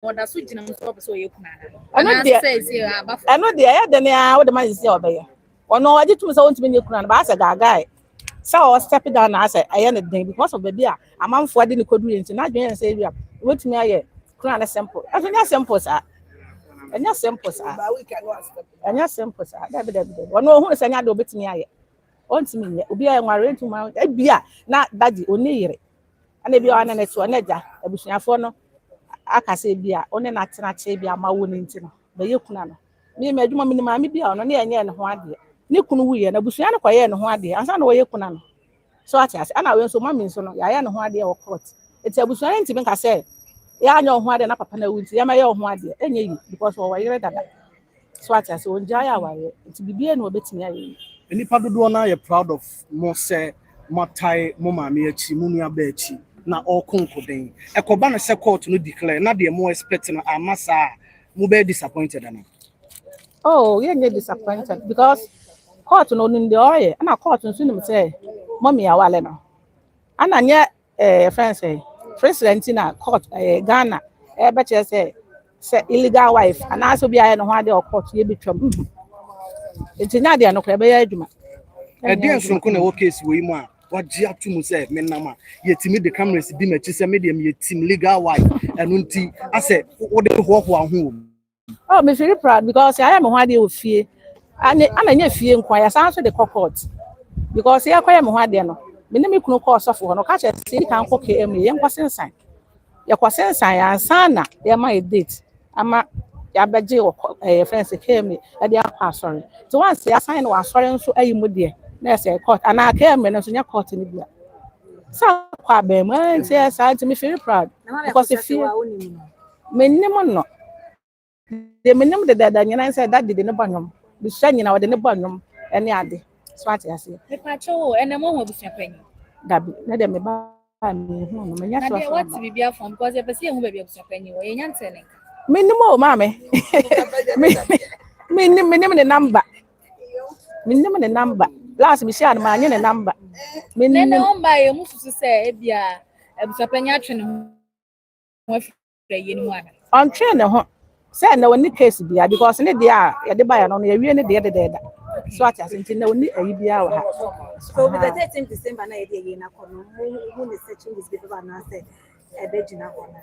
or the switching on top so you can. I know the I then I would mind see obey. Or no, I did to myself to be new crown, but I said, guy. So I was stepping down. I said, I ended the because of the beer. A man for didn't could read into not being say, wait me, I crown a simple. I think that's simple, sir. And that's simple, sir. And that's simple, sir. One no one is any other bit me. On to me, be I married to my beer, not daddy, only it. And if you are an next one, I wish I for no. I can say beer, only not say beer, my winning dinner. But you can. Me, my mammy, be on any and one day. Nikunu we na busuano kwaye no ho ade ansa na woye kuna no so atiase ana we so mami so no ya no ho ade wo court eti abusuano ntimi nka say ya anya ho ade na papa na wunti ya ma ye ho ade enye yi because wo wayere dada so atiase onja ya ware eti bibie na obetimi aye nipa dodo na ye proud of mo say matai mo maami achi mo nua ba achi na okonkoden ekoba na say court no declare na de mo expect na amasa mo be disappointed na oh yeah disappointed because court no nim the oil and court nso nim say mommy awale no ana nye friends president na court Ghana be che say illegal wife and also be aye no ho ade court ye betwam entinya de no kra be ya adwuma e de nsonko na wo case we mu a wagye atum say me nama yetimi the cameras di machi say medium yetim legal wife enu nti ase wo de ho ahu oh me feel proud because I am ho ade ofie ana nya fie nkwa ya san so the court because ya kwaya me ho ade no me ne me kunu ko osofo ho no ka che se kan ko KM ye nkwasensan ya kwasensan ya sana ya ma date ama ya beje friends KM e dey akwa sorry so once ya sign wa sorry nso ayi mu de na say court ana KM no so nya court ni bia sa kwa be man say sa me feel proud because if me nimo no de me nim de dada nyina say that de ne banyom the shany na de ne banyom ene ade so ati ase Me pacho ene mo ho busua panyi dabi na de me ba me hu no me nya so na de what bibia from because e pese hu ba bia busua panyi wo ye nya ntene me nim o ma me me nim the number last me share ma nya the number me nim ne number ye mususu say e bia e busua panyi atwe ne ho afre ye ni mu ana on train ho say na woni case bia because ne dia ye de ba ya no ye wie ne de so ati asentin na woni ayi bia wa ha so with the 13th December na ye de na kono who is searching this paper na say e be gina kono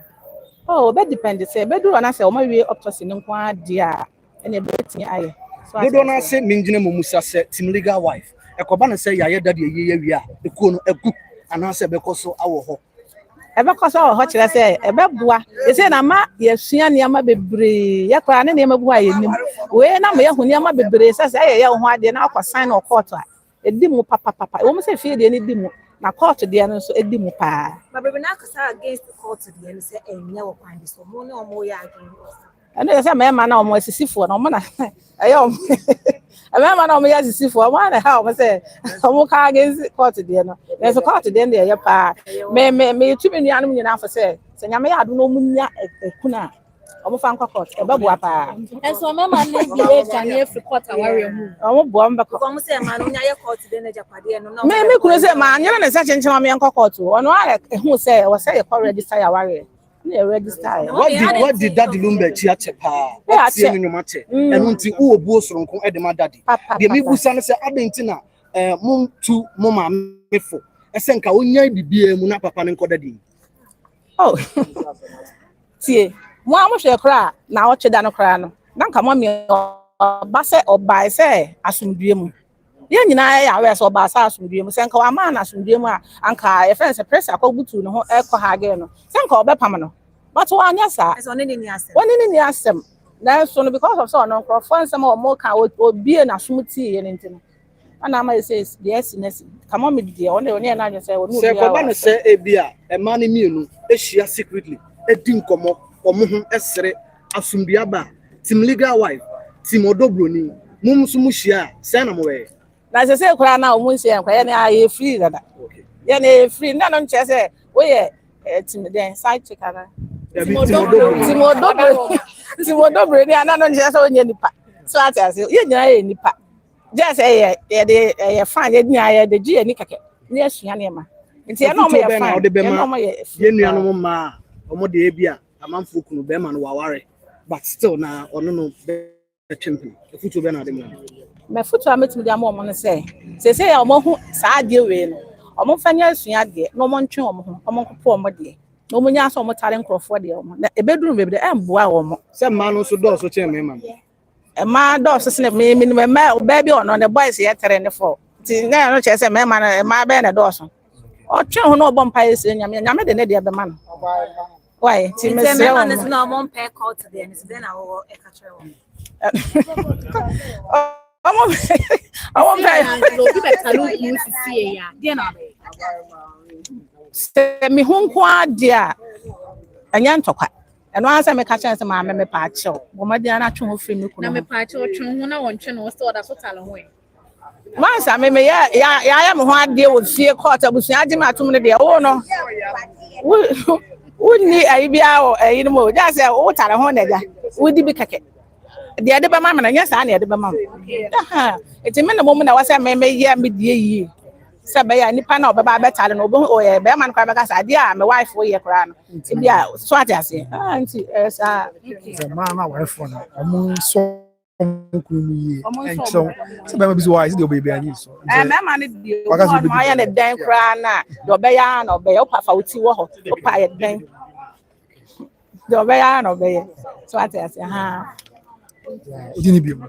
oh be depend say be do na say o ma wie autopsy ne nko dia ene be tin aye so do na say mingine momusa say team legal wife ekoba na say yaye dade ye wie a ekuo no egu ana say be koso awo ho ebe koso awo ho kire say ebe bua e say na ma ye sua ne ma bebre ye kwa ne ma bua ye nim we na ma ye hu ne ma bebre say ye ho ade na akwa sign no court a edi mu papa wo mo say fie de ne di mu na court de no so edi mu pa ma bebe na kasa against the court de no say enye wo kwan so mo ne omo ya adwen ene say me ma na omo asisifo na omo na aye omo ama na omo ya asisifo omo na ha omo say omo ka against court de no na so court de ye pa me tu me nua no nyina afo say nyame ya ado no munya Kuna omo fa nkwa court e babu apa enso mama ne bi e kan ye free court aware mu omo bo mba ko omo say ma no nya ye court de na japade no no me kunu say ma nyere na say chenchen me nkwa court ono ara hu say o say e register ya ware na register what did daddy lumbe chi ache pa what tie nyum ache enu nti wo obu osoronko e de ma daddy de mi busa ne say adenti na mum tu mo ma mefo ese nka onya bibie mu na papa ne nkodadi oh tie mo amhwe kra na o cheda no kra no na nka mo me ba se obai se asumdue mu ye nyina ya we se oba sa asumdue mu se nka wa ma na asumdue mu a anka ye friends pressure akọbutu no ho e kọ ha ge no se nka obepam no but wa anya sa so ne ni asem woni ni asem na so no because of so no crofon some o ka obie na asumti ye ntino ana ma say yes come on me dia one na say woni se ko ba no se ebia e ma ne mienu e hia secretly e di nkomo omo ho esere asumdua ba team legal wife team Broni mum so mu hia se na mo we na se kura na o mu hia kwa ye na aye free dada okay ye na free na no nche se we ye team den side check ana team Broni ana no nche se onye nipa so atase ye nyina ye nipa just ye de ye fan ye nyina ye de ji ni keke ni asua ne ma nti e no mo ye fine de be no ma mo ye ye nuanom ma omo de e bia amanfo kunu be ma no waware but still na ono no be champion efutu be na de ma me foto ametumi de ama omo no say ya omo hu saa de we no omo fanya asua de no omo ntwe omo ho omo kopo omo de no omo nya so omo tare nkrofo de omo na ebeduru bebe de emboa omo se ma no so do so chen me ma e ma do so se me me ba bi ono the boys ye tere ne for ti na no che se me ma na e ma be na do so o twe ho no obo mpa ese nyame de ne de be ma no why ti me se on is no more pair call today and then I will catch omo obi better look you see ya dey na be se mi hu nko ade a anya ntokwa eno ansa me ka chen se ma me pa achew bo ma dia na twe ho firi me kunu na me pa che otwe ho na wontwe no so da so tale ho mansa me ya me ho ade wo fie court abusuan age ma tum ne de wo no wonni ayi bia o ayi no mo ja se wo tare ho na ja wodi bi keke de ade ba ma na nya sa na ade ba ma aha eti me na mo na wasa me ye me die yi se be ya nipa na obeba betale no obo o ye be man kwa be ka sa de a me wife wo ye kra no e bia so ate ase nti sa the man na wife for na omo so kunu yi and so be ma bi so why is the baby ani so me man de o ma ya ne dan kra na de obe ya na obe ya pa fa uti wo ho o pa ye dan de obe ya na obe ye so ate ase ha odi ni bi mo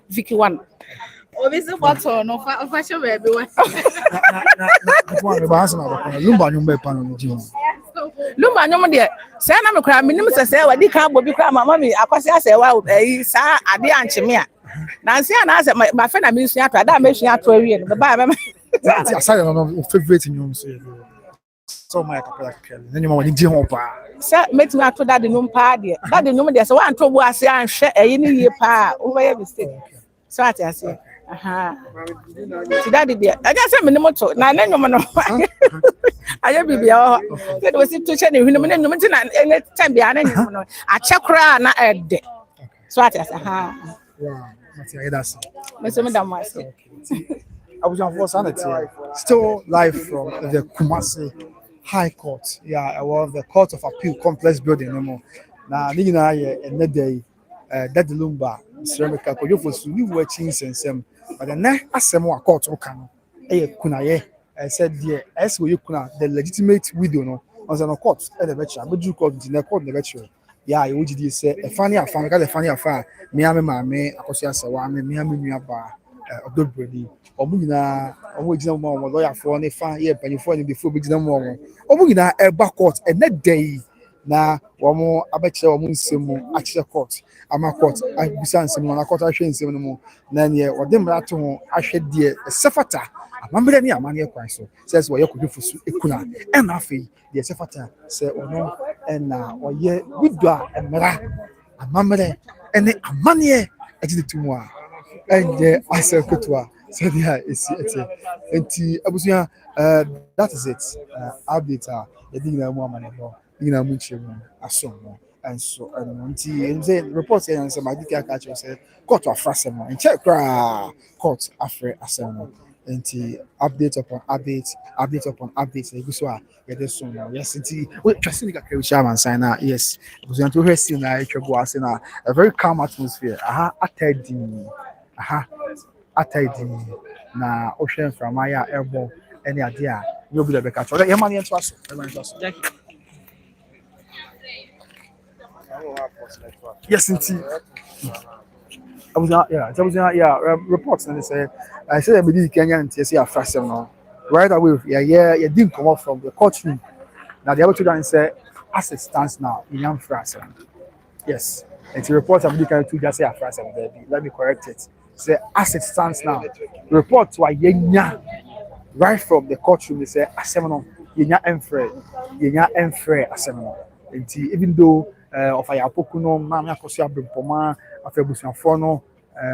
Vicky one obi se bottle no fa show baby wa na me ba na ba lumba nyumba pa no ji lumba nyom de se na me kra me nim se wadi ka bobi kra mama mi akwase ase wa yi sa ade ancheme a na nse na ase ma fe na me sua to ada me sua to awie no ba me aside no favorite nyum so my kapela kele na nyuma wani ji ho pa se metumi ato dade nyum pa de dade nyum de se wa anto bu ase anhwe ayi ni yie pa o be mistake so ate ase aha ti dade de aja se me ni moto na na nyum no aye bibia ho se do si to che ne hwene me nyum ti na ene time bia na nyum no ache kra na ede so ate ase aha wow mati aye that's me so me da mo ase Abujan Sanity, still live from the Kumasi High Court. Yeah, well, the Court of Appeal Complex Building. No more. Now, Nina, and day, that the Lumba, Ceramica, you for you were changing some, but the next Asemo Court, Okano, Kuna, I said, dear, as you Kuna, the legitimate widow, no, on the court, at the lecture, but you called the court, the lecture. Yeah, you would say, a funny affair, got a funny affair, Miami, Akosua, Serwaa, Miami, Miaba, Broni. Omo nyina omo gina mo omo lawyer for ne fa ye panifo ne before be gina mo omo nyina e ba court e na day na omo abekye omo nsemu akye court ama court abisa nsemu na court ahwe nsemu no mo na ne ode mra to ho ahwe de sefata amamre ne amane kwan so says wo ye kodufusu ekuna e na afei de sefata se ono na oye gudwa emra amamre ene amane agide tumu a enye asekotwa. So yeah, it's abusuya that is it. Update the thing na mo amane no. You know mo chemu aso mo and so and say report say answer my dika catch say court afrasem and check court afre asem nti update upon update e so a ye dey so no yes nti we trust ni kakra we share sign na yes abusuya to hear still na etwebo ase na a very calm atmosphere atadi atadi na ocean from Maya airborne any idea you be the back actually your money into us yes indeed I was reports and they say I said I believe Kenya and TSC are fast now right away you didn't come up from the courtroom now the able to and say as it stands now in young France yes and the reports I'm looking to just say a France let me correct it. Say as it stands now, report to a yenya right from the courtroom. They say asemino yenya enfre asemino. And even though of a yapokuno, mama Akosua Brimpoma, Afebusian Fono,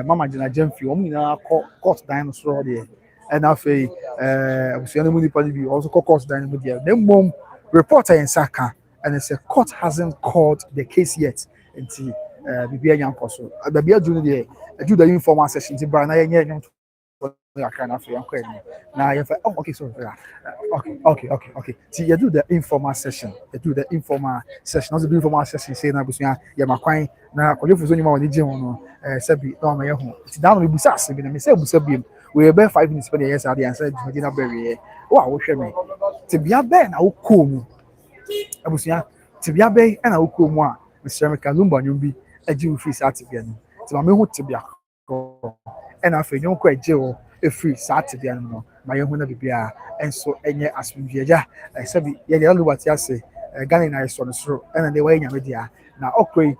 Mama Jena Jemfi, Omina court dinosaur there, and Afe Abusian Municipality also court dinosaur there. Then mom reporter in Saka, and they say court hasn't called the case yet. And Bibia Yankoso, Babia Junior, I do the informal session to Brana. I kind of feel now you oh okay sorry okay see you do the informal session also do informal session say na busua ya makwan na kodefo so nyuma woni gye ho no sabi na ma ye ho ti da no me busa ase bi na me say busa bi we be 5 minutes per yes ade answer di na bewe wa wo hwe me ti bia be na wo kom abusua ti bia be na wo kom a Mr. Kalumba nyumbi agye wo free sa ti bia no ti ma me ho ti bia and after you quite jail a free Saturday no my young one be and so any as we ja said the only what you say ghanaian is on the throat and they were in media now okay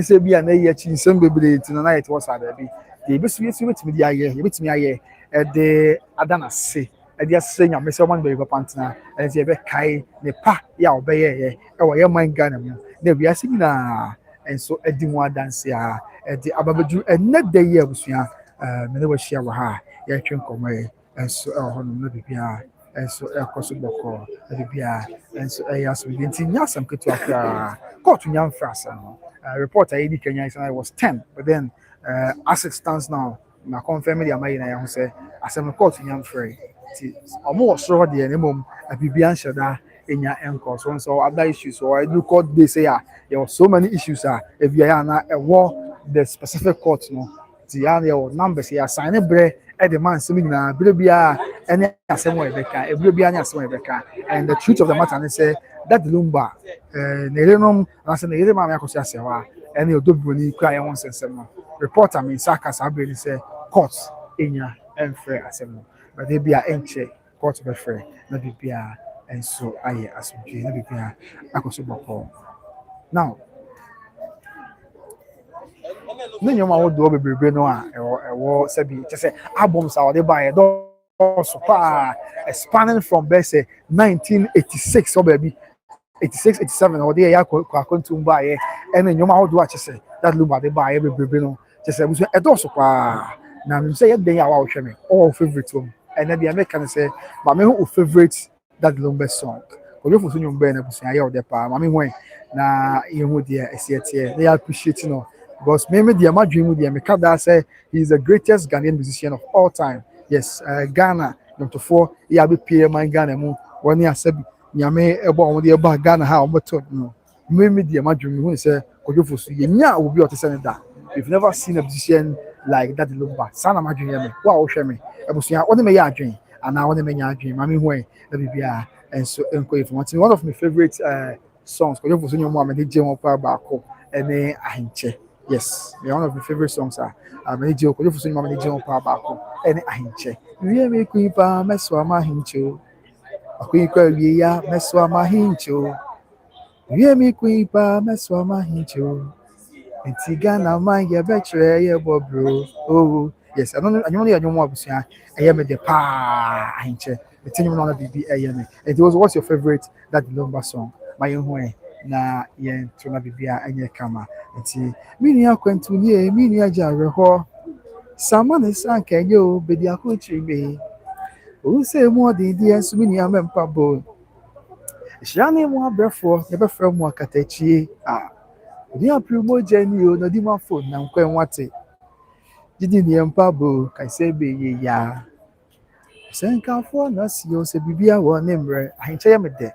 say be an year chin some baby to the night was there be the best with me here with me here the adana say ɛde asɛ nyame sɛ ɔma no bɛyɛ pantena ɛne sɛ yɛbɛkae ne pa yɛ a ɔbɛyɛɛ ɛwɔ yɛ man Ghana mu na wiase nyinaa ɛnso adi mu adanse a ɛde ababɛduru ɛnnɛ da yi abusua mene wahyia wɔ ha a yɛtwe nkɔmmɔ yi ɛnso ɛwɔ hɔnom na biribiaa ɛnso ɛkɔ so bɔkɔɔ na biribiaa ɛnso ɛyɛ asomdwe nti nyɛ asɛm ketewa koraa court nya mfra asa no report a yɛdi Kenya is it was 10 but then as it stands now na confirm the amayi na yɛho sɛ asɛm no court nya mfra ti omo soro de ne mom abibia nhyeda enya enko so other issues or do court they say there were so many issues if you are na the specific court no ti ya there were numbers ya sign bre e the man semi na bre bia ene asem we beka e bre bia nya asem we beka and the truth of the matter is say that lumba ne renom na say ne yere ma me Akosua Serwaa ene odo Broni kura ye won sensem no reporter me saka sabre ni say court enya enfre asem no but they be a enche court be free na bibia enso aye asomdwe na bibia akoso boko now no nyoma wo do bebrebe no a ewo sabi say albums a wo buy do so pa spanning from say 1986 or baby 86 87 or dey ya kwakontum buy and nyoma wo do a say that lumba dey buy bebrebe no say busu e do so pa na me say ye den ya wa wo hwe me all favorite one and then the American say, but me who favorite that lumber song. Because you for so nyombe na busia ya ode pa. Mami when na yehu dia esietie. They appreciate no. Because me dia ma dream dia me kada say he is the greatest Ghanaian musician of all time. Yes, Ghana number 4 ya be pie man Ghana mu. Woni asabi nyame ebo on dia ba Ghana ha omoto no. Me dia ma dream hu say kojo for so yenya obi otese ne da. You've never seen a musician like that lumba. Sana ma dream me. Wa wo hwe me. Abusia woni me ya adwen ana woni me nya adwen mami hwen na bibia enso enko information one of my favorite songs ko you so nyomo amede je won pa ba ko ene ahinche yes one of my favorite songs are amede je ko you so nyomo amede je won pa ba ko ene ahinche wie me ku pa meso ama hincho akun kwa wie ya meso ama hincho wie me ku pa meso ama hincho enti Ghana man ye betre ye bobro oh yes, I don't know. I only know more about I am the pa hinche. The thing you know be and it was what's your favorite that lumba song? My own way na yen to na bibia anye kama. Enti mini akwantu nie mini ajare ho. Saman is anke yo bedi akochi me. O say mo de di ensu mini amempa bo. Shani mo abrefo, ye be frɛ mo akatachi. Ni aprimo jeni o na di ma phone na nkwen wate. Didi ni empabo kaise be ye ya senka na si o se bibia wo ne mre ahinche me de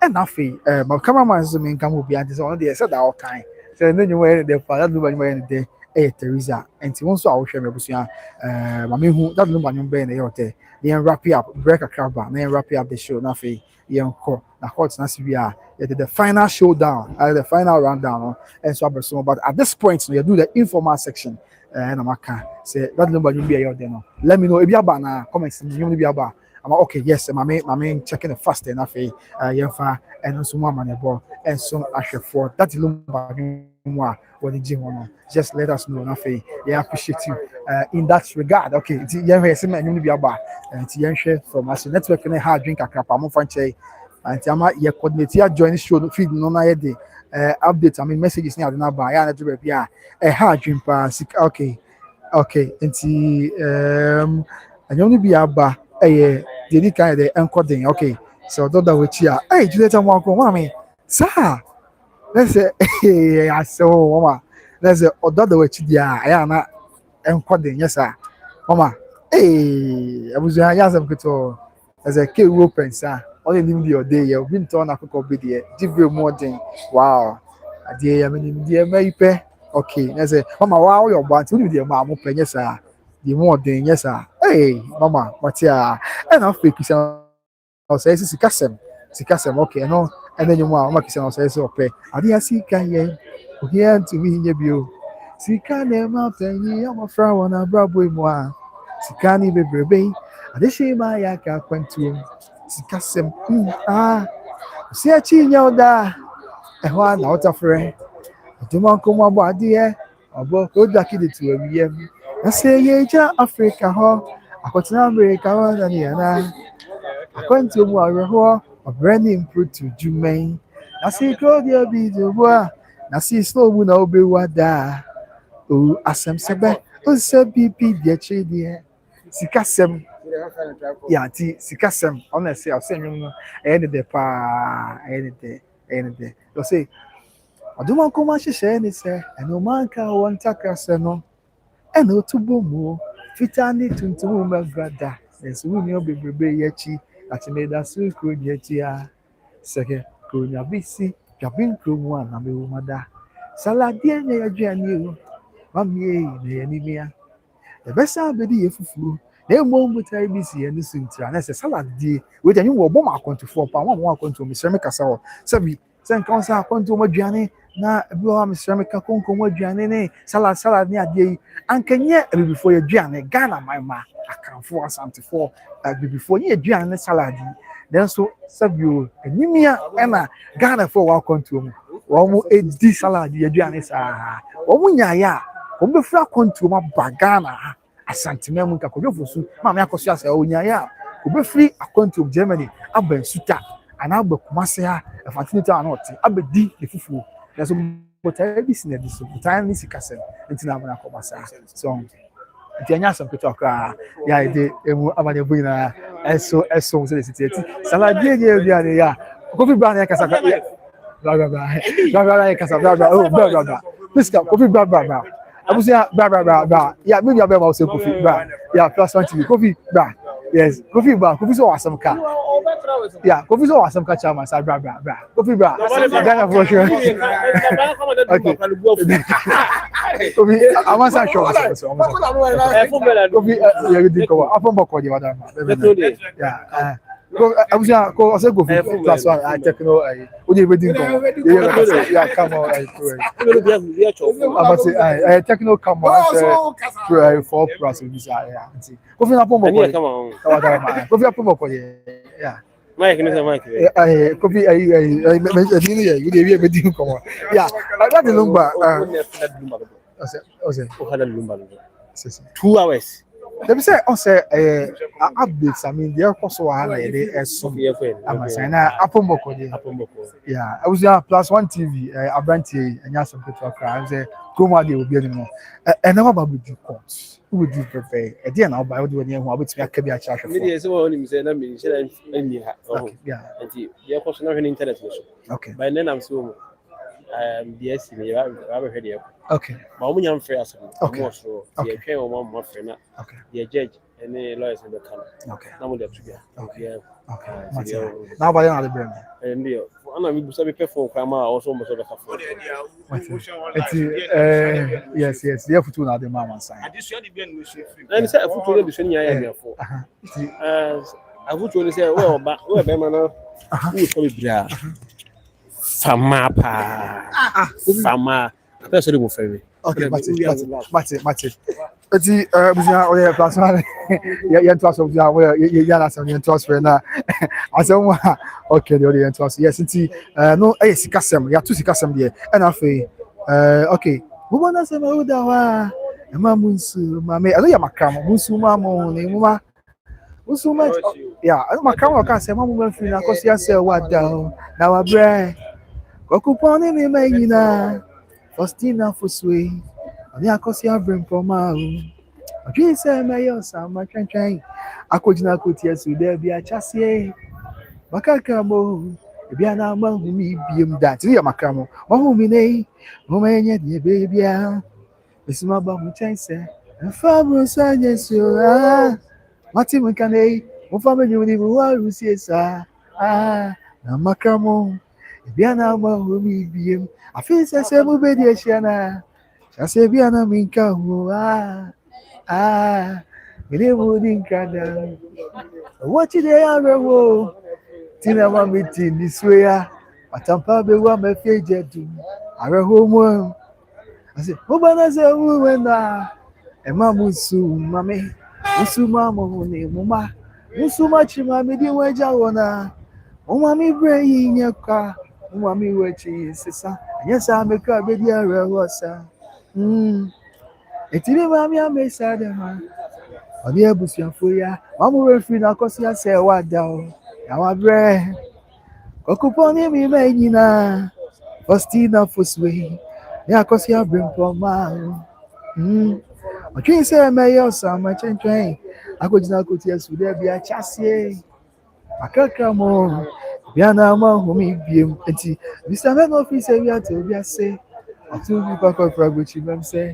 e na fe ma cameraman so me nka mo bia de so dey said that all kind so no nyu we de pa that do ba nyu de Teresa enti won so a wo hwe me busua ma me hu that do ba nyu be na ye hotel then wrap up break a crab then wrap up the show na fe ye nko na court na si bia the final showdown the final rundown and so but at this point you do the informal section na maka say that number you be here there no let me know if you aba na comments you be aba I'm okay yes mama checking the fast and afi yemfa and so more money ball and so ahwe for that number you are what the gym no just let us know afi yeah appreciate you in that regard okay yemfa say me you be aba and yemhwe from us network na hard drink akrapa mo fanche and ama ye coordinate ya join show feed no na ye dey update messages ni aduna ba ya na to be a hard dream pa okay nti anyoni bi aba the ni kind the encoding okay so do that with you Julieta mo ko mama sir let's say I saw mama let's say odo that with you ya na encoding yes sir mama abusua ya asem keto as a K open sa only nim the day you been turn akoko be there give you more thing wow ade ya menim the mai pe okay na say mama wow your bant you the ma mo pe nyesa the more thing nyesa mama matia and na fake kisa o say sikasem okay no and then you mama kisa o say okay ade ya sika ye okia to me nye bio sika na ma penyi ya ma fra wona brabo mu a sika ni bebrebe adeshi ma ya ka kwantu sikasem si achi nya oda ehwa na otafre aduma komo abo ade obo ko daki de tu awie na se ye ja Africa ho akotena America ho na ni na akwantu mu areho obrani improve to jumen na se ko dia bi do boa na se slow mu na obewa da o asem sebe o se bibi de chi de sikasem ya ti sikasem honestly I'll say no de pa de you say aduma ko ma hyehyɛ ni sɛ ɛno man ka wɔn takasɛ no ɛna otubo mu fitaa ne tuntum ma grada nso wuni obebrebe yachi ati me da so ko yachi a sɛkɛ ko nya bisi dwabin kromu a na me wo mada saladie na yaduane o mamie na yanimia ebesa bedi yefufuru na emo mutai bisi enu suntra na sɛ salad die we janyu wo bɔ ma akontofo pa mo akonto mi sɛ me kasa wo sɛ bi sɛ nkan sa akonto mo aduane na ebi wa mi sɛ me ka konko mo aduane ne salad ne ade yi ankanye bibifo aduane Ghana ma akanfo asantefo bibifo ye aduane ne salad yi then so sɛ bi o enimia ɛna Ghana fo wa akonto mo wo mo edi salad yi aduane sa wo mo nyaaya wo be fra akonto mo ba Ghana asanteme mu ka kodwo fosu ma me Akosua sɛ o nyaaya wo be free akonto Germany aba suta ana aba kumase ha afantinita ana ɔte abedi ne fufuo na so botai bi sine bi so botai ni sikasem ntina amana kɔmasa so ntianya asem keto akra ya ide emu amane bu ina eso so de siteti saladie je bia ne ya kofi bra na kasa bra Mister kofi bra abusia bra ya me bia ma say kofi bra ya plus 1 TV kofi bra yes kofi bra kofi so asem ka yeah kofi so asem ka chama sa bra kofi bra Ghana for sure okay kofi amasa show so kofi ya gidi ko afon boko di wada yeah abusia ko ose kofi plus 1 techno oje be din ko yeah come on abati techno come on 4 plus yeah kofi na pombo ko kofi apombo ko yeah Mike ni Mike. Kofi you dey be din ko yeah that the number ose O hada lumba. 2 hours. Let me say also updates I mean there course wa na dey eso amasana apombo ko yeah I was plus 1 TV abrantie anya some petrol car say Kuma dey obi animo and never babu do court who would you prefer e dey na oba wo dey wani hu abetumi aka bi a cha hwefo Me dey say wo nim say na me share ani ha yeah anti there course na hwe internet so okay by then I'm so DS ni ba hwe dey okay ma wo nyam free asem okay mo so dey hwe wo mo free na okay dey judge any lawyers in the can okay na mo dey to bia okay now by na the brain ndio ana mi busa be perfo kwa ma also mo so be kafo yes there futu na the mama sign Adesua di bia no so free. na say afutu le bisoni ya ya fo afutu le say we oba we be ma na wo so be bia fama pa fama person dey go free okay mate eti busia o plus 1 ya trust of ya na some ya trust for na asem okay the ya trust yes nti no sikasem ya tu sikasem de and afi okay bubo na sem o da wa ma munsu ma me alo ya makram munsu ma mo ne mu ma munsu ma ya makram o ka sem ma mu ma fi na Akosua se wa da na wa bre okuponi mi ma yina Faustina Foswe ani Akosua brempoma o adwi se mayo sama twantwan akogina kotia su da bia chase makaka mo bia na ma hu mi biem da ti ya makamo ma hu mi nei mo ma enye de bia esima ba mu chanse Fabro Sanyesu, Mati Mukane, Mufame Univa Rusiesa, Namakamo, Biana Mahumi Bim, I feel Samu Bediashana, Sasabiana Minka, Minimudin what did they are? Tina Mamiti, this way, Atampa Bewa, my favorite. I home. I said, Obanaza woman, and Mamusu, Mammy, Musuma, Mama, Musumachi, Mammy, the Wajawana, O Mammy, bring your car, O Mammy, which is, yes, I make a video, Rosa. It's in Mammy, I may say, ọdí ẹbùsùnfò ya wọn mú refi náà kọ sí àṣẹ wà dá o àwọn abẹrẹ ọkùpọ ní mi mẹyìn náà fọsítínà fòsùwé ní àkọsí àbẹ̀mpọ̀ máa ọ̀tún iṣẹ́ ẹ̀mẹ́yẹ ọ̀sán àmọ́ ẹ̀chẹ́nchẹ́n akójìnà kò tiẹ̀ sùn dẹ́bi àchásíẹ́ àkẹ́kẹ́ mọ́ bí a náà máa hùmí bíi ẹtì mr mẹ́rin ọ́fíìsì ẹ̀rí àti òbí àṣẹ ọ̀tún bí pápá ìfọ̀rọ̀gbọ̀chì mẹ́mṣẹ́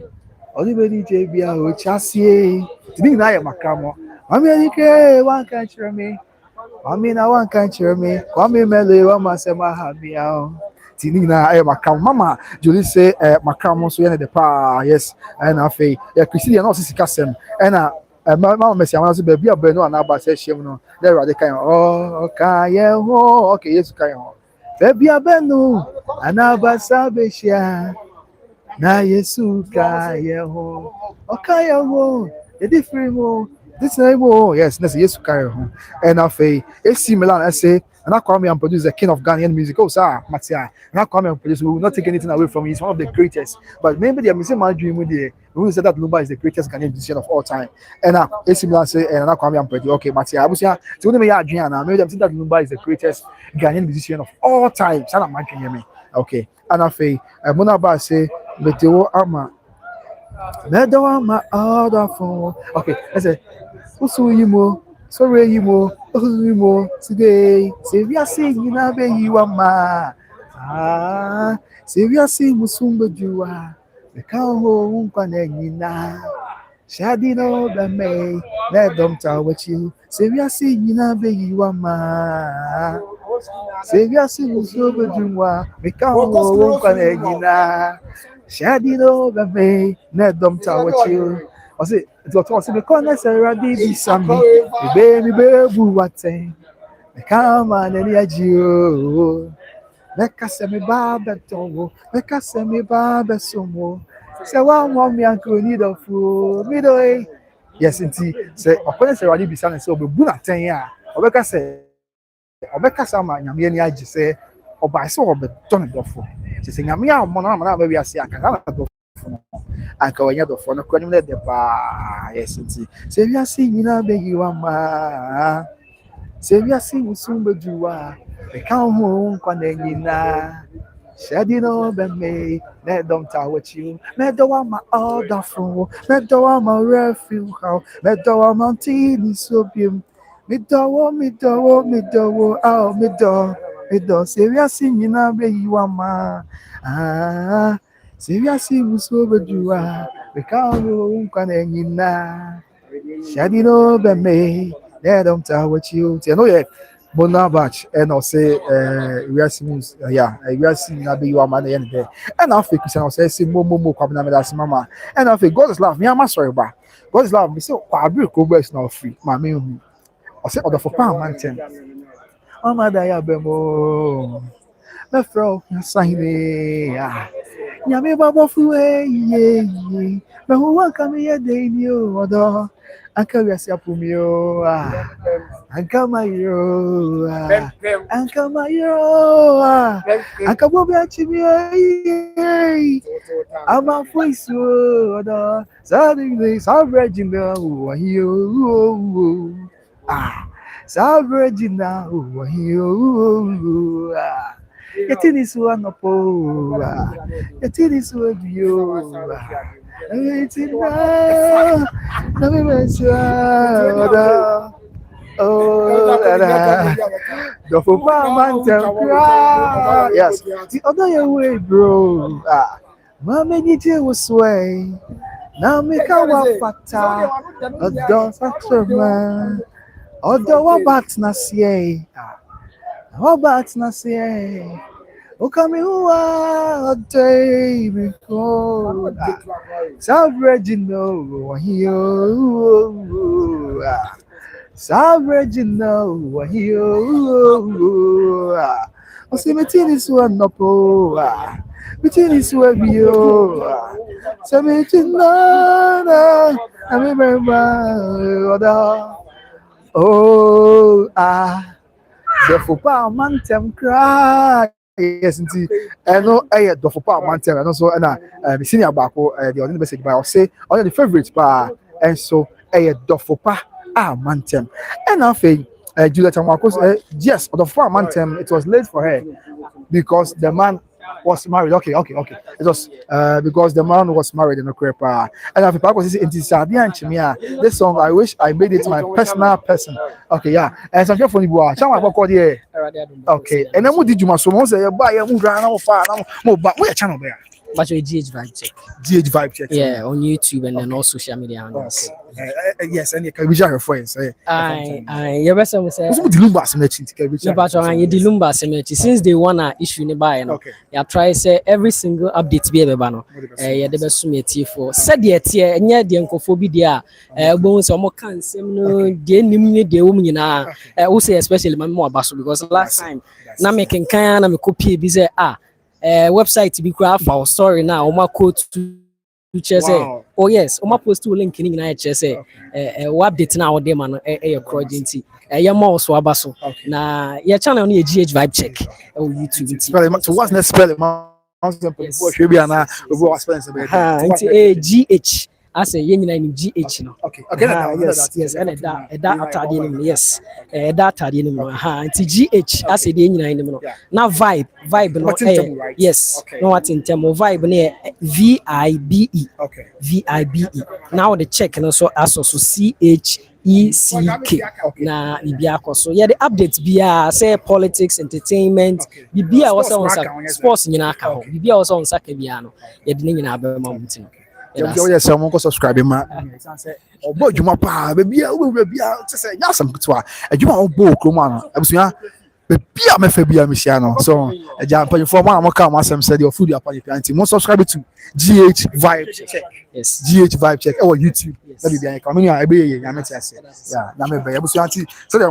ọdún bẹ́ẹ̀ ní jẹ́ bí a ò chásíẹ́ tìní náà yẹ màkà mọ́ màmí ẹni kẹ́ wá ń kàn kyerẹ́ mi màmí náà wá ń kàn kyerẹ́ mi màmí mẹ́lẹ̀ wá máa ṣe máa hà mí àwọn tìní náà yẹ màkà mọ́ mama jòlí ṣe màkà mọ́ so yẹn ní dẹ̀ paa yes ẹ̀nà afẹ́ yẹ kìrìsì yẹn náà sì sika sẹ́m ẹ̀nà mama mẹsì àwọn ọ̀sẹ̀ bẹ̀ẹ̀bi àbẹ̀rẹ̀ náà n'aba ṣe ṣe mu no lẹ́rọ adé ka yẹn ọ̀ka yẹn hó ọ̀kẹ́ yẹsu ka yẹn hó bẹ̀ẹ̀bi abẹ́nu ànàbà sábẹ̀ ṣíà na yesu ka yẹn hó ọ̀ka yẹn hó yẹdi firi mu this name hó yes nẹ́sẹ̀ yesu ka yẹn hó ẹ̀nà afẹ́ AC Milan ẹ̀sẹ̀ Kwame and produce the king of Ghanaian music. Oh, sir, Matia. Kwame and produce. We will not take anything away from him. He's one of the greatest. But maybe they are missing my dream with the. We will say that Lumba is the greatest Ghanaian musician of all time. And AC Milan say, and Kwame and produce. Okay, Matia. I was saying, so when I dream now, maybe I'm saying that Lumba is the greatest Ghanaian musician of all time. So I'm imagining me. Okay. And I say, Monaba say, Beteo Ama. Medo Ama order for. Okay. I say, Usu Yimo. Sorry, you more today. Say we are seeing you now, you are ma. Say we are seeing Musumba Jua. The cow home panegina. Shadi no the may. Let them tell what you. Say we are seeing you now, you are ma. Say we are seeing Musumba Jua. The cow home panegina. Shadi no the may. Let them tell what you. I say, it was the corner, Saradi, Sammy, the baby baby, what say? The come on, any adjo. Make us semi barber tongo, make us semi barber sumo. Say, one me uncle need of food, middle. Yes, indeed. Say, upon Saradi, be son, so be Buna 10 years. Obeka say, Obeka Sama, Yamiani, I just say, or by so of the Tony Doffo. She saying, Yamia, Mona, maybe I say, I can anka wanya do fo no kwanim na de pa yes nti se wi ase nyina be yiwa ma se wi ase musum bejuwa be kan ho nkwa na nyina shadi no be me na dom ta what you me do wa ma order for me do wa ma refuge how me do wa mountain so bim me do wo ah me do se wi ase nyina be yiwa ma se vi asi muso bejua be kawo nkwa na nyina shadi no be me they don't tell what you know ye bona batch and I say we are seeing we are seeing na be you man there and I feel Christian say mo kwabena me das mama and I feel God is love me am sorry ba God is love me say kwabri ko be is not free ma me hu I say order for pound man ten mama da ya be mo me fro sign Nyame baba fuwe ye me ho wanka me ye de ni odo aka wi ase apomio anka mayo aka bobe achimi ama foisu odo sading sabrejina o hiyo sabrejina o hiyo Yetini suwa no po, yetini suwa biyo, yetina, na me mensuada, oh da, do for man tempra, yes, the other way bro, mama nije was sway, na meka wafata odo satrema odo wabat na sie wabat na sie okami huwa odo biko Sabrejino wahio Sabrejino wahio Osimetini suwa nopo Mitini suwa bio Sametina na Amemema oda Oh The fupa mantem cry Yes, indeed. I know I had the football mountain and also the senior back the only message by say on the favorite bar and so I had the football mountain and I think Juliet Marcos yes the football mountain it was late for her because the man was married. Okay. It was because the man was married in a crap. And I think was in this song. I wish I made it my personal person. Okay, yeah. And some for you. Okay. And then what did you so say buy a but where channel there? But your GH Vibe Check. GH Vibe Check. Yeah, on YouTube and then all social media handles. Yes, and you can reach your friends. Your best one say. What's the Lumba cemetery? The Lumba cemetery since they wanna issue nearby. Okay. You try say every single update be able no. Yeah, the best cemetery for. Said the tier and yeah, the uncophobia there. Bones or more can say no. The enemy the woman na. Also especially my more basso because last time na making kind of copy be say website be craft for story now my quote to say oh yes my post to link in na say update now dem man your project your more so abaso na your channel on GH Vibe Check on YouTube so what's next spelling GH I say yen in GH no. Okay. Yes. And that atade name yes. That atade name no. GH I say the yen in no. Now vibe no. Yes. No what in term of vibe no VIBE. Okay. VIBE. Now the check no so as so CHECK. Na bibia so yeah the updates bia say politics entertainment bibia was on sports nyina ka ho bibia was on saka bia no ye de nyina ba ma mutino yes someone go subscribe ma obo djuma pa bibia say nya sam kutwa adjuma obo kroma no abusuya bibia me fa bia me sia no so eja panyefo ma am ka am asem say the food upon your anti mo subscribe to GH Vibe Check. Yes, GH Vibe Check or YouTube. That be behind coming here. I be here. I'm say. Yeah, na me be. Abusu anti. So the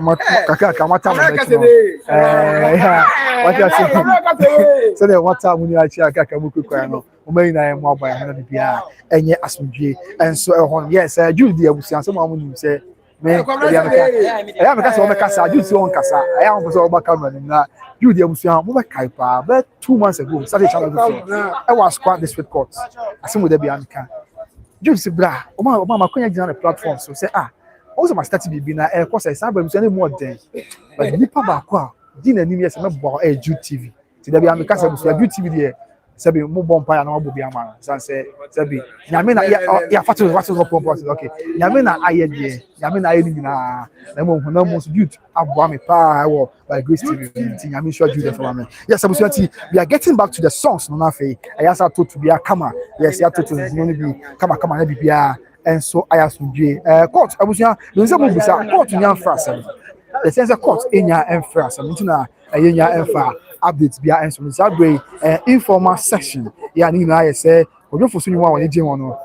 kaka kamata me. Yeah. What you say? So the water when you actually kaka muku kwa no. Umei na em abo ya na bibia. Enye asumdwe. And so yes, Jude the abusu anti mo nim say me I am because o me kasa Jude si on kasa. I am so oba camera na Jude the abusu mo be kai pa. But 2 months ago, started channel before. I was squad this with court. Asim with the bianca. Jude bra, Oma konya gina the platform so say also my start be na e course say ba so more than but nipa ba ko a di na nim yes me bo Jude TV ti da bia me ka say Jude TV there sabi mo bompa ya na obo bia ma san say sabi nyame na ya fatu what go pop okay nyame na aye de nyame na aye ni na mo na mo Jude abo me pa wo by Grace TV ti nyame sure Jude for me yes abusu anti we are getting back to the songs no na fe ayasa to bia kama yes ya to no be kama na bibia and so I ask you court abusu no say mo bisa court nya frasa the sense of court enya en frasa ntina enya en fa updates bia and so we informal session ya ni na say ojo fosu nwa won je won no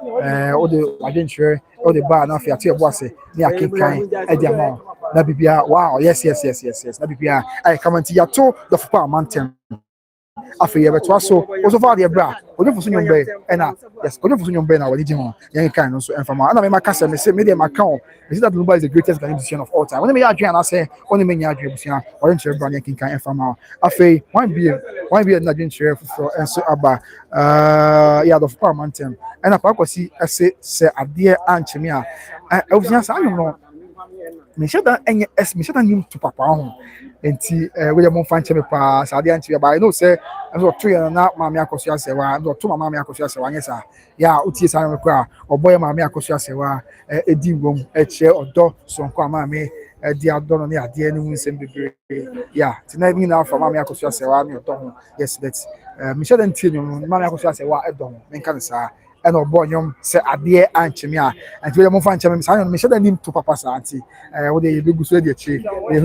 o de adenture o de bar na fi ati ebo ase ni akenkan e dia ma na bibia wow yes na bibia I come anti ya to the football mountain afi ye beto so so far the bra ojo fosu nyombe na yes ojo fosu nyombe na won je won yan kan no so informal na me makasa me say me dey account me say that Lumba is the greatest Ghanaian musician of all time when me ya adwen na say when me nya adwen busia orange brand yan kan informal afi one be na adwen share for and so aba yeah the football mountain and akwakwosi say ade anche me a obusia sa no me shada enye me shada nim to papa ho enti we dey mo fan che me pa sa ade anche ba I know say so to na mama Akosua Serwaa so to mama Akosua Serwaa nyesa ya utie sa me kwa oboy mama Akosua Serwaa edi ngom eche odo so nkwa mama di adono ne ade ni hu nsem bebre ya tina ni na fa mama Akosua Serwaa me odo ho yes that me shada ntie no mama Akosua Serwaa edo ho me kan sa and Obonyum say Adia and Chimia, and to the Mofan Simon, Michelle and him to Papa Santi, what they do good the tree, they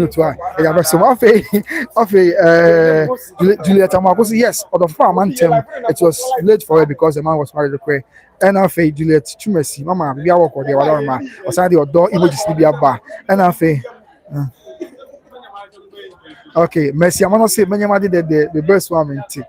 have some of a Juliet Marcus, yes, or the farm and it was late for her because the man was married to and I say Juliet Chumesi, Mama, we are walking the Walama, or Sandy or door images to be a bar, and I say. Okay, merci. I'm gonna say many the best one in tea.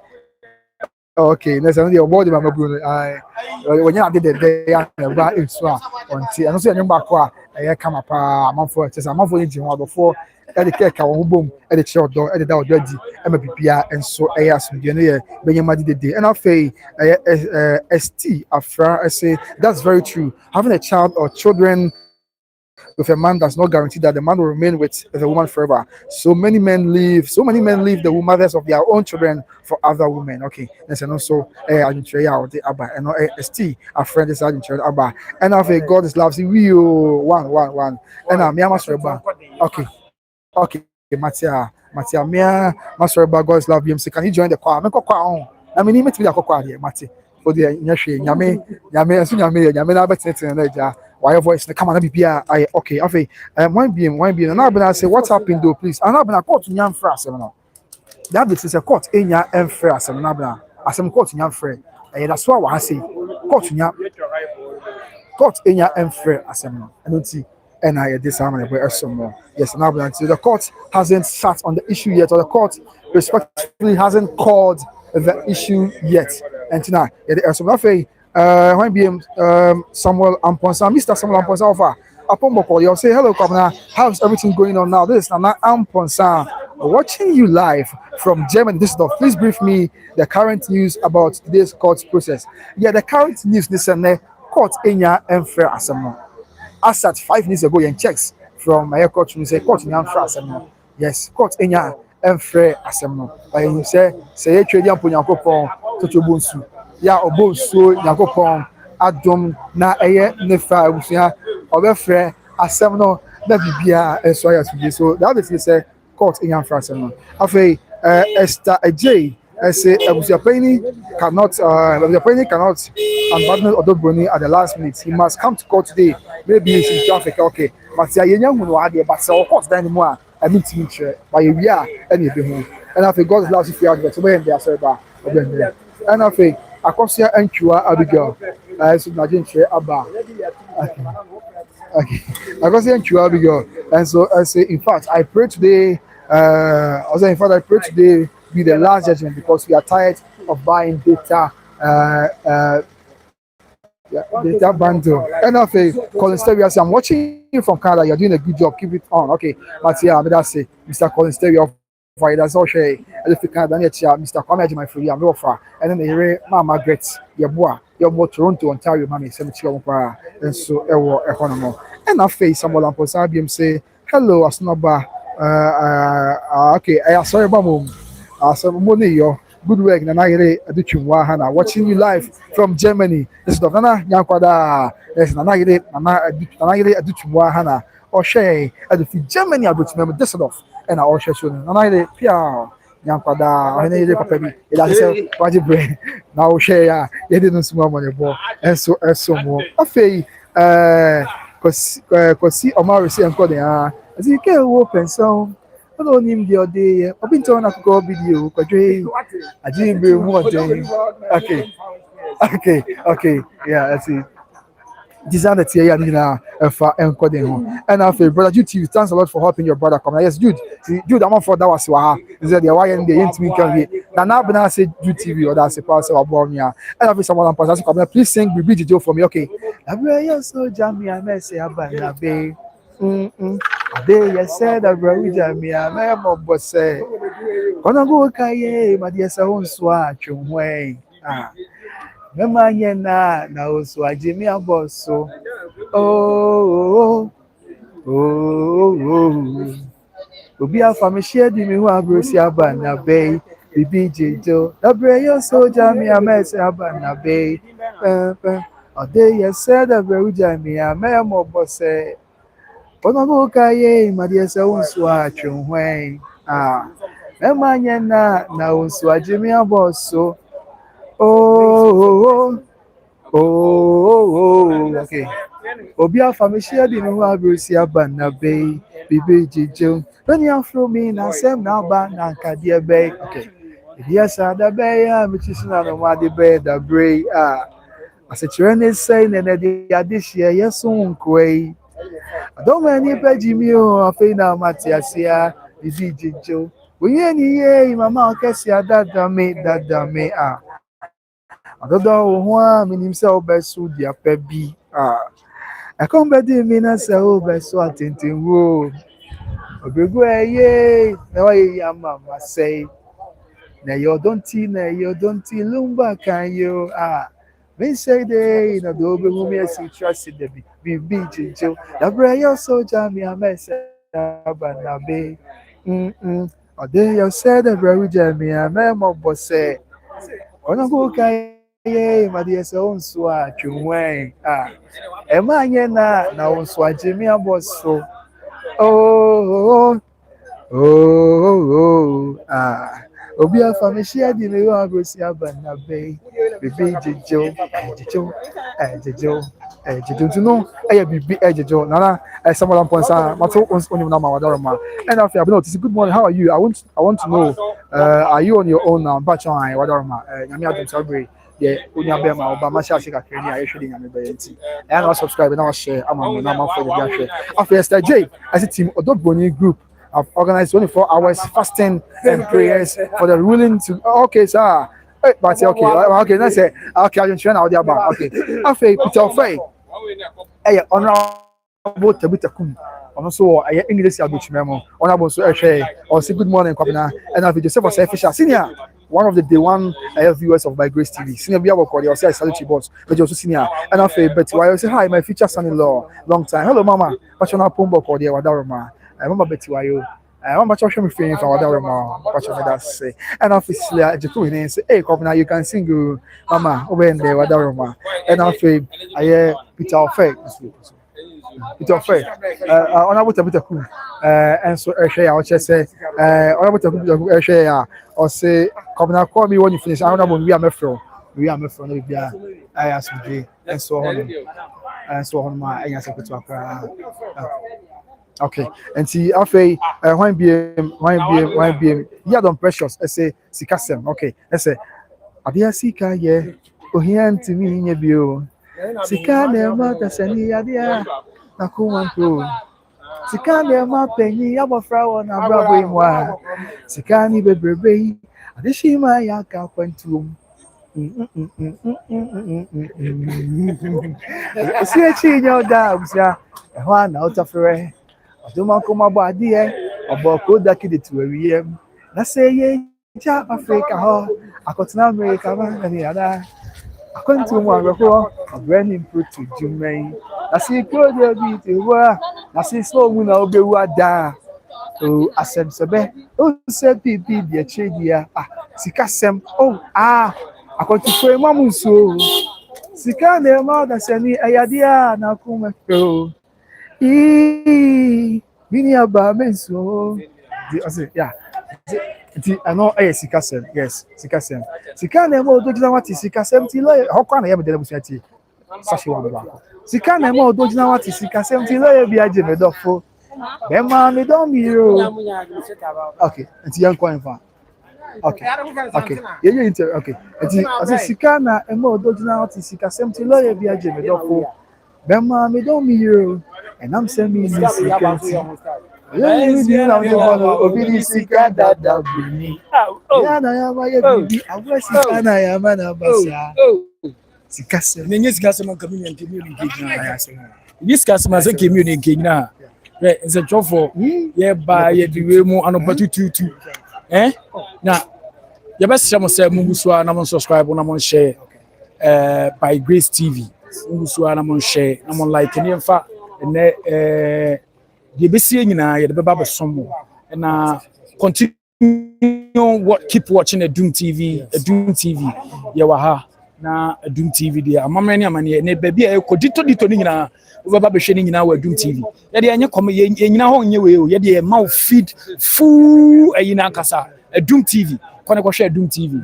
Okay, next time your body mama Bruno. I when you did the day and back in so on tea. And so you back kwa I come up man for just a man for you before the cake our boom at the chair door at the door ready MPPR and so I ask you know when you did the day and I say ST after I say that's very true. Having a child or children with a man does not guarantee that the man will remain with the woman forever. So many men leave the mothers of their own children for other women. Okay, and also I try out the Abba and ST a friend is out Abba and I say God is loves you one and I'm Yamasreba. Okay, Matia Mia Masterba God's love him. So can you join the choir? I mean, he met me a choir here, Mati. For the Yame, na better why voice come on be I okay afi one being and now I say what happened though please and now been a court nyam fra asem no that is a court enya emfra asem na bna asem court nyam fra that's why I say court enya emfra asem no and see and I this time more yes now until the court hasn't sat on the issue yet or the court respectfully hasn't called the issue yet and now some when be Samuel Amponsa, Mr. Samuel Amponsa offer upon Boko, you'll say hello, Governor. How's everything going on now? This is Nana Amponsa watching you live from Germany. This is please brief me the current news about today's court process. Yeah, the current news this and court enya fair assembly. As at 5 minutes ago, and checks from my court to say court enya fair assembly. Yes, court enya fair assembly. But you say trade and punyakopon to chubunsu. Ya obo so yakopon adom na eye nefa abusua obefre asem no na bibia enso ya so that is say court in France no afei Esther Ajay say abusua pani cannot unburden Odo Broni at the last minute. He must come to court today. Maybe he's in traffic. Okay, but ya yenya hu no ade but so court dan mu a mean to by we are any be hu and afei God's love if you are to be in there Serwaa and afei Akosua and Chua Abigail. So imagine Abba. Okay. Akosua and Chua Abigail. And so I say, in fact, I pray today. I pray today be the last judgment because we are tired of buying data. Data bundle. And after Colin Stereo, I'm watching you from Canada. You're doing a good job. Keep it on. Okay. But yeah, that's it. Mr. Colin Stereo. That's all she Mr. Kwame my free and offer and then the Mama Margaret your boy Toronto Ontario mommy cemetery and so economy and I face someone on Sabium say hello Asnoba okay I sorry mom some money your good work and I aduchumwa hana watching you live from Germany this is Nana Yankwada yes Nana aduchumwa hana or she at Germany aduchumwa this off and I also show them. And I Pia Yankwada, I need a paper. It has a budget brain. Now share, you didn't small money ball, and so more. I say, because see Omar say and call the as you can open so. I don't need the other day. I've been told I could go video, but I didn't bring more day. Okay, yeah, that's it. These are the tea and after brother Jude, thanks a lot for helping your brother come. Yes, Jude, I'm on for that was why. Is that the why and the intimate can be. Now when I say Jude TV or that's a pastor of Borneo. And after someone on pastor come, please sing Bibi Joe for me. Okay. I so jammy I may say about bay. They said that bro jammy I may but say. Gonna go kaye, my dear son swatch way. Mema yena na oswaje mi aboso oh obi afami share di mi hu abrosi aba na bay bibi jejo dabre yo soja mi amese aba na bay ode ye said dabre uja mi amemo bose ono go kaye madie se unsu atwehwen mema yena na oswaje mi aboso oh Oh, okay. Obia famishia di no abrusi abana bay, bibi jijo. When you throw me na sem na ba na kadia bay. Okay. Yes, the bay, which is not a muddy bay, the bray. As a train is saying, and the addition, yes, soon quay. I don't many pay Jimmy or Fina Matiasia, is it jijo. We any ye, Mamma Cassia, that me. I don't know who himself best suit their pebby. I come back to me and say, oh, best so attentive. Whoa, Obigu, ye, now I am mamma say, now you don't lumba can you? Me say, they in a double room, yes, you trust in the be Joe. The brain so jammy, I may say, but now be. Or they you said, the very jammy, I may more say. On a book, my dear, so swat, you way. Am I now swat Jimmy? I was so. Oh, Obi afami share di me wa go si abana bay. Bibi jejo to know bibi jejo nana someone ponsa mato only na ma wadoroma. And after I've noticed, good morning, how are you? I want to know, are you on your own now? Batch on wadoroma. Nyame adom sabre. Yeah, unya be ma oba ma sha shika kani a yehwe nyame be yanti. And also subscribe and share ama na ma for the share. After Esther J as a team Broni group have organized 24 hours fasting and prayers for the ruling to okay sir. But okay, let's say okay, I'm trying out there about okay. After Peter Fay. Honorable Tabitakum. Also, I English Abuch Memo. Honorable so or say good morning, Kwabena. And I've Joseph Fisher Senior. One of the day one viewers of My Grace TV. Senior Biabo Cordia, I salute you boss, but also senior. And I feel Betty, I say hi, my future son-in-law. Long time. Hello, Mama. Pachona Pumbo Cordia, Wadaroma. I remember Betty Wayo. I remember Chosha feeling for Wadaroma. Pachona that say. And obviously, I just put in say, hey, Kwabena, you can sing, Mama, over in there, Wadaroma. And I feel I hear Peter Fay. Peter Fay. Honorable Tabitakum. And so I will just say, Honorable Tabitakum, or say, come now, call me when you finish. I don't know we are from. We are from Libya. I ask you, and so on. And so on, my answer to okay. And see, after why be, yeah, don't precious. I say, Sikasem. Okay. I say, Adia Sika, yeah, Ohian to me in your view. Sika, never, that's any idea. Nakumanku. Sikani ma penyi abofra won abrabo imwa sikani bebrebe adeshima ya ka kwantum si echi nyoda busia ehwa na otafere oduma koma bo ade obo ko dakide tuwiem na seye ja Africa ho akotena America ba ni ada akwantum agbo Broni put to Jumai. I see Claudia beat you. I see slow moon. I'll be what da. Oh, I said, Sabe. Oh, said Pipi, dear Chedia. Sikasem. Oh, I got to pray, Mamu. So Sika, their mother sent me a idea. Now come go. Minia Barman. So I said, yeah. I know a Sikasem. Yes, Sikasem. Sika, never do you know what is Sikasem? How can I ever demonstrate? Sashi one back. Sika na mo do jina wati sika 70 lawyer bi aje me dofo. Be ma me don mi ro. Okay, nti yan kwa nfa. Okay. Ye inter okay. Nti ase sika na mo do jina wati sika 70 lawyer bi aje me dofo. Be ma me don mi ro. And I'm saying me sika. Yeah, you be na mo obi sika dada bini. Ya na ya ma ye bi awu sika na ya ma na basa. Sikasem. Nenye sikasem on community engage na ya se. This customer say community engage na. Right, it's a job for yeah by ye diwe mu anopatu tutu. Na ye best share mo say mu so na mo subscribe na mo share by Grace TV. Mu so na mo share na mo like ni mfa ne ye besie nyina ye de beba besom na continue keep watching Doom TV, Doom TV. Ye wa ha na Doom TV dia amamani amane ne baby e kodito ni nyina baba be hwe ni nyina wa Doom TV ye de enye kom ye nyina ho nye we o ye de mouth feed full ayina kasa Doom TV kone ko hwe Doom TV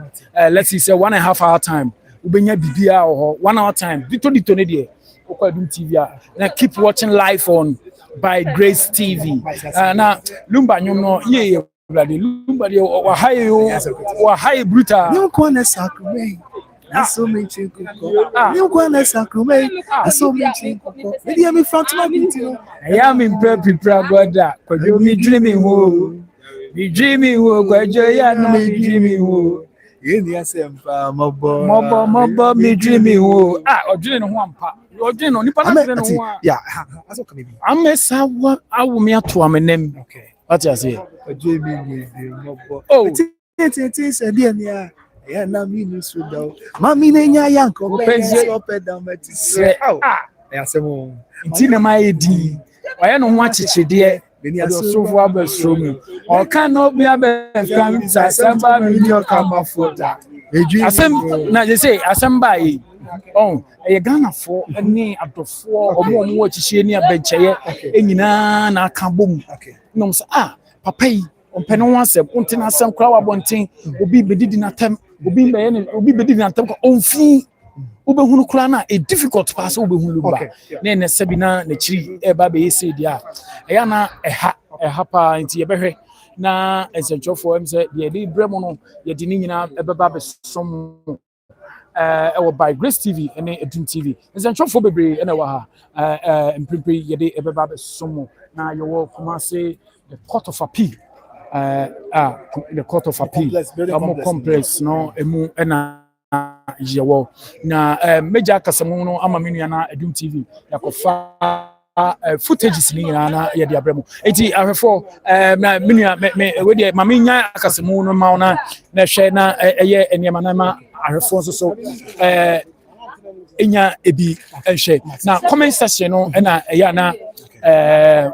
let's see say 1.5 hour time ubenya bibia ho 1 hour time dito ne de okwadum TV na keep watching live on by Grace TV na lumba nyom no ye brother lumba de wa high brutal You gonna sacrament. I so many chicken. You gonna sacrament. I so many chicken. Maybe I'm in front of my meeting. I am in prepare goda kwajo mi dreaming wo mi dreaming wo kwajo ya no mi dreaming wo Yeni asempa mobo mi dreaming wo odwene no ho ampa odwene no nipa na odwene no ho yeah aso ka bibi amesa awo me ato amenem okay what you say dreaming mobo oh ti se dia ni ya na mi ni sudo mami na nya ya nko be so pedal meti se ya semo nti na mai di oya no ho achichide sofo abasromu oka no bi abefam asamba mi ni oka mafoda asem na je say asamba yi e Ghana fo ni adofo omo achichie ni abencheye enyina na aka bom no so papa yi ompene ho asem untina asem kra wa bonten obi bedidi na tem obi bedidi na tem ko onfi ubehunu kura na a difficult pass ubehunu ba na ne sabina na chiri e ba be yesi dia eya na eha pa nti ye behwe na esenchofo em se de bremo no ye de ni nyina ebeba be som e by Grace TV and Edum TV esenchofo bebre na wa ha mprimpe ye de ebeba be som na ye wo kuma say the court of appeal the court of appeal complex no emu na yewo na major kasemu no ama menua na Edum TV yakofa footages ni na ye de abremu enti ahwefo na menua we de ma menya kasemu no ma na hwe na eye eniema na ma ahwefo so enya ebi enhwe na comment section no na eya na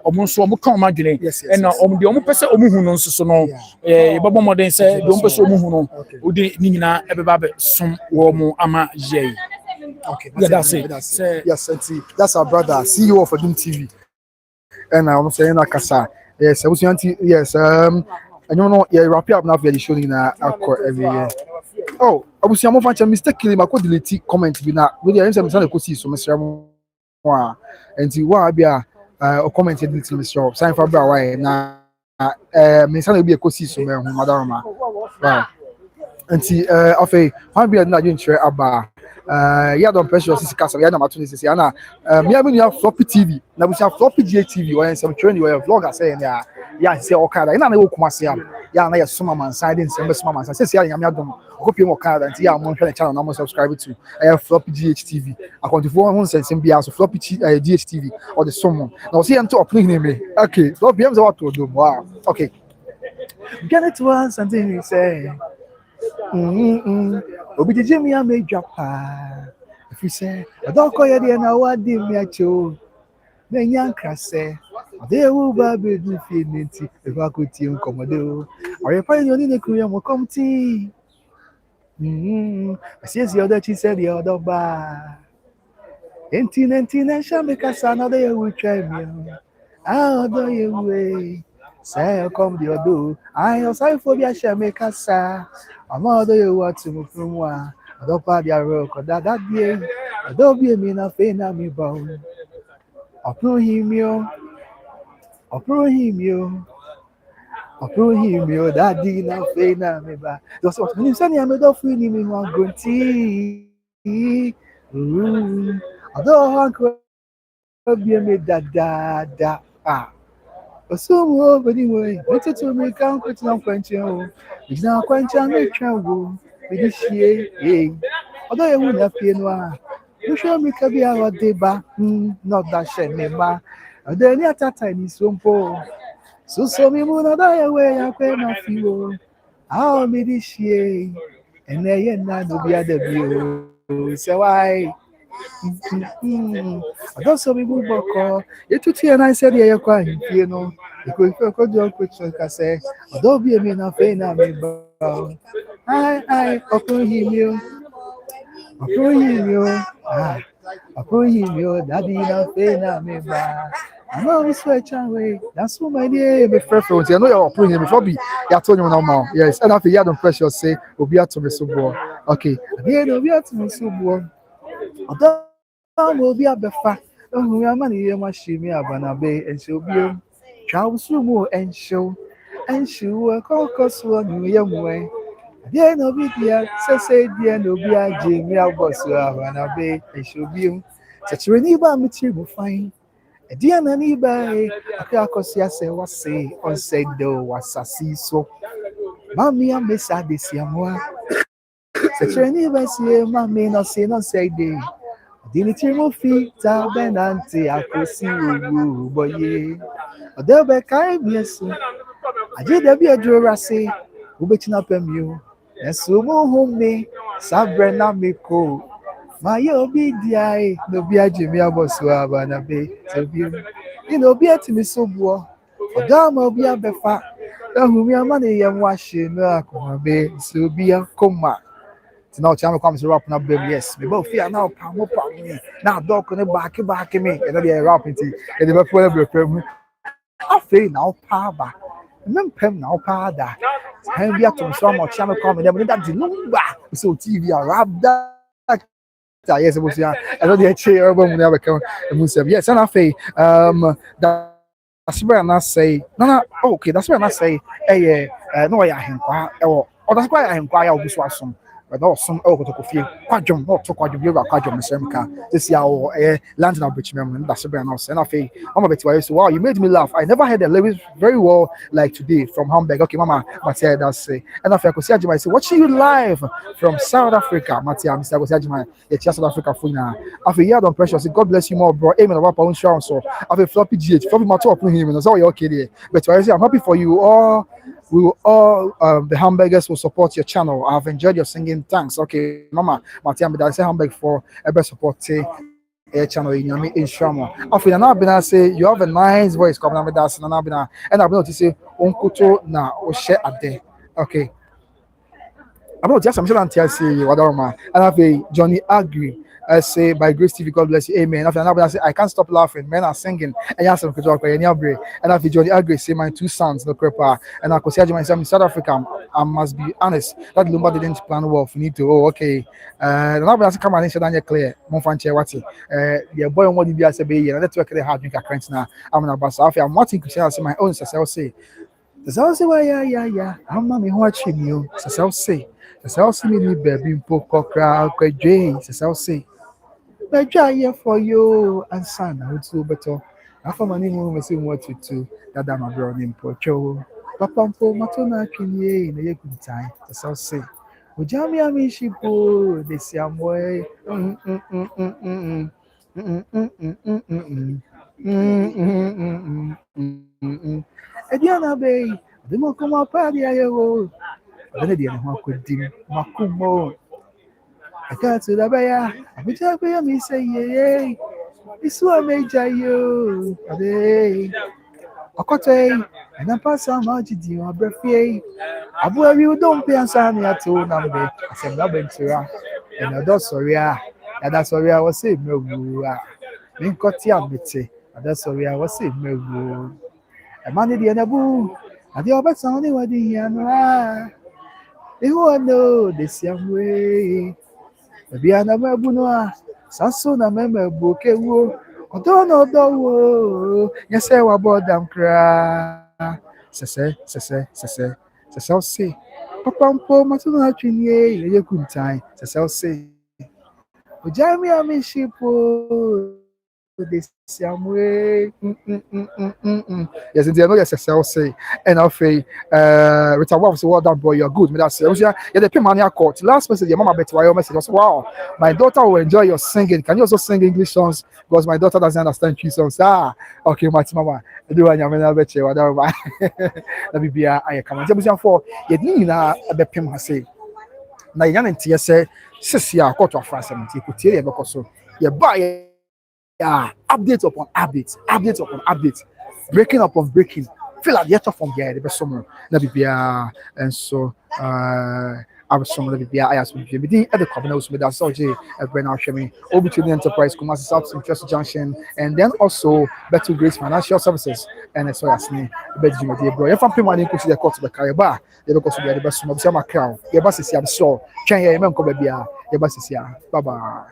omunso omuka omadwene na omde omupese omuhu no nso no yebabo modern se de ompese omuhu no odi ni nyina ebeba be som wo mu ama ye okay yeah that's it yes that's our brother CEO of Edum TV and I'm saying na kasa yes abusuanti yes and you know yeah wrap up now for the show na akọ every year oh abusuamo fancha mistakenly mako delete comment bi na we dey say me say ko see so mesra mo enti wa bia o comment delete me show sign for bra why na me say na bi e ko see so me hu madaroma right enti afei wa bia na dwonchire aba ya don pressure sisi kasa ya na matuni sisi ana me aminu ya floppy TV na busia floppy GTV o ensem training o vlogger say ya say okada ina na wo kumase ya na ya soma man side nsem be soma man sisi ya nyame adom kopi mo okada nti ya mo hwe channel na mo subscribe to floppy GTV akontifo ho nsensem bia so floppy GTV or the someone na o see ento opening name okay so bia mza what to do wow okay get it once something you say obi jeje mi amedwa pa if say adoko ye de na wadi mi acho na nyankrase de wu ba be du fi nti e ba ko tie nkomode o ore pa ni oni ne kuya mo komti asiesi oda chi se de oda ba enti na sha me kasa na de wu twa mi odo ye we say come the odo I say phobia sha me kasa amado ye what mo from wa odo pa dia ro ko that be odo bi mi na fe na mi ba Apro himio daddy na fe na me ba so what you say am do free ni me wan gonti odo han ko bi me da osumo bani we wetu me kan ko tina kwanche o ina kwanche me twawo me di hie odo ye wu na fie no a you show me ka bia wa deba not that shit me ma odo ni atata ni sompo so mi mu na da ye we ya kwe na fi o a me di hie ene ye na do bia da bi o se why I don't so people boko. You to tea and I said, yeah, quite, you know. You could do a quick say, although be a mean of pain, I mean, I, upon him, daddy, no pain, I mean, I'm always switch away. That's what my dear, my preference. I know you're putting him before me. I told you no more. Yes, and after you had pressure, say, we'll be out to the super. Okay. Deɛ na obi atumi so boɔ. Ɔdɔ ma obi abɛfa. Ohun ama ne yam ahyɛ mi abanabe nhyɛ obiam. Twa wo so mu ɛnhyew. Ɛnhyew ɛkɔkɔ so ɔnu yɛ mu ɛ. Deɛ na obi deɛ sɛsɛ deɛ na obi agye mi abɔ so abanabe nhyɛ obiam. Sɛkyerɛ ni ba mi tiri mu fain. Deɛ na ni ba e Akosua sɛ wase ɔnsɛ do wasasi so. Mami amesa desiamoa. Sɛkyerɛ ni ba sie mami no se no say de. Dini tiri mu fi ta benante akosi owu boye. Ɔdɛ bɛ kae mi esu. Agye da bi aduro rase. Wobɛkyina pɛm yo. Ɛso mu home sabrɛ na meko. Maye obi diae no bi agye mi abɔ so abanabe tobiem. Ni no obi atimi so boɔ. Ɔdɔ ma obi abɛfa. Ahumi ama ne yɛm wahye no akomabe so obi akoma. Now chama come to rap na bem yes. Me both fear now pa me. Now dog ne back me. And then they rap into and they be pem. I feel now pa ba. Mem pem now pa da. And we have to so much chama come and then that dilumba. So TV rap that. Yes, it was yeah. And then they chair album never come. And we said yes, and I feel that's where I say no okay, that's where I say no I him kwa or that's why I am kwa obi so asom. But also, oh, to coffee, quadrum, not to quadrum, you are quadrum, Semka. This year, London of Richmond, that's a brand house. And I say, I'm a bit wow, you made me laugh. I never heard the lyrics very well like today from Hamburg. Okay, Mama, Matia, that's say. And I say, I say, watching you live from South Africa, Matia, Mr. Kosiajima, it's just South Africa for now. After a year on pressure, say, God bless you more, bro. Amen. About pound share so. After floppy GH, floppy matter of him, and that's all you're okay there. But I say, I'm happy for you all. We will all, the Hamburgers will support your channel. I've enjoyed your singing. Thanks. Okay, Mama, Matia, I say Hamburg for ever support channel in Yami in Shamo. After that, I say you have a nice voice. Come on, that's and I've been to say Unkuto na Oshe Ade. Okay. I'm not just I'm sure until I see you, and I have a Johnny Agri. I say by grace TV, God bless you, amen. After that, I say I can't stop laughing. Men are singing, and yes, I'm and I have Johnny Agri say my two sons, no crepa, and I could say myself in South Africa. I must be honest, that Lumba didn't plan well for me to. Oh, okay. And now I say come and say Daniel clear. Monfanche wati. The boy what did you say? And that's why I hard drink a crunch now. I'm an ambassador. I'm watching Christian say my own. So say. The say why yeah. I'm not me watching you. So say. So say me baby poko crowd kwe. So say. But here for you and son, I would so better. After my name, we say what to do. That I'm a Broni Pocho. Papa for Matona Kinie in a good time. That's all say. Ujami Amishipo, they say I'm way. Ediana Bay, the Mokoma Party, I owe. Then again, one could dim Makumo. I can't say that, I will tell me say, yay. This one major you. Okote, and I pass some much to you, breathy. I believe you don't pay and sign at all number. I said, no, Ventura, and I don't sorry. And that's sorry I was saying, no, Min Cotia Mitzi, and that's sorry I was saying, no. A money the Anabu, and the other sounding what the Yanra. They won't know this young way. Maybe I never know. Sanso na meme boke wo. Odo wo. Yes, I was about them cry. Sese. Sese say. Papa mpo matuna twinye ye kuntan. Sese say. Ojami amishipo. This young way. Yes, indeed, I know yes, I say. And I'll say, Richard Wolf, well done, boy, you're good. That's yeah, the Pimania court. Last message, your mama bet why your message was wow. My daughter will enjoy your singing. Can you also sing English songs? Because my daughter doesn't understand Tree songs. Okay, my mama. Do I am bet you whatever. Let me be I come and for you need a Pim has say. Now, young and Tia say, Sisia, quarter of France, and you could tell you because so you buy. Yeah, updates upon updates, breaking upon breaking, feel like the from here the best summer na bibia and so I was some of the BBI as we did at the Covenant with us, Brenna Shemi, over to the Enterprise, Kumasi South Interest Junction, and then also Better Grace Financial Services, and as well as me, Betty Jimmy Bro. If I'm paying to the court of the Caraba, they will go to the best of Sama Crown. Your bus is I'm sure. Can you remember Bebia? Your bus is here. Bye bye.